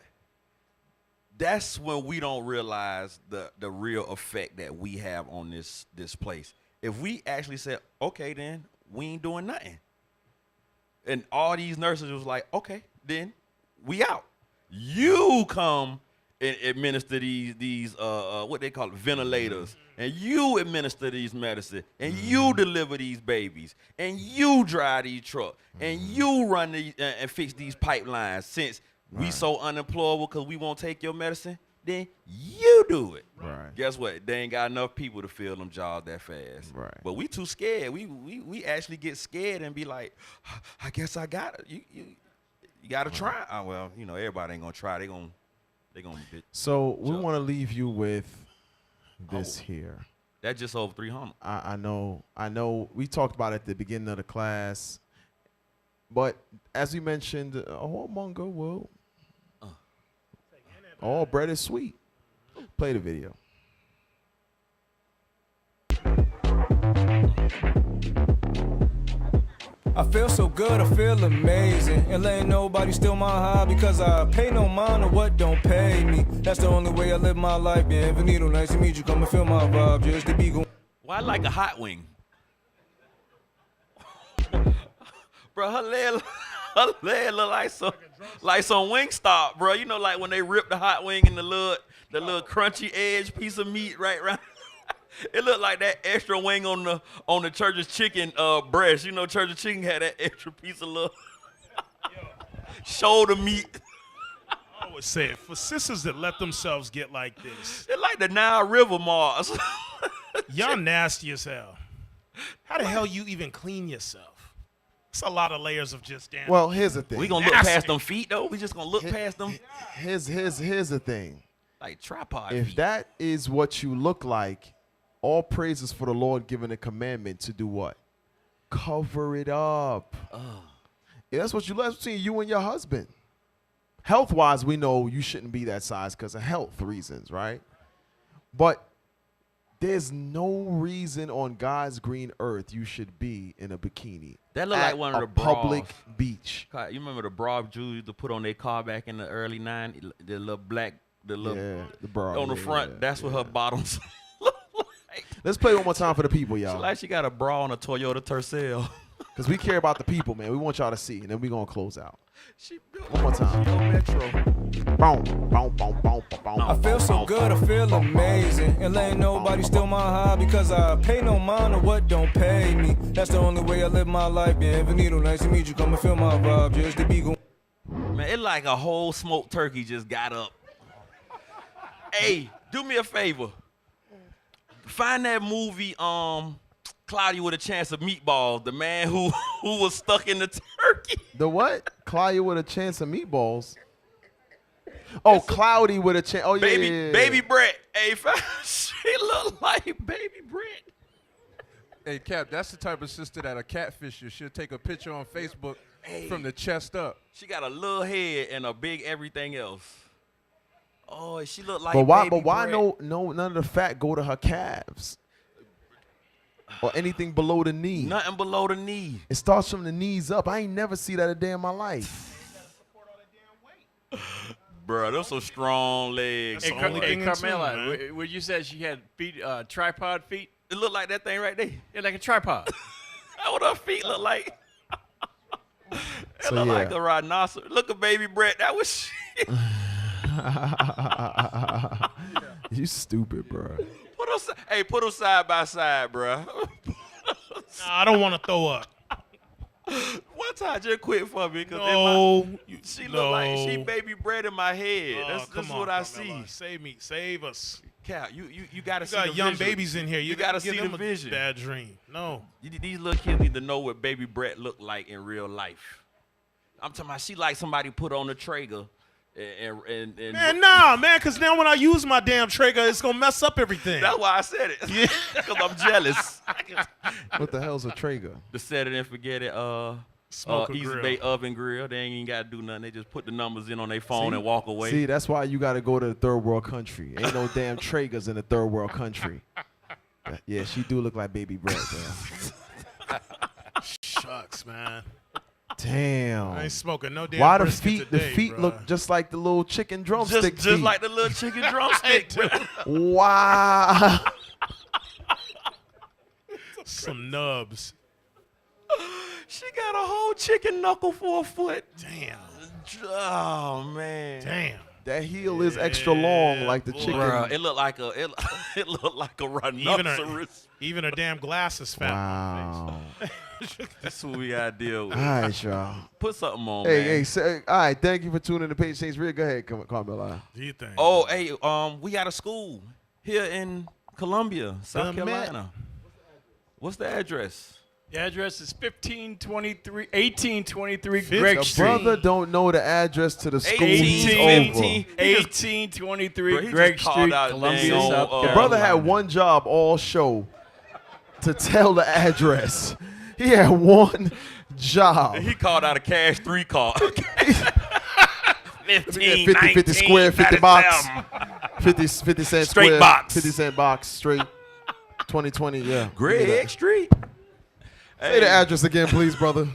That's when we don't realize the real effect that we have on this place. If we actually said, okay, then we ain't doing nothing. And all these nurses was like, okay, then we out. You come and administer these what they call it, ventilators, and you administer these medicine, and you deliver these babies, and you drive these trucks, and you run these and fix these pipelines. Since we so unemployable because we won't take your medicine, then you do it. Right. Guess what? They ain't got enough people to fill them jobs that fast. Right. But we too scared. We actually get scared and be like, I guess I got it. You got to try. Oh, well, you know, everybody ain't gonna try. They gonna. So we want to leave you with this here. That just over 300. I know. We talked about it at the beginning of the class, but as we mentioned, a whoremonger will. All bread is sweet. Play the video. I feel so good, I feel amazing. And letting nobody steal my high because I pay no mind on what don't pay me. That's the only way I live my life. Bienvenido, nice to meet you. Come and feel my vibe. Just to be going. Well, I like a hot wing. Bro, her leg look like some Wingstop, bro. You know, like when they rip the hot wing and the little crunchy edge piece of meat right around. It looked like that extra wing on the Church's chicken breast. You know, Church's chicken had that extra piece of little shoulder meat. I always say it, for sisters that let themselves get like this. They're like the Nile River Mars. Y'all nasty as hell. How the hell you even clean yourself? It's a lot of layers of just damn. Well, here's the thing. We gonna look past them feet though. We just gonna look past them. Here's the thing. Like tripod If feet. that is what you look like, all praises for the Lord giving a commandment to do what? Cover it up. Yeah, that's what you left between you and your husband. Health-wise, we know you shouldn't be that size because of health reasons, right? But there's no reason on God's green earth you should be in a bikini. That look at like one of a the bras. public beach. God, you remember the bra Jews used to put on their car back in the early 90s? The little black, the bra on the front. That's what her bottoms look like. Let's play one more time for the people, y'all. She like she got a bra on a Toyota Tercel. Because we care about the people, man. We want y'all to see, and then we going to close out. She built One more time. Metro. Boom, boom, boom, boom, boom. I feel so good, I feel amazing. And ain't nobody steal my high because I pay no mind to what don't pay me. That's the only way I live my life. Bienvenido, nice to meet you. Come and feel my vibe. Just to be going. Man, it like a whole smoked turkey just got up. Hey, do me a favor. Find that movie, Cloudy with a Chance of Meatballs. The man who was stuck in the turkey. The what? Cloudy with a Chance of Meatballs. Oh, Cloudy with a Chance. Oh, yeah, Baby, yeah, yeah. Baby Brett. Hey, she look like Baby Brett. Hey, Cap, that's the type of sister that a catfisher should take a picture on Facebook from the chest up. She got a little head and a big everything else. Oh, she look like But why? Baby But why Brett. no? None of the fat go to her calves, or anything below the knee. Nothing below the knee. It starts from the knees up. I ain't never see that a day in my life. Bruh, those some strong legs. Hey, Carmela, where you said she had feet, tripod feet? It looked like that thing right there. Yeah, like a tripod. That's what her feet look like. It So, look yeah. like a rhinoceros. Look at Baby Brett. That was shit. You stupid, bro. Put them side by side, bruh. Nah, I don't want to throw up. One time, just quit for me. No, she look like she Baby Brett in my head. Oh, That's come what on, I Carmela. see. Save me, save us. Cal, you gotta You see got the young vision. babies in here. You gotta give see them the a vision. Bad dream. No. These little kids need to know what Baby Brett looked like in real life. I'm talking about she like somebody put on a Traeger and Man, nah, man, because now when I use my damn Traeger, it's going to mess up everything. That's why I said it. Yeah. Because I'm jealous. What the hell's a Traeger? The set it and forget it. Smoker Easy grill. Bay oven grill. They ain't even got to do nothing. They just put the numbers in on their phone and walk away. See, that's why you got to go to the third world country. Ain't no damn Traegers in the third world country. Yeah, she do look like Baby Brett, man. Shucks, man. Damn. I ain't smoking no damn Why the brisket feet? today, the feet bruh. look just like the little chicken drumstick Just feet. like the little chicken drumstick. Wow. Some nubs. She got a whole chicken knuckle for a foot. Damn. Oh man. Damn. That heel is extra long, like the chicken. Bruh, it looked like a rhinoceros. Even her damn glasses fat. Wow. That's what we gotta deal with. All right, y'all. Put something on, Hey, man. hey, say, all right. Thank you for tuning in to Page Saints. Real, go ahead, Carmela. Do you think? Oh, hey, we got a school here in Columbia, South The Met. Carolina. What's the address? The address is 1823 The Greg Street. brother don't know the address to the school. 1823 Greg Street, Columbia, South Carolina. The brother had one job all show to tell the address. He had one job. He called out a cash 3 card. 15, 50 square, 50 box. 50 cent Straight square. box. 50 cent box, straight. 2020, yeah. Greg Street. Say the address again, please, brother.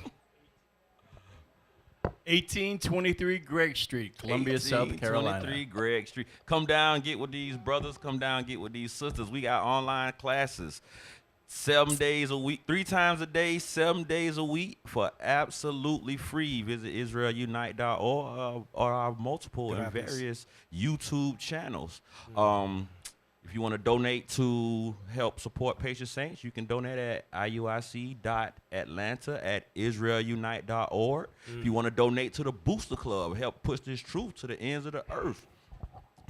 1823 Greg Street, Columbia, South Carolina. 23 Greg Street. Come down, get with these brothers. Come down, get with these sisters. We got online classes 7 days a week, 3 times a day, 7 days a week for absolutely free. Visit IsraelUnite.org or our multiple and various YouTube channels. If you want to donate to help support Patient Saints, you can donate at iuic.atlanta@israelunite.org. If you want to donate to the Booster Club, help push this truth to the ends of the earth.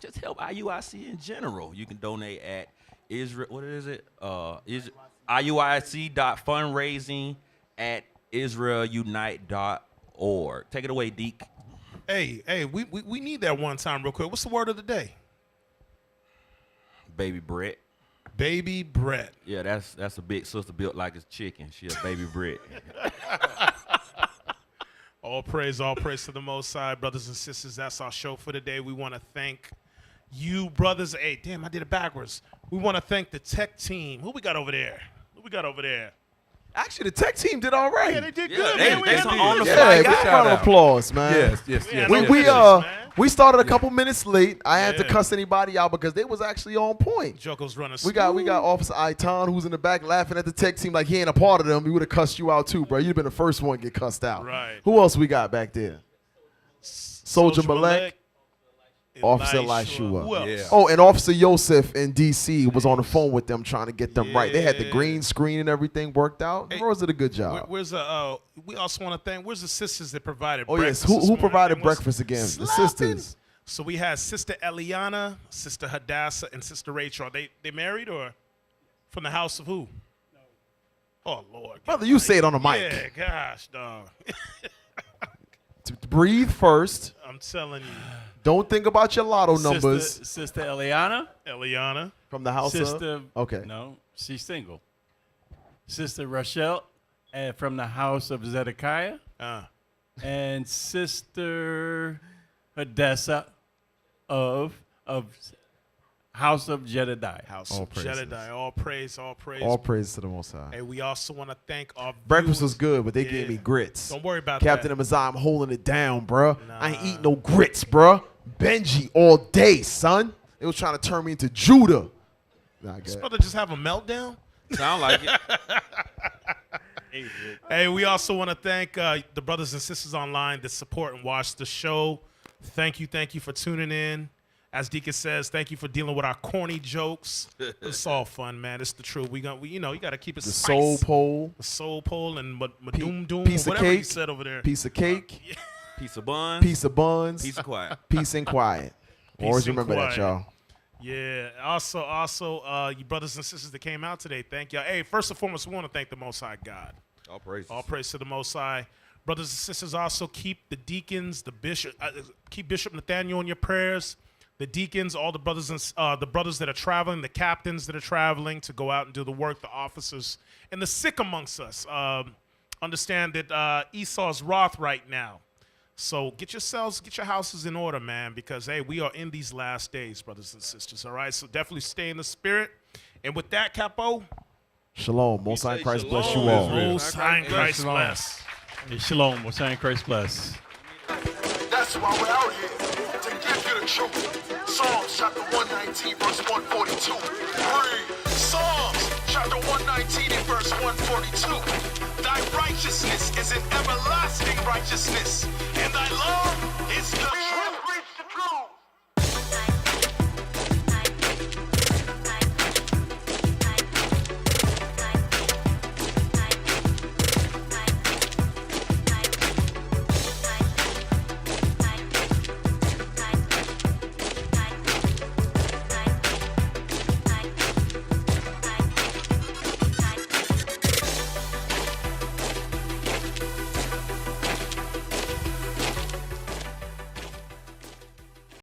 Just help IUIC in general. You can donate at Israel. What is it? IUIC.fundraising@israelunite.org. Take it away, Deke. Hey, we need that one time real quick. What's the word of the day? Baby Brett. Baby Brett. Yeah, that's a big sister built like a chicken. She a Baby Brett. All praise to the Most High, brothers and sisters. That's our show for today. We want to thank you, brothers. Hey, damn, I did it backwards. We want to thank the tech team. Who we got over there? Actually, the tech team did all right. Yeah, they did Yeah, good. they- man. they some on the Yeah, fly big guys. round of applause, man. Yes. We started a couple minutes late. I had to cuss anybody out because they was actually on point. Joker's running. We got Officer Aitan who's in the back laughing at the tech team like he ain't a part of them. He would have cussed you out too, bro. You'd been the first one to get cussed out. Right. Who else we got back there? Soldier Malek. Officer Elishua. Who else? Yeah. Oh, and Officer Yosef in D.C. was on the phone with them trying to get them right. They had the green screen and everything worked out. The bros did a good job. Where's we also want to thank. Where's the sisters that provided? Oh yes, breakfast who this morning? provided They was breakfast again? slapping. The sisters. So we had Sister Eliana, Sister Hadassah, and Sister Rachel. Are they married or from the house of who? No. Oh Lord. Brother, you say it on the mic. Yeah, gosh, dog. To breathe first. I'm telling you. Don't think about your lotto numbers. Sister Eliana. Eliana. From the house Sister. of? Okay. No, she's single. Sister Rochelle, and from the house of Zedekiah. And Sister Hadassah of House of Jedediah. House All of praises. Jedediah. All praise. All praise. All praise to the Most High. And we also want to thank our Breakfast viewers. was good, but they gave me grits. Don't worry about Captain that. Amazon, I'm holding it down, bruh. I ain't eating no grits, bruh. Benji all day, son. They was trying to turn me into Judah. Nah, This brother just have a meltdown? Sound like it. Hey, we also want to thank the brothers and sisters online that support and watch the show. Thank you for tuning in. As Deacon says, thank you for dealing with our corny jokes. It's all fun, man. It's the truth. You got to keep it The spice. soul pole. The soul pole and doom doom. Piece of whatever he cake. said over there. Piece of cake. Piece of buns. Piece of buns. Piece of quiet. Peace and quiet. Peace Always and remember that, quiet. y'all. Yeah. Also, you brothers and sisters that came out today, thank y'all. Hey, first and foremost, we want to thank the Most High God. All praise. All praise to the Most High. Brothers and sisters, also keep the deacons, the bishop, keep Bishop Nathaniel in your prayers. The deacons, all the brothers and the brothers that are traveling, the captains that are traveling to go out and do the work, the officers, and the sick amongst us. Understand that Esau's wrath right now. So get your houses in order, man, because, hey, we are in these last days, brothers and sisters, all right? So definitely stay in the spirit. And with that, Capo. Shalom. Most High Christ bless you all. Most High Christ bless. Hey, shalom. Most High Christ bless. That's why we're out here, to give you the truth. Psalms chapter 119, verse 142. Read. Psalms chapter 119 and verse 142. Thy righteousness is an everlasting righteousness, and thy love is the